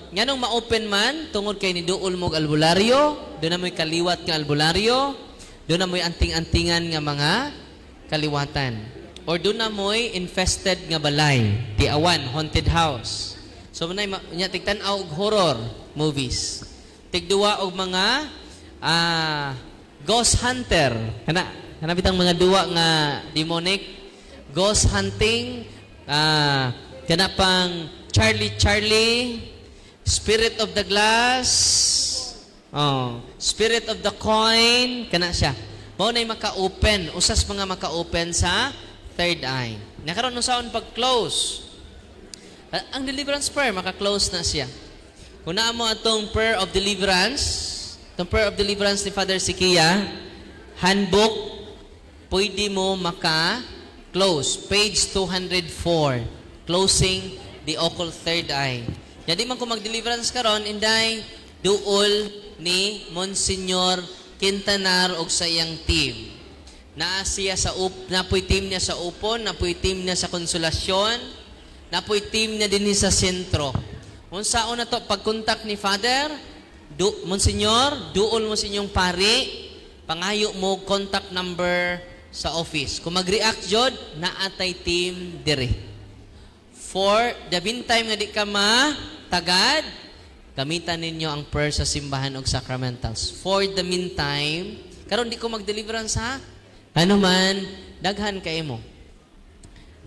nganong ma-open man tungod kay ni duol mog albularyo, do na moy kaliwat nga albularyo, do na moy anting-antingan nga mga kaliwatan. Or doon na mo'y infested nga balay. Tiawan, haunted house. So, nya tigtanaw og horror movies. Tigduwa og mga ghost hunter. Kana bitang mga duwa nga demonic. Ghost hunting. Kana pang Charlie. Spirit of the glass. Spirit of the coin. Kana siya. Mao na'y maka-open. Usas mga maka-open sa third eye. Nakaroon nung saon pag-close. Ang deliverance prayer, maka-close na siya. Kung naa mo atong prayer of deliverance, itong prayer of deliverance ni Father Sikia, handbook, pwede mo maka-close. Page 204. Closing the occult third eye. Jadi man kung mag-deliverance karon, inday, duol ni Monsignor Quintanar og sa iyang team. Naasiya sa napoy team niya sa upon, napoy team niya sa konsolasyon, napoy team niya din sa sentro. Unsaon na to pag-contact ni Father, Monsignor, duol mo sa inyong pari, pangayo mo contact number sa office. Kung mag-react jod, naatay team dire. For the meantime nga di ka matagad, gamitan ninyo ang prayer sa simbahan o sacramentals. For the meantime, karon di ko mag-deliverance ha? Ano man, daghan kay mo.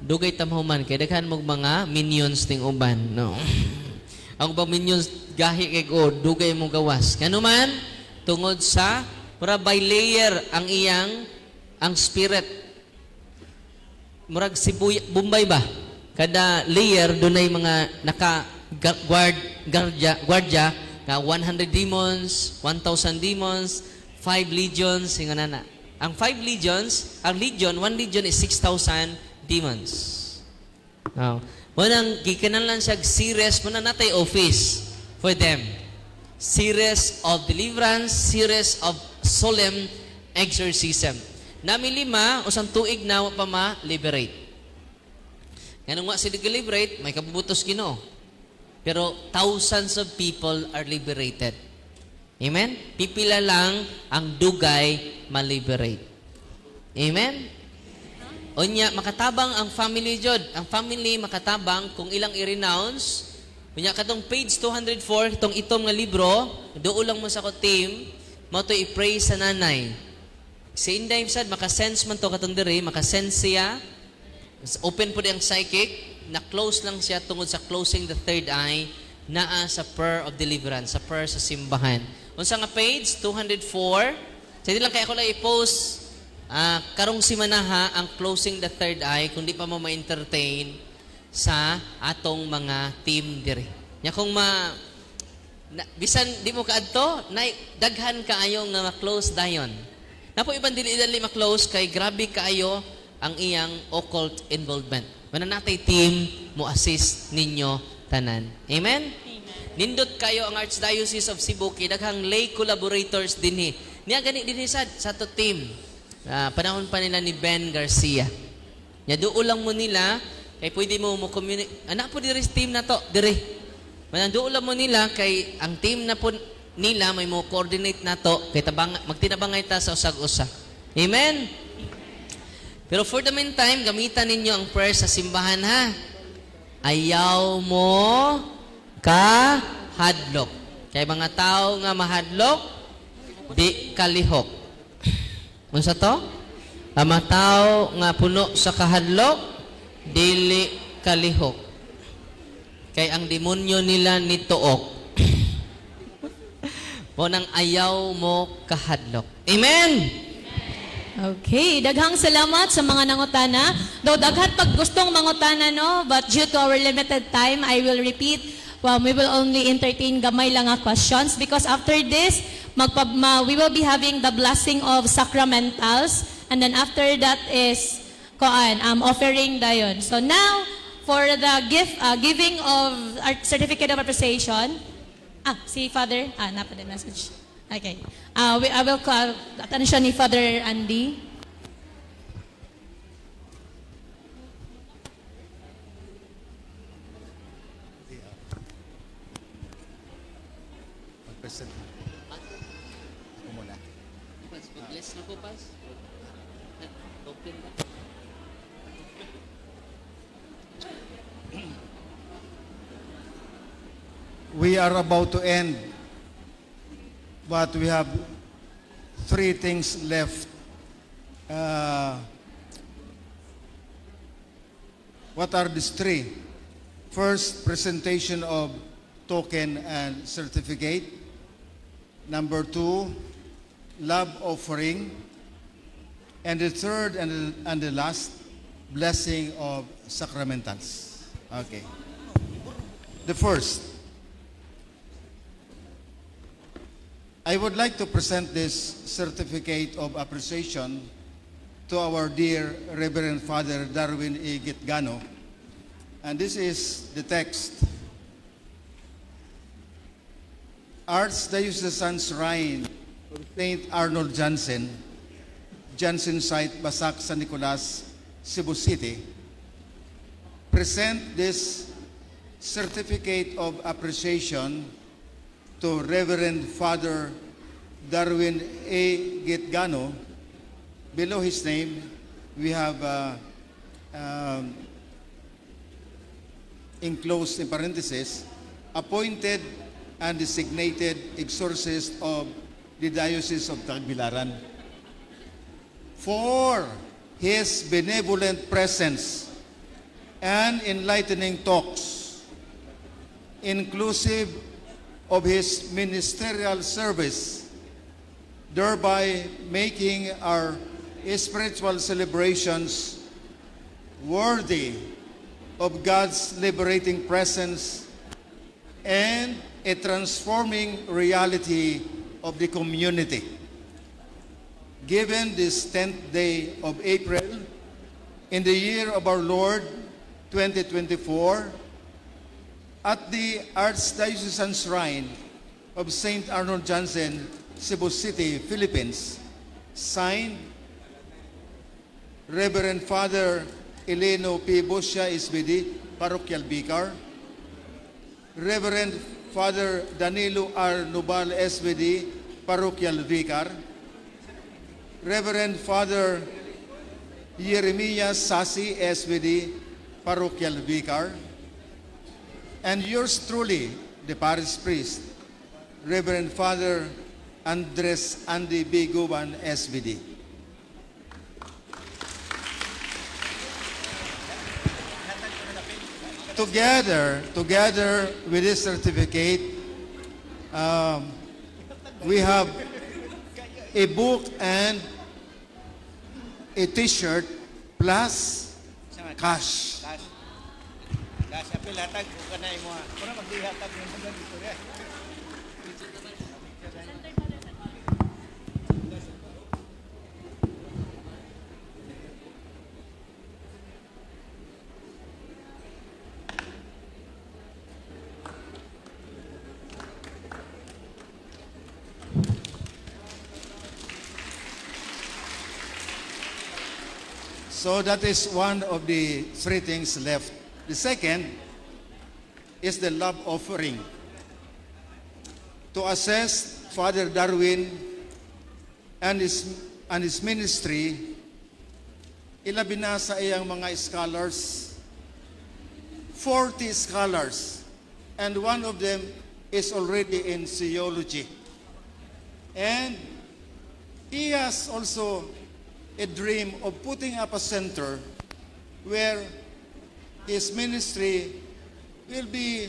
Dugay tamahuman kay daghan mo mga minions ting uban, no? Ang bang minions gahi kay go, dugay mo gawas. Kano man tungod sa mura by layer ang spirit. Murag si Bombay ba? Kada layer dunay mga naka guardia nga 100 demons, 1,000 demons, 5 legions, ingana na. Ang 5 legions, ang legion, 1 legion is 6,000 demons. Now, munang gikanan lang siya series, muna natay office for them. Series of deliverance, series of solemn exorcism. Nami 5, usang tuig na pa ma-liberate. Ganun nga sila liberate, may kabubutos Ginoo. Pero thousands of people are liberated. Amen? Pipila lang ang dugay ma-liberate. Amen? Unya, makatabang ang family jod. Ang family makatabang kung ilang i-renounce. Unya, katong page 204, itong nga libro, doon lang mo sa ko team, mo to i-pray sa nanay. Sa Inday sad, makasense man to katong diri, makasense siya. Open po ang psychic, na-close lang siya tungod sa closing the third eye, naa sa prayer of deliverance, sa prayer sa simbahan. Unsa nga page 204, sa lang kaya ko lang i-post karong simanaha ang closing the third eye kung di pa mo ma-entertain sa atong mga team diri. Nya kung bisan di mo kaadto, daghan kaayo nga ma-close dayon. Napo ibang dili ma-close kay grabe kaayo ang iyang occult involvement. Mananatay team mo assist ninyo tanan. Amen? Nindot kayo ang Archdiocese of Cebu kay daghang lay collaborators dinhi. Niya gani dinhi sa to team. Panahon pa nila ni Ben Garcia. Nya duo lang mo nila kay pwede mo communicate. Anak po diri team na to, diri. Mananduo lang mo nila kay ang team na po nila may mo coordinate na to kay magtinabangay ta sa usag-usa. Amen. Pero for the meantime, gamitan ninyo ang prayer sa simbahan ha. Ayaw mo kahadlok. Kay mga tao nga mahadlok, di kalihok. Unsa to? Ang mga tao nga puno sa kahadlok, dili kalihok. Kay ang demonyo nila nituok. Mo nang ayaw mo kahadlok. Amen! Okay, daghang salamat sa mga nangutana. Though daghan pag gustong mangutana no, but due to our limited time, I will repeat, we will only entertain gamay lang nga questions because after this, we will be having the blessing of sacramentals and then after that is offering dayon. So now, for the giving of our certificate of appreciation, si Father, napa the message. Okay. I will call attention ni Father Andy. Mag-present. Ako muna. Bless na po, Pas. Open na. We are about to end, but we have 3 things left. What are these 3? First, presentation of token and certificate. Number 2, love offering. And the third and the last, blessing of sacramentals. Okay. The first, I would like to present this certificate of appreciation to our dear Reverend Father Darwin E. Gitgano. And this is the text. Archdiocesan Shrine of St. Arnold Jansen, Jansen Site, Basak, San Nicolas, Cebu City, present this certificate of appreciation to Reverend Father Darwin A. Gitgano. Below his name, we have enclosed in parentheses, appointed and designated exorcist of the Diocese of Tagbilaran, for his benevolent presence and enlightening talks, inclusive of his ministerial service, thereby making our spiritual celebrations worthy of God's liberating presence and a transforming reality of the community. Given this 10th day of April, in the year of our Lord 2024, at the Archdiocesan Shrine of St. Arnold Johnson, Cebu City, Philippines, signed Reverend Father Eleno P. Busya, SBD, Parochial Vicar, Reverend Father Danilo R. Nubal, SBD, Parochial Vicar, Reverend Father Jeremiah Sasi, SBD, Parochial Vicar, and yours truly, the parish priest, Reverend Father Andres Andy B. Guban, SBD. Together with this certificate, we have a book and a t-shirt plus cash. So that is one of the three things left. The second is the love offering. To assess Father Darwin and his ministry, ilabi na sa iyang mga scholars, 40 scholars, and one of them is already in theology. And he has also a dream of putting up a center where his ministry will be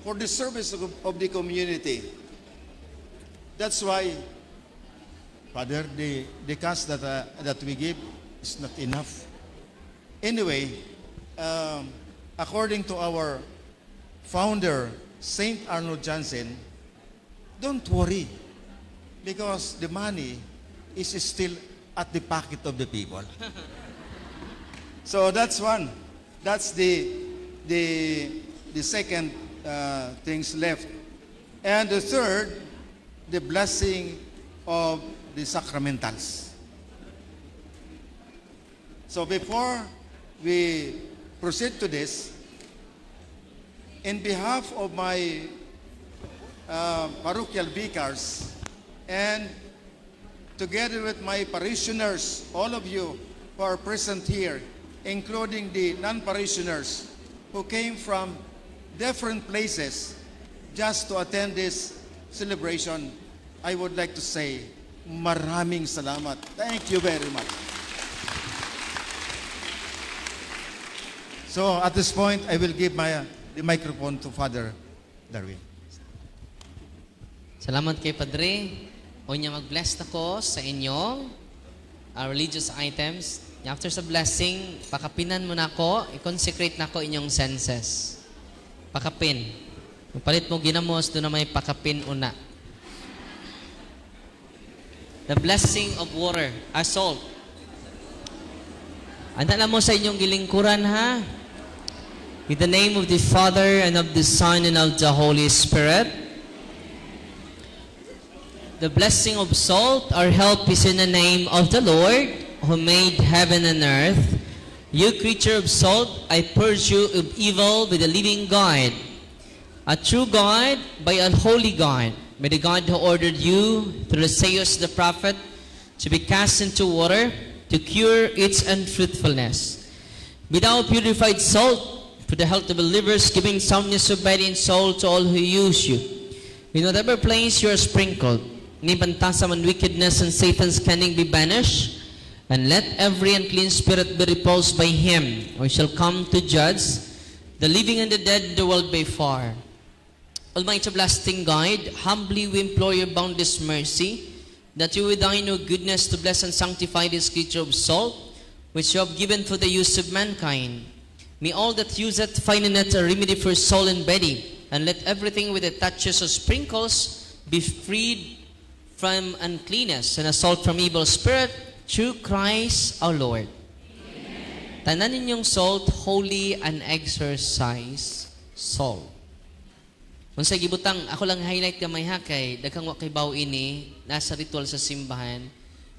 for the service of the community. That's why, Father, the cash that we give is not enough. Anyway, according to our founder, St. Arnold Johnson, don't worry, because the money is still at the pocket of the people. So that's one. That's the second things left. And the third, the blessing of the sacramentals. So before we proceed to this, in behalf of my parochial vicars and together with my parishioners, all of you who are present here, including the non-parishioners who came from different places just to attend this celebration, I would like to say, maraming salamat. Thank you very much. So at this point, I will give the microphone to Father Darwin. Salamat kay Padre. O niya mag-bless ako sa inyong religious items. After sa blessing, pakapinan mo na ako, i-consecrate na ako inyong senses. Pakapin. Kung palit mo ginamos, doon na may pakapin una. The blessing of water, salt. Andala mo sa inyong gilingkuran, ha? In the name of the Father, and of the Son, and of the Holy Spirit. The blessing of salt, our help is in the name of the Lord, who made heaven and earth. You creature of salt, I purge you of evil with the living God. a true God by a holy God, by the God who ordered you through Isaiah the prophet to be cast into water to cure its untruthfulness. Be thou purified salt for the health of believers, giving soundness of body and soul to all who use you. In whatever place you are sprinkled, nibantasam and wickedness and Satan's cunning be banished, and let every unclean spirit be repulsed by him. We shall come to judge the living and the dead in the world by far. Almighty everlasting God, humbly we implore your boundless mercy, that you with thine own goodness to bless and sanctify this creature of salt, which you have given for the use of mankind. May all that use it find in it a remedy for soul and body, and let everything with it touches or sprinkles be freed from uncleanness and assault from evil spirit, through Christ our Lord. Amen. Tanan ninyong salt, holy and exercise salt. Kung sa gibutang, ako lang highlight kamay ha kay daghang wa kay baw ini nasa ritual sa simbahan.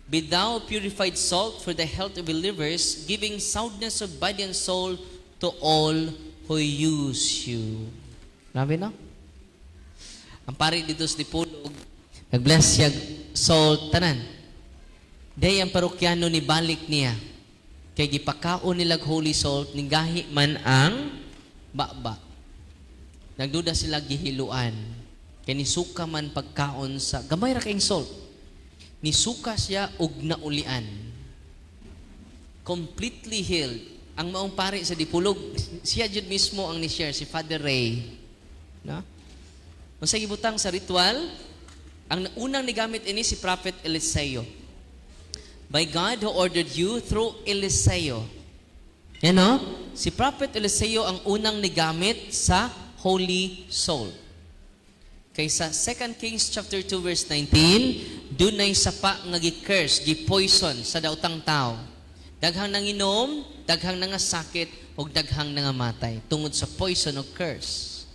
Be thou purified salt for the health of believers, giving soundness of body and soul to all who use you. Grabe no? Ang pari dito sa Dipolog, nag-bless siya salt tanan. Day ang parokyano ni balik niya. Kay gipakaon nilag holy salt, nigahi man ang baba. Nagduda sila gihiluan. Kay nisuka man pagkaon sa gamay ra kayong salt. Nisuka siya og naulian. Completely healed. Ang maong pari sa Dipolog, siya jud mismo ang ni-share, si Father Ray. No? Kung sa gibutang sa ritual, ang unang nigamit ini si Prophet Eliseo. By God who ordered you through Eliseo. Yan no? Si Prophet Eliseo ang unang nigamit sa Holy Soul. Kaysa 2 Kings chapter 2 verse 19, dunay sapa nga gi-curse, gi-poison sa daotang tao. Daghang nanginom, daghang nangasakit, ug daghang nangamatay tungod sa poison o curse.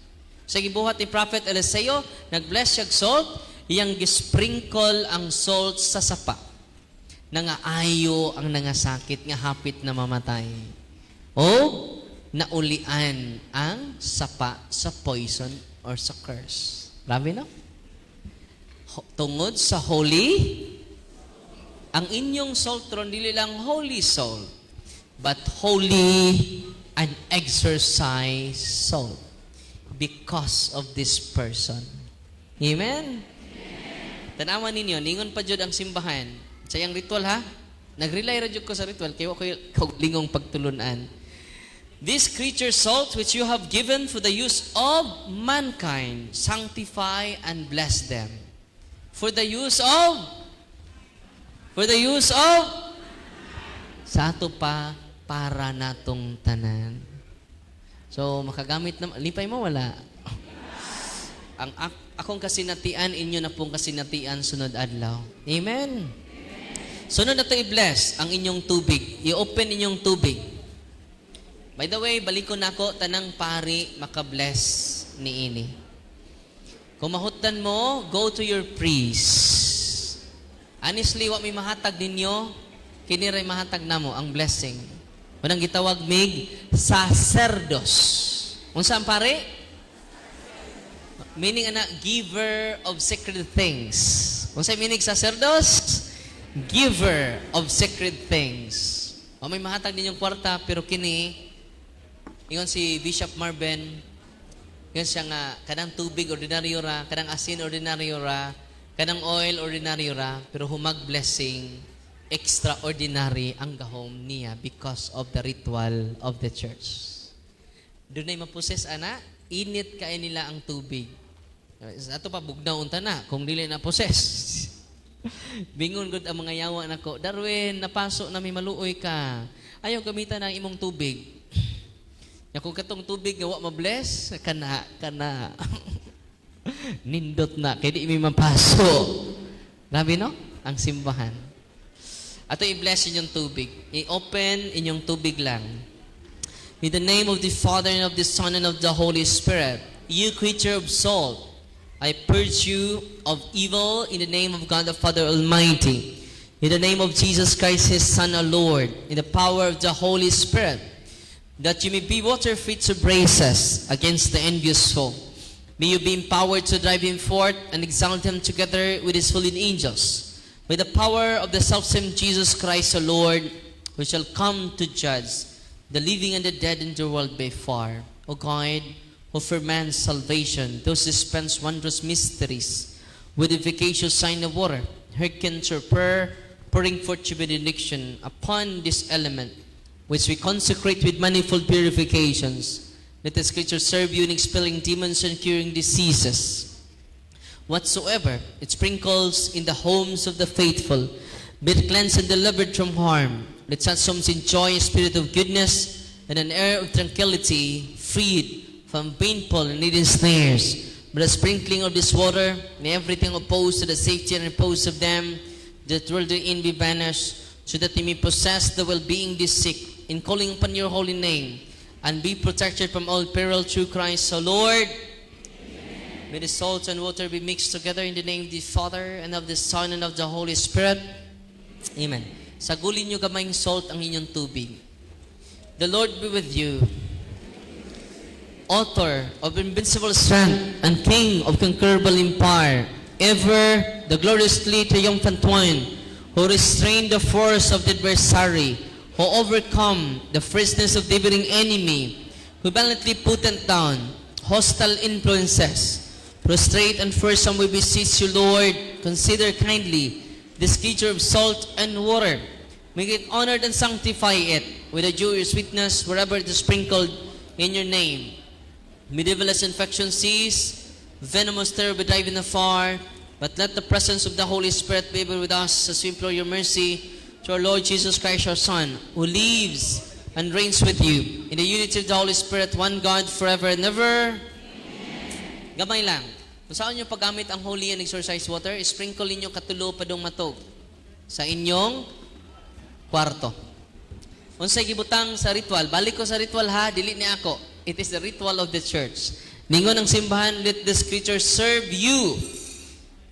Sa gibuhat ni Prophet Eliseo, nag-bless siya salt, iyang gisprinkle ang salt sa sapa. Nangaayo ang nangasakit nga hapit na mamatay. O naulian ang sapa sa poison or sa curse. Grabe no? Tungod sa holy, ang inyong saltron dili lang holy soul, but holy and exercise soul because of this person. Amen? Tanawan ninyo, ningon pa jud ang simbahan. Sa iyang ritual ha, nag-rely ra jud ko sa ritual, kaya ako lingong pagtulunan. This creature salt which you have given for the use of mankind, sanctify and bless them. For the use of sa ato pa para natong tanan. So makagamit na lipay mo wala. Ang akong kasinatian inyo na pong kasinatian sunod adlaw. Amen. Sunod na to i-bless ang inyong tubig. I-open inyong tubig. By the way, balikon nako tanang pari maka-bless ni ini. Kung mahutan mo, go to your priest. Honestly, wa may mahatag ninyo, kini ray mahatag namo ang blessing. Unang gitawag mig sacerdos. Unsa ang pare? Meaning ana giver of sacred things. Unsa meaning sacerdos? Giver of sacred things. O may mahatag ninyong kwarta, pero kini, ingon si Bishop Marben, ingon siya nga, kanang tubig ordinaryo ra, kanang asin ordinaryo ra, kanang oil ordinaryo ra, pero humag blessing, extraordinary ang gahom niya because of the ritual of the church. Doon ay maposes, ana, init kain nila ang tubig. Ato pa, bugnaw unta na, kung dili na poses. Bingon gud ang mga yawa nako, Darwin, napasok na may maluoy ka. Ayaw gamitan ang imong tubig. Kung katong tubig nga wa ma-bless, kana. Nindot na, kaya di may mapasok. Grabe no? Ang simbahan. Ato i-bless inyong tubig. I-open inyong tubig lang. In the name of the Father and of the Son and of the Holy Spirit, you creature of salt, I purge you of evil in the name of God the Father Almighty, in the name of Jesus Christ, His Son, our Lord, in the power of the Holy Spirit, that you may be water fit to brace us against the envious foe, May you be empowered to drive him forth and exalt him together with his fallen angels. By the power of the selfsame Jesus Christ, the Lord, who shall come to judge the living and the dead in the world by far. O God, who for man's salvation, those dispense wondrous mysteries, with the efficacious sign of water, hearken to our prayer, pouring forth your benediction upon this element, which we consecrate with manifold purifications. Let the Scripture serve you in expelling demons and curing diseases. Whatsoever it sprinkles in the homes of the faithful, be it cleansed and delivered from harm. Let such souls enjoy a spirit of goodness and an air of tranquility, freed from painful and needing snares. By the sprinkling of this water, may everything opposed to the safety and repose of them that will therein be banished, so that they may possess the well-being this sick, in calling upon your holy name, and be protected from all peril through Christ, O Lord. Amen. May the salt and water be mixed together in the name of the Father, and of the Son, and of the Holy Spirit. Amen. Sagulin nyo gamayng salt ang inyong tubig. The Lord be with you. Author of invincible strength and King of conquerable empire, ever the gloriously triumphant one, who restrained the force of the adversary, who overcome the fierceness of the devouring enemy, who valiantly put down hostile influences. Prostrate and fearsome we beseech you, Lord, consider kindly this creature of salt and water. Make it honored and sanctify it with a joyous sweetness wherever it is sprinkled in your name. Medievalist infection cease, venomous terror be driven afar, but let the presence of the Holy Spirit be ever with us as we implore your mercy to our Lord Jesus Christ, our Son, who lives and reigns with you in the unity of the Holy Spirit, one God, forever and ever. Amen. Gamay lang. Kung saan nyo paggamit ang holy and exorcised water, sprinkle ninyo katulo padong matog sa inyong kwarto. Unsay gibutang sa ritual, balik ko sa ritual ha, dili ni ako. It is the ritual of the church. Ningon ang simbahan, let the Scripture serve you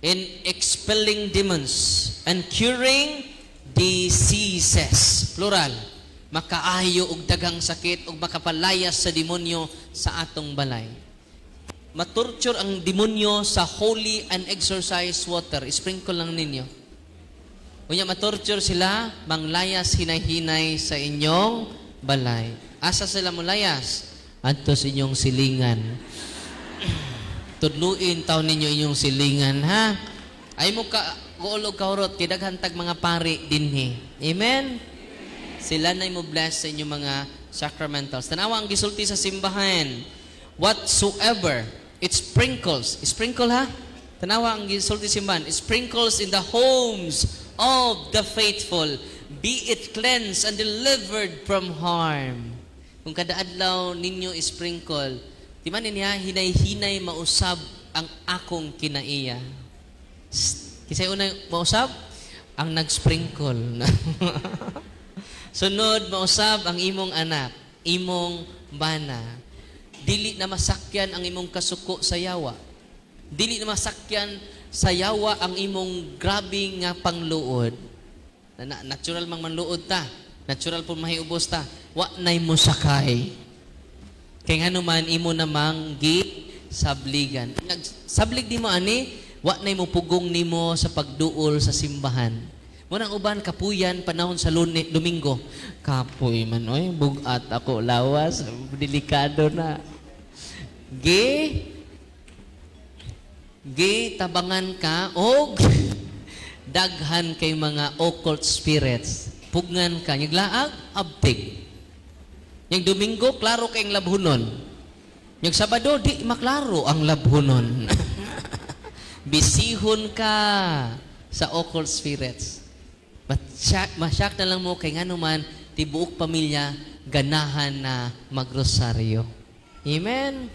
in expelling demons and curing diseases. Plural. Makaayo og daghang sakit og makapalayas sa demonyo sa atong balay. Matorture ang demonyo sa holy and exorcised water. Sprinkle lang ninyo. Unya matorture sila, manglayas hinay-hinay sa inyong balay. Asa sila mulayas? Adto sa inyong silingan. Tudluin taon ninyo inyong silingan, ha? Ay mo ka guolog kahurot, kidaghantag mga pari dinhi. Amen? Sila na mo bless sa inyong mga sacramentals. Tanawa ang gisulti sa simbahan. Whatsoever it sprinkles. Sprinkle ha? Tanawa ang gisulti sa simbahan. It sprinkles in the homes of the faithful. Be it cleansed and delivered from harm. Kung kada adlaw ninyo sprinkle, di man niya hinay-hinay mausab ang akong kinaiya. Kisay unay mausab? Ang nag-sprinkle. Sunod, mausab ang imong anak, imong bana. Dili na masakyan ang imong kasuko sa yawa. Dili na masakyan sa yawa ang imong grabe nga pangluod. Natural mang manluod ta. Natural po mahiubos ta. Wa nay mo sakay. Kaya nga naman, imo namang sabligan. Sablig di mo ani, wa nay mo pugong nimo sa pagduol sa simbahan. Munang uban, kapuyan, panahon sa Domingo. Kapoy man, oy, bugat ako, lawas, delikado na. Tabangan ka, og daghan kay mga occult spirits. Pugngan ka, nyaglaag, abtig. Yung Domingo, klaro kayong labhunon. Yung Sabado, di maklaro ang labhunon. Bisihon ka sa occult spirits. Masyak na lang mo kay nga naman, tibuok pamilya, ganahan na magrosaryo. Amen?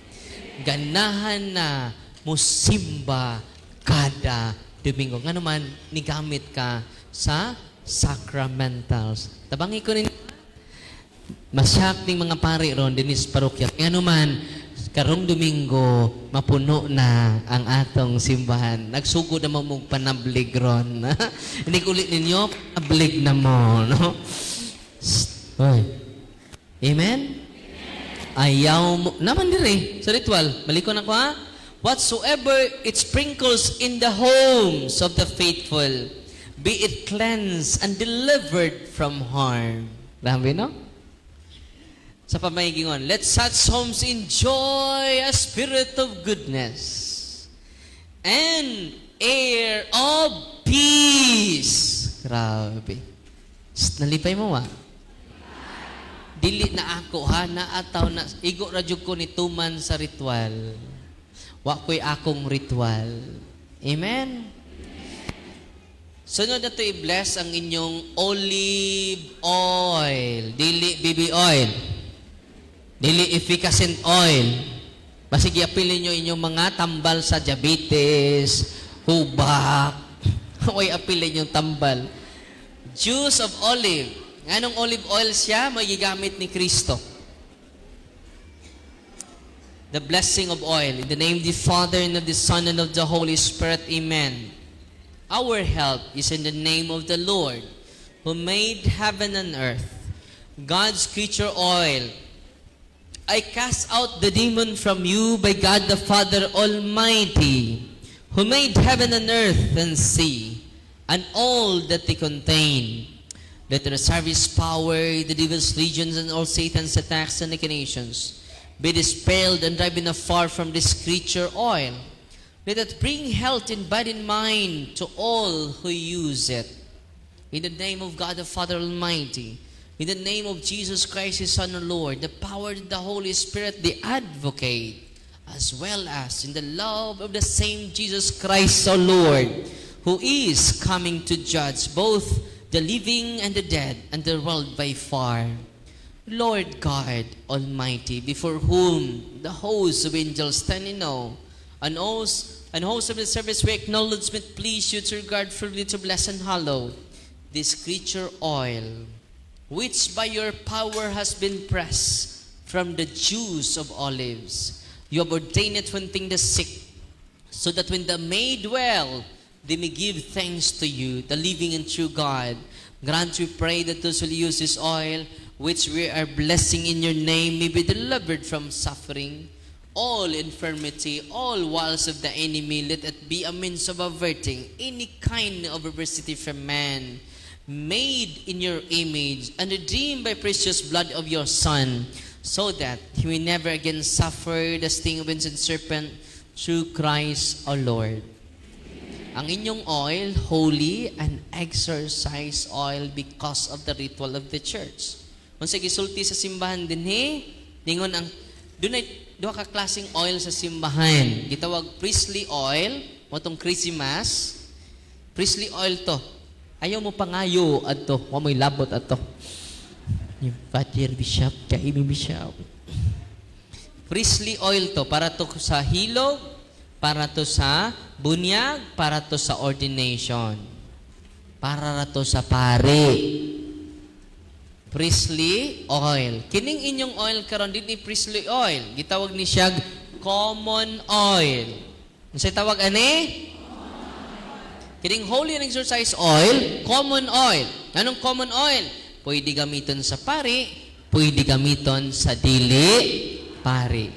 Ganahan na musimba kada Domingo. Nga naman, nigamit ka sa sacramentals. Tabangi ko ninyo, masyak ning mga pari ron, dinis parokya. Nga naman, karong Domingo, mapuno na ang atong simbahan. Nagsugod na mo panablig ron. Hindi ulit ninyo, panablig na mo. No? Oy. Amen? Ayaw mo. Naman dire, sa ritual. Balik ko na ko ha. whatsoever it sprinkles in the homes of the faithful, be it cleansed and delivered from harm. Grabe, no? Sa pamahigingon, let such homes enjoy a spirit of goodness and air of peace. Grabe. Nalipay mo, dili na ako, ha? Naataw na, igo radyog ko ni tuman sa ritual. Wa ko'y akong ritual. Amen? Sunod na to i-bless ang inyong olive oil. Dili baby oil. Dili efficacent oil. Basig iapilin nyo inyong mga tambal sa diabetes, hubak. Huwag apilin yung tambal. Juice of olive. Anong olive oil siya? Magigamit ni Kristo. The blessing of oil. In the name of the Father, and of the Son, and of the Holy Spirit. Amen. Our help is in the name of the Lord, who made heaven and earth. God's creature oil. I cast out the demon from you by God the Father Almighty, who made heaven and earth and sea, and all that they contain. Let the service power, the devil's legions, and all Satan's attacks and machinations be dispelled and driven afar from this creature oil. Let it bring health in body and mind to all who use it. In the name of God the Father Almighty, in the name of Jesus Christ, His Son and Lord, the power of the Holy Spirit, the Advocate, as well as in the love of the same Jesus Christ, our Lord, who is coming to judge both the living and the dead, and the world by far. Lord God Almighty, before whom the hosts of angels stand in awe, and hosts of the service we acknowledge, please you to regard freely to bless and hallow this creature oil, which by your power has been pressed from the juice of olives. You have ordained it to heal the sick, so that when they may dwell, they may give thanks to you, the living and true God. Grant, we pray, that those who use this oil, which we are blessing in your name, may be delivered from suffering, all infirmity, all wiles of the enemy. Let it be a means of averting any kind of adversity from man, made in your image and redeemed by precious blood of your Son, so that he may never again suffer the sting of ancient serpent, through Christ our Lord. Ang inyong oil, holy and exercise oil because of the ritual of the church. Kung sa gisulti sa simbahan din, ningon ang, doon ay duha ka klaseng oil sa simbahan. Gitawag priestly oil, motong Christmas. Priestly oil to. Ayaw mo pangayo adto, wa mo'y labot adto. Yung Father Bishop, kaimi Bishop. Priestly oil to, para to sa hilog, para to sa bunyag, para to sa ordination, para to sa pari. Priestly oil. Kining inyong oil karon dili priestly oil. Gitawag ni siya common oil. Unsay tawag ani? Kining holy and exercise oil, common oil. Anong common oil? Pwede gamiton sa pari, pwede gamiton sa dili pari.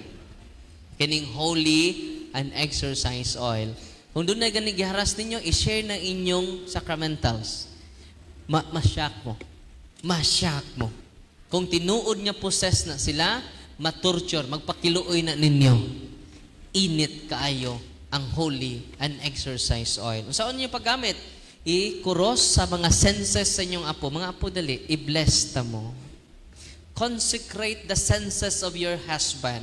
Kining holy and exercise oil. Kung doon na ganigiharas ninyo, i-share na inyong sacramentals. Masyak mo. Masyak mo. Kung tinuod niya possess na sila, matorture, magpakiluoy na ninyo. Init kaayo ang holy and exercise oil. Saan niyo paggamit? I-kuros sa mga senses sa inyong apo. Mga apo dali, i-bless ta mo. Consecrate the senses of your husband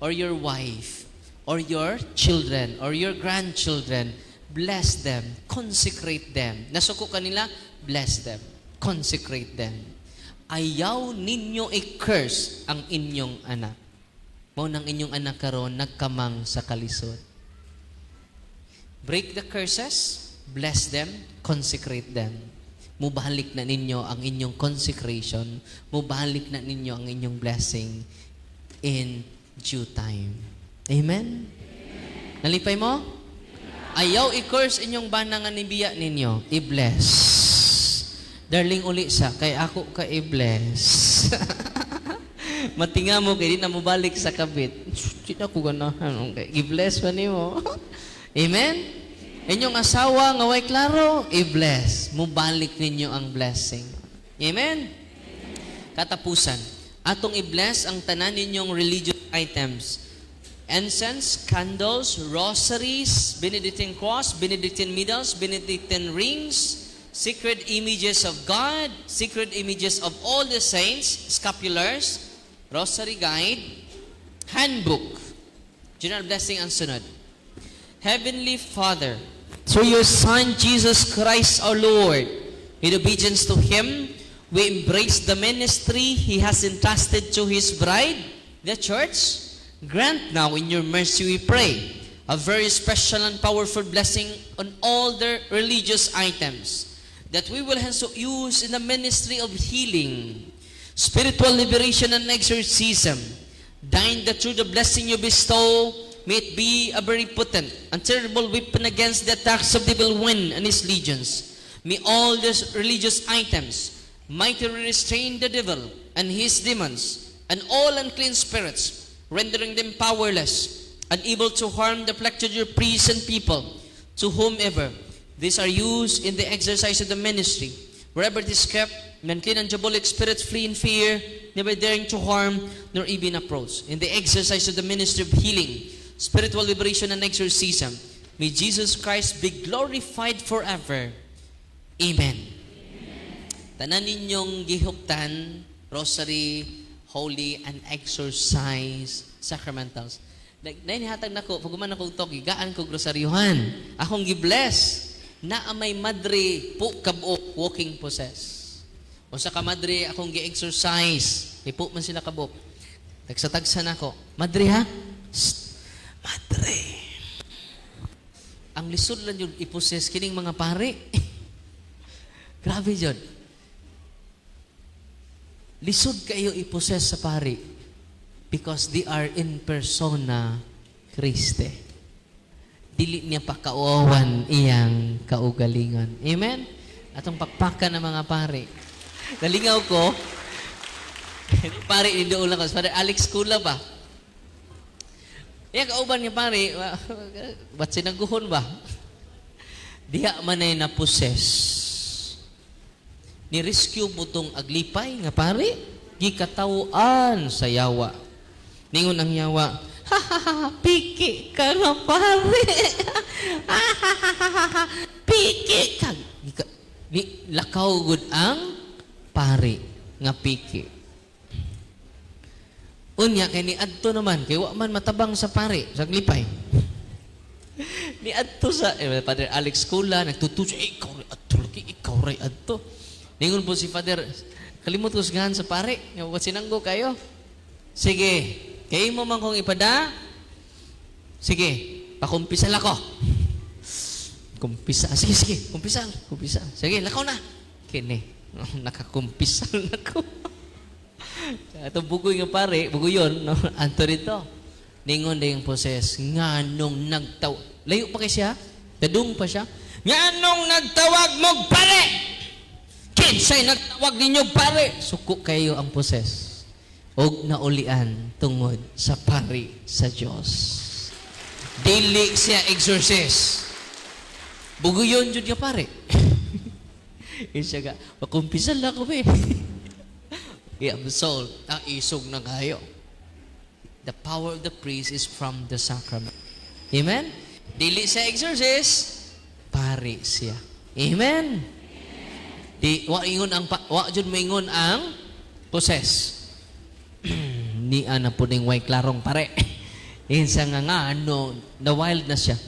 or your wife or your children, or your grandchildren. Bless them. Consecrate them. Nasuko kanila, bless them. Consecrate them. Ayaw ninyo i-curse ang inyong anak. Mao nang inyong anak karon nagkamang sa kalisod. Break the curses, bless them, consecrate them. Mubalik na ninyo ang inyong consecration. Mubalik na ninyo ang inyong blessing in due time. Amen? Nalipay mo? Ayaw i-curse inyong banangan ni biya ninyo. I-bless. Darling uli siya, kay ako ka i-bless. Matinga mo kay di na mo balik sa kabit. Di na ko ganahan. Okay. I-bless pa nimo. Amen? Inyong asawa nga way klaro, i-bless. Mubalik ninyo ang blessing. Amen? Katapusan. Atong i-bless ang tanan ninyong religious items. Incense, candles, rosaries, Benedictine cross, Benedictine medals, Benedictine rings, sacred images of God, sacred images of all the saints, scapulars, rosary guide, handbook. General blessing ang sunod. Heavenly Father, through your Son Jesus Christ our Lord, in obedience to Him, we embrace the ministry He has entrusted to His bride, the church. Grant now in your mercy we pray a very special and powerful blessing on all the religious items that we will henceforth use in the ministry of healing, spiritual liberation and exorcism. Thine that through the blessing you bestow may it be a very potent and terrible weapon against the attacks of the evil one and his legions. May all these religious items mightily restrain the devil and his demons and all unclean spirits, rendering them powerless, unable to harm the peculiar priests and people to whomever these are used in the exercise of the ministry. Wherever it is kept, unclean and diabolic spirits flee in fear, never daring to harm nor even approach. In the exercise of the ministry of healing, spiritual liberation and exorcism, may Jesus Christ be glorified forever. Amen. Tanan ninyong gihuptan, rosary, holy and exercise sacramentals. Nainihatag na ko, pag ako ito, gigaan ko grosaryuhan. Akong gibless na may madre po kabok, walking possess. O sa kamadre, akong gi-exercise. Ipo man sila kabok. Tagsatagsa na ko. Madre ha? Shh. Madre. Ang lisod lang yun, iposes kining mga pare. Grabe yun. Lisod kayo iposes sa pari because they are in persona Christe. Dili niya pakauawan iyang kaugalingon. Amen? Atong pakpakan ng mga pari. Nalingaw ko, pari, hindi ulang ko. Father Alex Kula ba? Iya kauban niya pari, ba't sinaguhon ba? Diha man ay naposes. Ni-rescue mo tong aglipay nga pare, gikatawaan sa yawa. Ningon ang yawa, ha ha ha, piki ka nga pare. Ha ha ha ha, piki ka. Ni lakaw gud ang pare nga piki. Unya kay ni adto naman, kay wa man matabang sa pare, sa aglipay. Ni adto sa Father Alex Kula nagtutus, ikaw ray adto lagi, ikaw ray adto. Ningon po si Father, kalimot ko sigahan sa pare. Yung sinanggo kayo. Sige, kayo mo man kong ipada. Sige, pakumpisal ako. Kumpisa. Sige, kumpisal. Sige, lakaw na. Kini, nakakumpisal na ko. Itong bugoy nga pare, bugoy yun, no? Anto rito. Ningon na yung poses, nga nung layo pa kay siya, dadung pa siya, nga nung nagtawag mong pare! Kinsay nagtawag ninyo pare. Suko kayo ang poses. Og naulian tungod sa pari sa Dios. Dili siya exorcist. Buguyon jud ka pare. Isa ka, makumpisal na ko be. I-absolve, isog na kayo. The power of the priest is from the sacrament. Amen? Dili siya exorcist, pari siya. Amen? Di wa jud maingon ang poses. Ni ana puning way klarong pare. Insa nga ano, na wild na siya.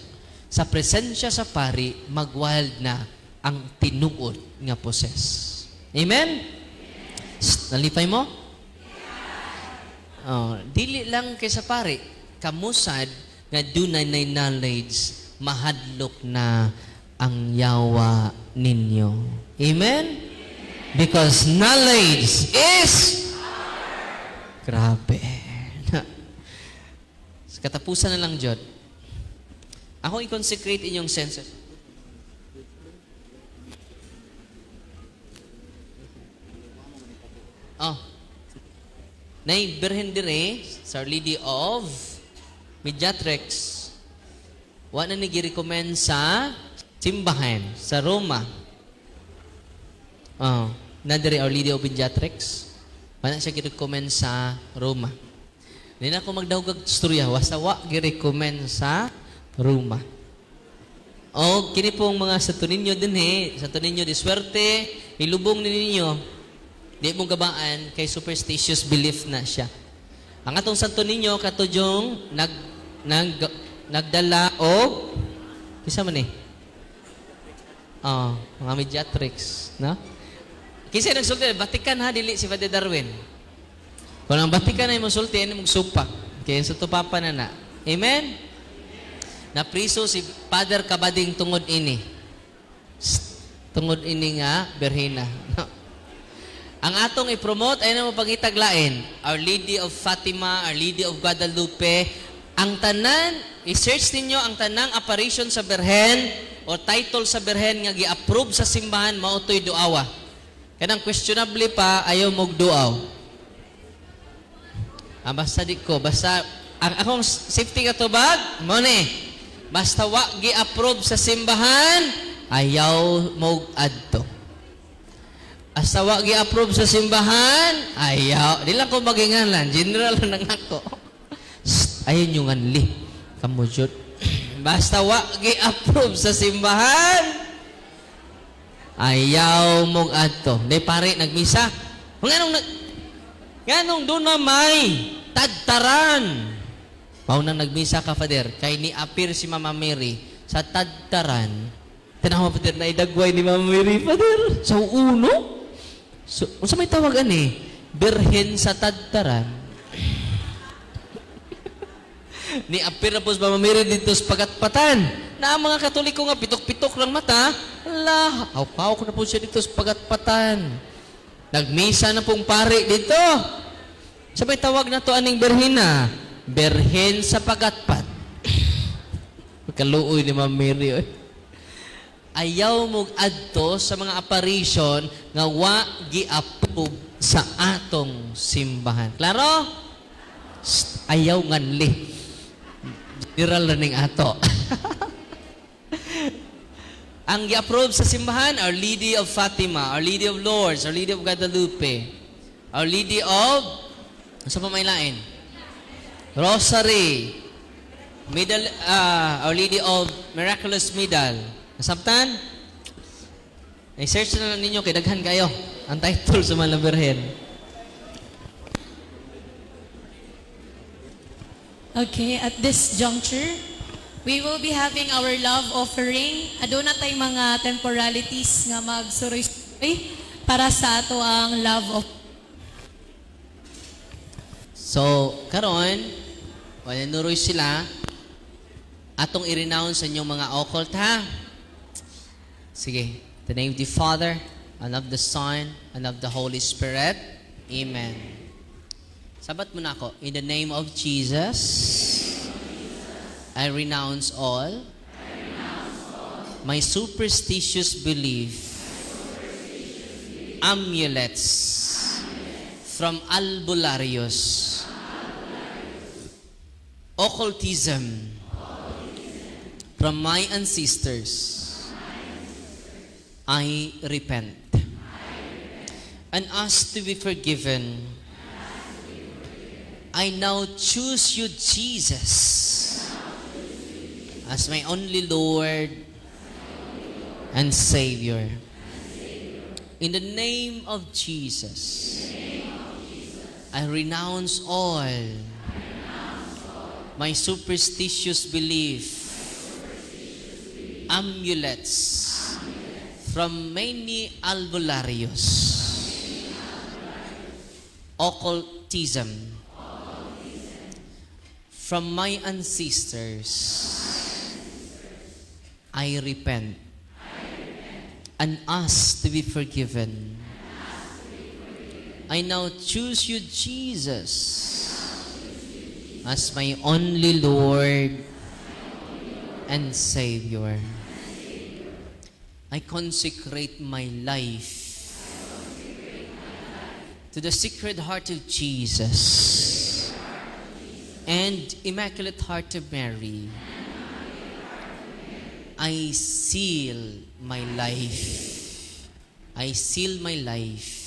Sa presensya sa pari, mag-wild na ang tinuod nga poses. Amen? Nalipay mo? Dili lang kay sa pari, kamusad nga dunay nay knowledge, mahadlok na ang yawa ninyo. Amen? Because knowledge is grabe. Sa katapusan na lang, Jod. Ako i-consecrate inyong senses. Nay Birhen dire sa Our Lady of Mediatrix. Wa na ni gi-recommend sa simbahan sa Roma. Na dire Our Lady of Mediatrix. Wa na siya gi-recommend sa Roma. Di na ako magdahugag istorya, wasawa gi-recommend sa Roma. O, kini pong mga sato ninyo din sato ninyo di swerte, ilubong ninyo, di mong gabaan, kay superstitious belief na siya. Ang atong santo ninyo, katudyong, nagdala o, kisa man mga mediatrix, no? Kisa nagsulti, Vatican ha, dili si Father Darwin. Kung ang Vatican ay masulti, ano mong supa. Kaya sa tupapa na na. Amen? Napriso si Father Kabading tungod ini. Tungod ini nga, Berhina. Ang atong i-promote ay naman pangitaglain. Our Lady of Fatima, Our Lady of Guadalupe. Ang tanan, i-search ninyo ang tanang apparition sa Berhen o title sa Berhen nga gi-approve sa simbahan, mautoy duawa. Kanang questionably pa, ayaw mong duaw. Basta di ko, basta, ang akong safety katubag, mo ni. Basta wa gi-approve sa simbahan, ayaw mo adto. Basta wa gi-approve sa simbahan, ayaw. Di lang ko magingalan, general lang ako. Ayaw nyo nganli. Kamujud. Basta wa gi-approve sa simbahan, ayaw mo adto. Di pare, nagmisa. Nganong doon na may tadtaran. Paunang nagmisa ka, Father, kay ni appear si Mama Mary sa tadtaran. Tanawa, Father, na idagway ni Mama Mary, Father. Sa uno? So, sa may tawagan Birhen sa tadtaran. Ni appear na po si Mama Mary dito sa pagatpatan. Na ang mga Katoliko nga, pitok-pitok lang mata. Allah, hawak na po siya dito sa pagatpatan. Nagmisa na pong pare dito. Sa may tawag na to aning Birhena. Berhen sa pagatpat. Kaluoy ni Ma'am Mary. Ayaw mong adto sa mga apparition nga wa gi-approve sa atong simbahan. Klaro? Ayaw nganli. General na ning ato. Ang gi-approve sa simbahan, Our Lady of Fatima, Our Lady of Lourdes, Our Lady of Guadalupe, Our Lady of, sa pamailain? Rosary, Our Lady of Miraculous Medal. Nasabtan? I-search na lang ninyo, kay daghan kayo. Ang title sa mga Birhen. Okay, at this juncture, we will be having our love offering. Aduna tay mga temporalities nga magsuroy-suroy para sa ato ang love of. So, karon, wala nuroy sila, atong i-renounce sa inyong mga occult, ha? Sige. In the name of the Father, and of the Son, and of the Holy Spirit. Amen. Sabat mo na ako. In the name of Jesus, I renounce all my superstitious belief, amulets from albularios, occultism from my ancestors. I repent and ask to be forgiven. I now choose you, Jesus, as my only Lord and Savior. In the name of Jesus, I renounce all my superstitious belief, amulets from many albularios, occultism from my ancestors. I repent and ask to be forgiven. I now choose you, Jesus, as my only Lord and Savior. I consecrate my life to the Sacred Heart of Jesus and Immaculate Heart of Mary, I seal my life. I seal my life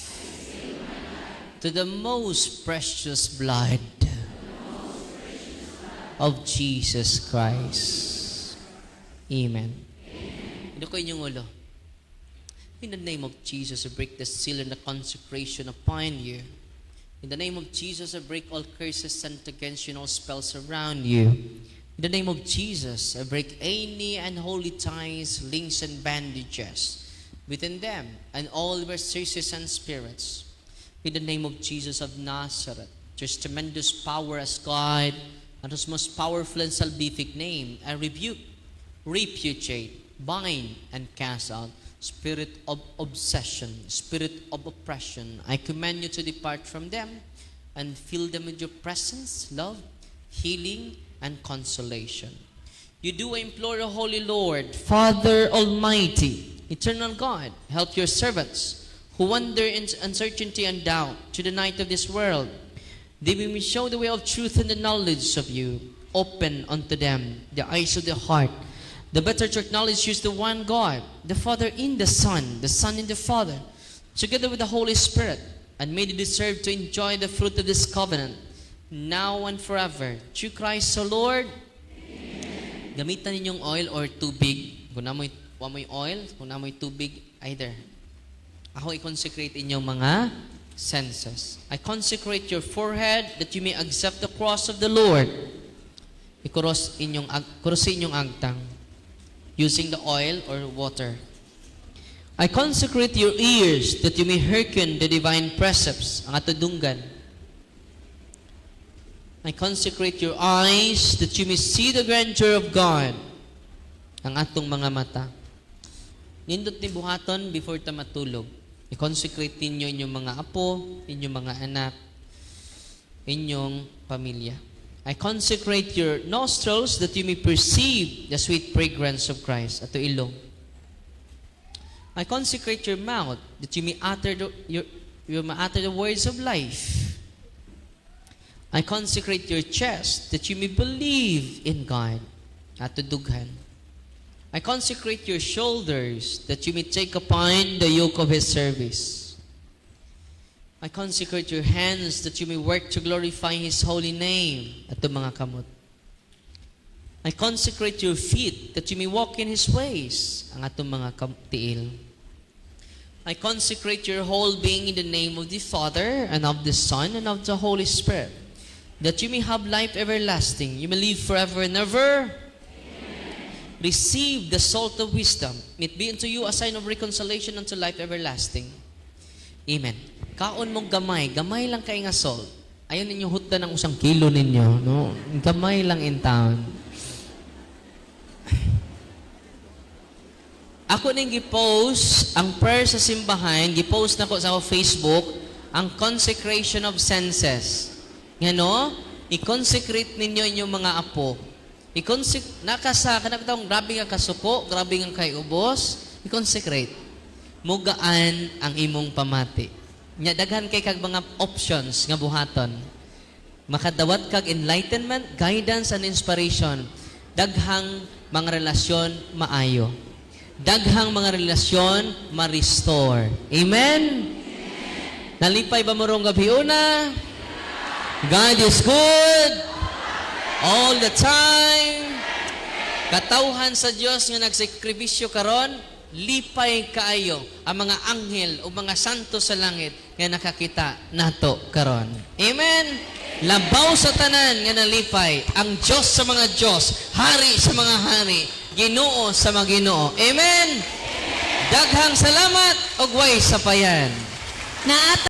to the most precious blood of Jesus Christ. Amen. Ino ko inyong ulo. In the name of Jesus, I break the seal and the consecration upon you. In the name of Jesus, I break all curses sent against you and all spells around you. In the name of Jesus, I break any unholy ties, links, and bandages within them and all their sources and spirits. In the name of Jesus of Nazareth, there's tremendous power as God and His most powerful and salvific name. I rebuke, repudiate, bind, and cast out spirit of obsession, spirit of oppression. I command you to depart from them and fill them with your presence, love, healing, and consolation. You do implore the Holy Lord, Father Almighty, Eternal God, help your servants who wander in uncertainty and doubt to the night of this world. They may show the way of truth and the knowledge of you. Open unto them the eyes of the heart, the better to acknowledge you as the one God, the Father in the Son in the Father, together with the Holy Spirit, and may they deserve to enjoy the fruit of this covenant, now and forever. Through Christ the Lord. Amen. Gamitan ninyong oil or tubig. Kung namoy oil, kung namoy tubig, either. Ako i-consecrate inyong mga senses. I consecrate your forehead that you may accept the cross of the Lord. I-cross inyong agtang using the oil or water. I consecrate your ears that you may hearken the divine precepts, ang atudunggan. I consecrate your eyes that you may see the grandeur of God, ang atong mga mata. Nindot ni buhaton before ta matulog. I-consecrate ninyo inyong mga apo, inyong mga anak, inyong pamilya. I consecrate your nostrils that you may perceive the sweet fragrance of Christ. Ato ilong. I consecrate your mouth that you may utter the words of life. I consecrate your chest that you may believe in God. Ato dughan. I consecrate your shoulders that you may take upon the yoke of His service. I consecrate your hands that you may work to glorify His holy name. Ato mga kamot. I consecrate your feet that you may walk in His ways. Ang ato mga tiil. I consecrate your whole being in the name of the Father and of the Son and of the Holy Spirit, that you may have life everlasting. You may live forever and ever. Amen. Receive the salt of wisdom. May it be unto you a sign of reconciliation unto life everlasting. Amen. Kaon mong gamay. Gamay lang kay nga salt. Ayaw ninyo hutda ng 1 kilo ninyo. No? Gamay lang in town. Ako ning gipost ang prayer sa simbahan. Gipost na ko sa Facebook ang consecration of senses. Ngano, i-consecrate ninyo inyong mga apo. Kanagtawang grabe nga kasuko, grabe nga kay ubos, i-consecrate. Mugaan ang imong pamati. Nya daghan kay kag mga options nga buhaton. Makadawat kag enlightenment, guidance, and inspiration. Daghang mga relasyon maayo. Daghang mga relasyon ma-restore. Amen? Nalipay ba mo rong gabi una? God is good all the time. Katawhan sa Dios nga nagsakribisyo karon, lipay kaayo ang mga anghel o mga santo sa langit nga nakakita nato karon. Amen. Labaw sa tanan nga nalipay ang Dios sa mga Dios, hari sa mga hari, Ginoo sa mga Ginoo. Amen. Daghang salamat ug way sapayan.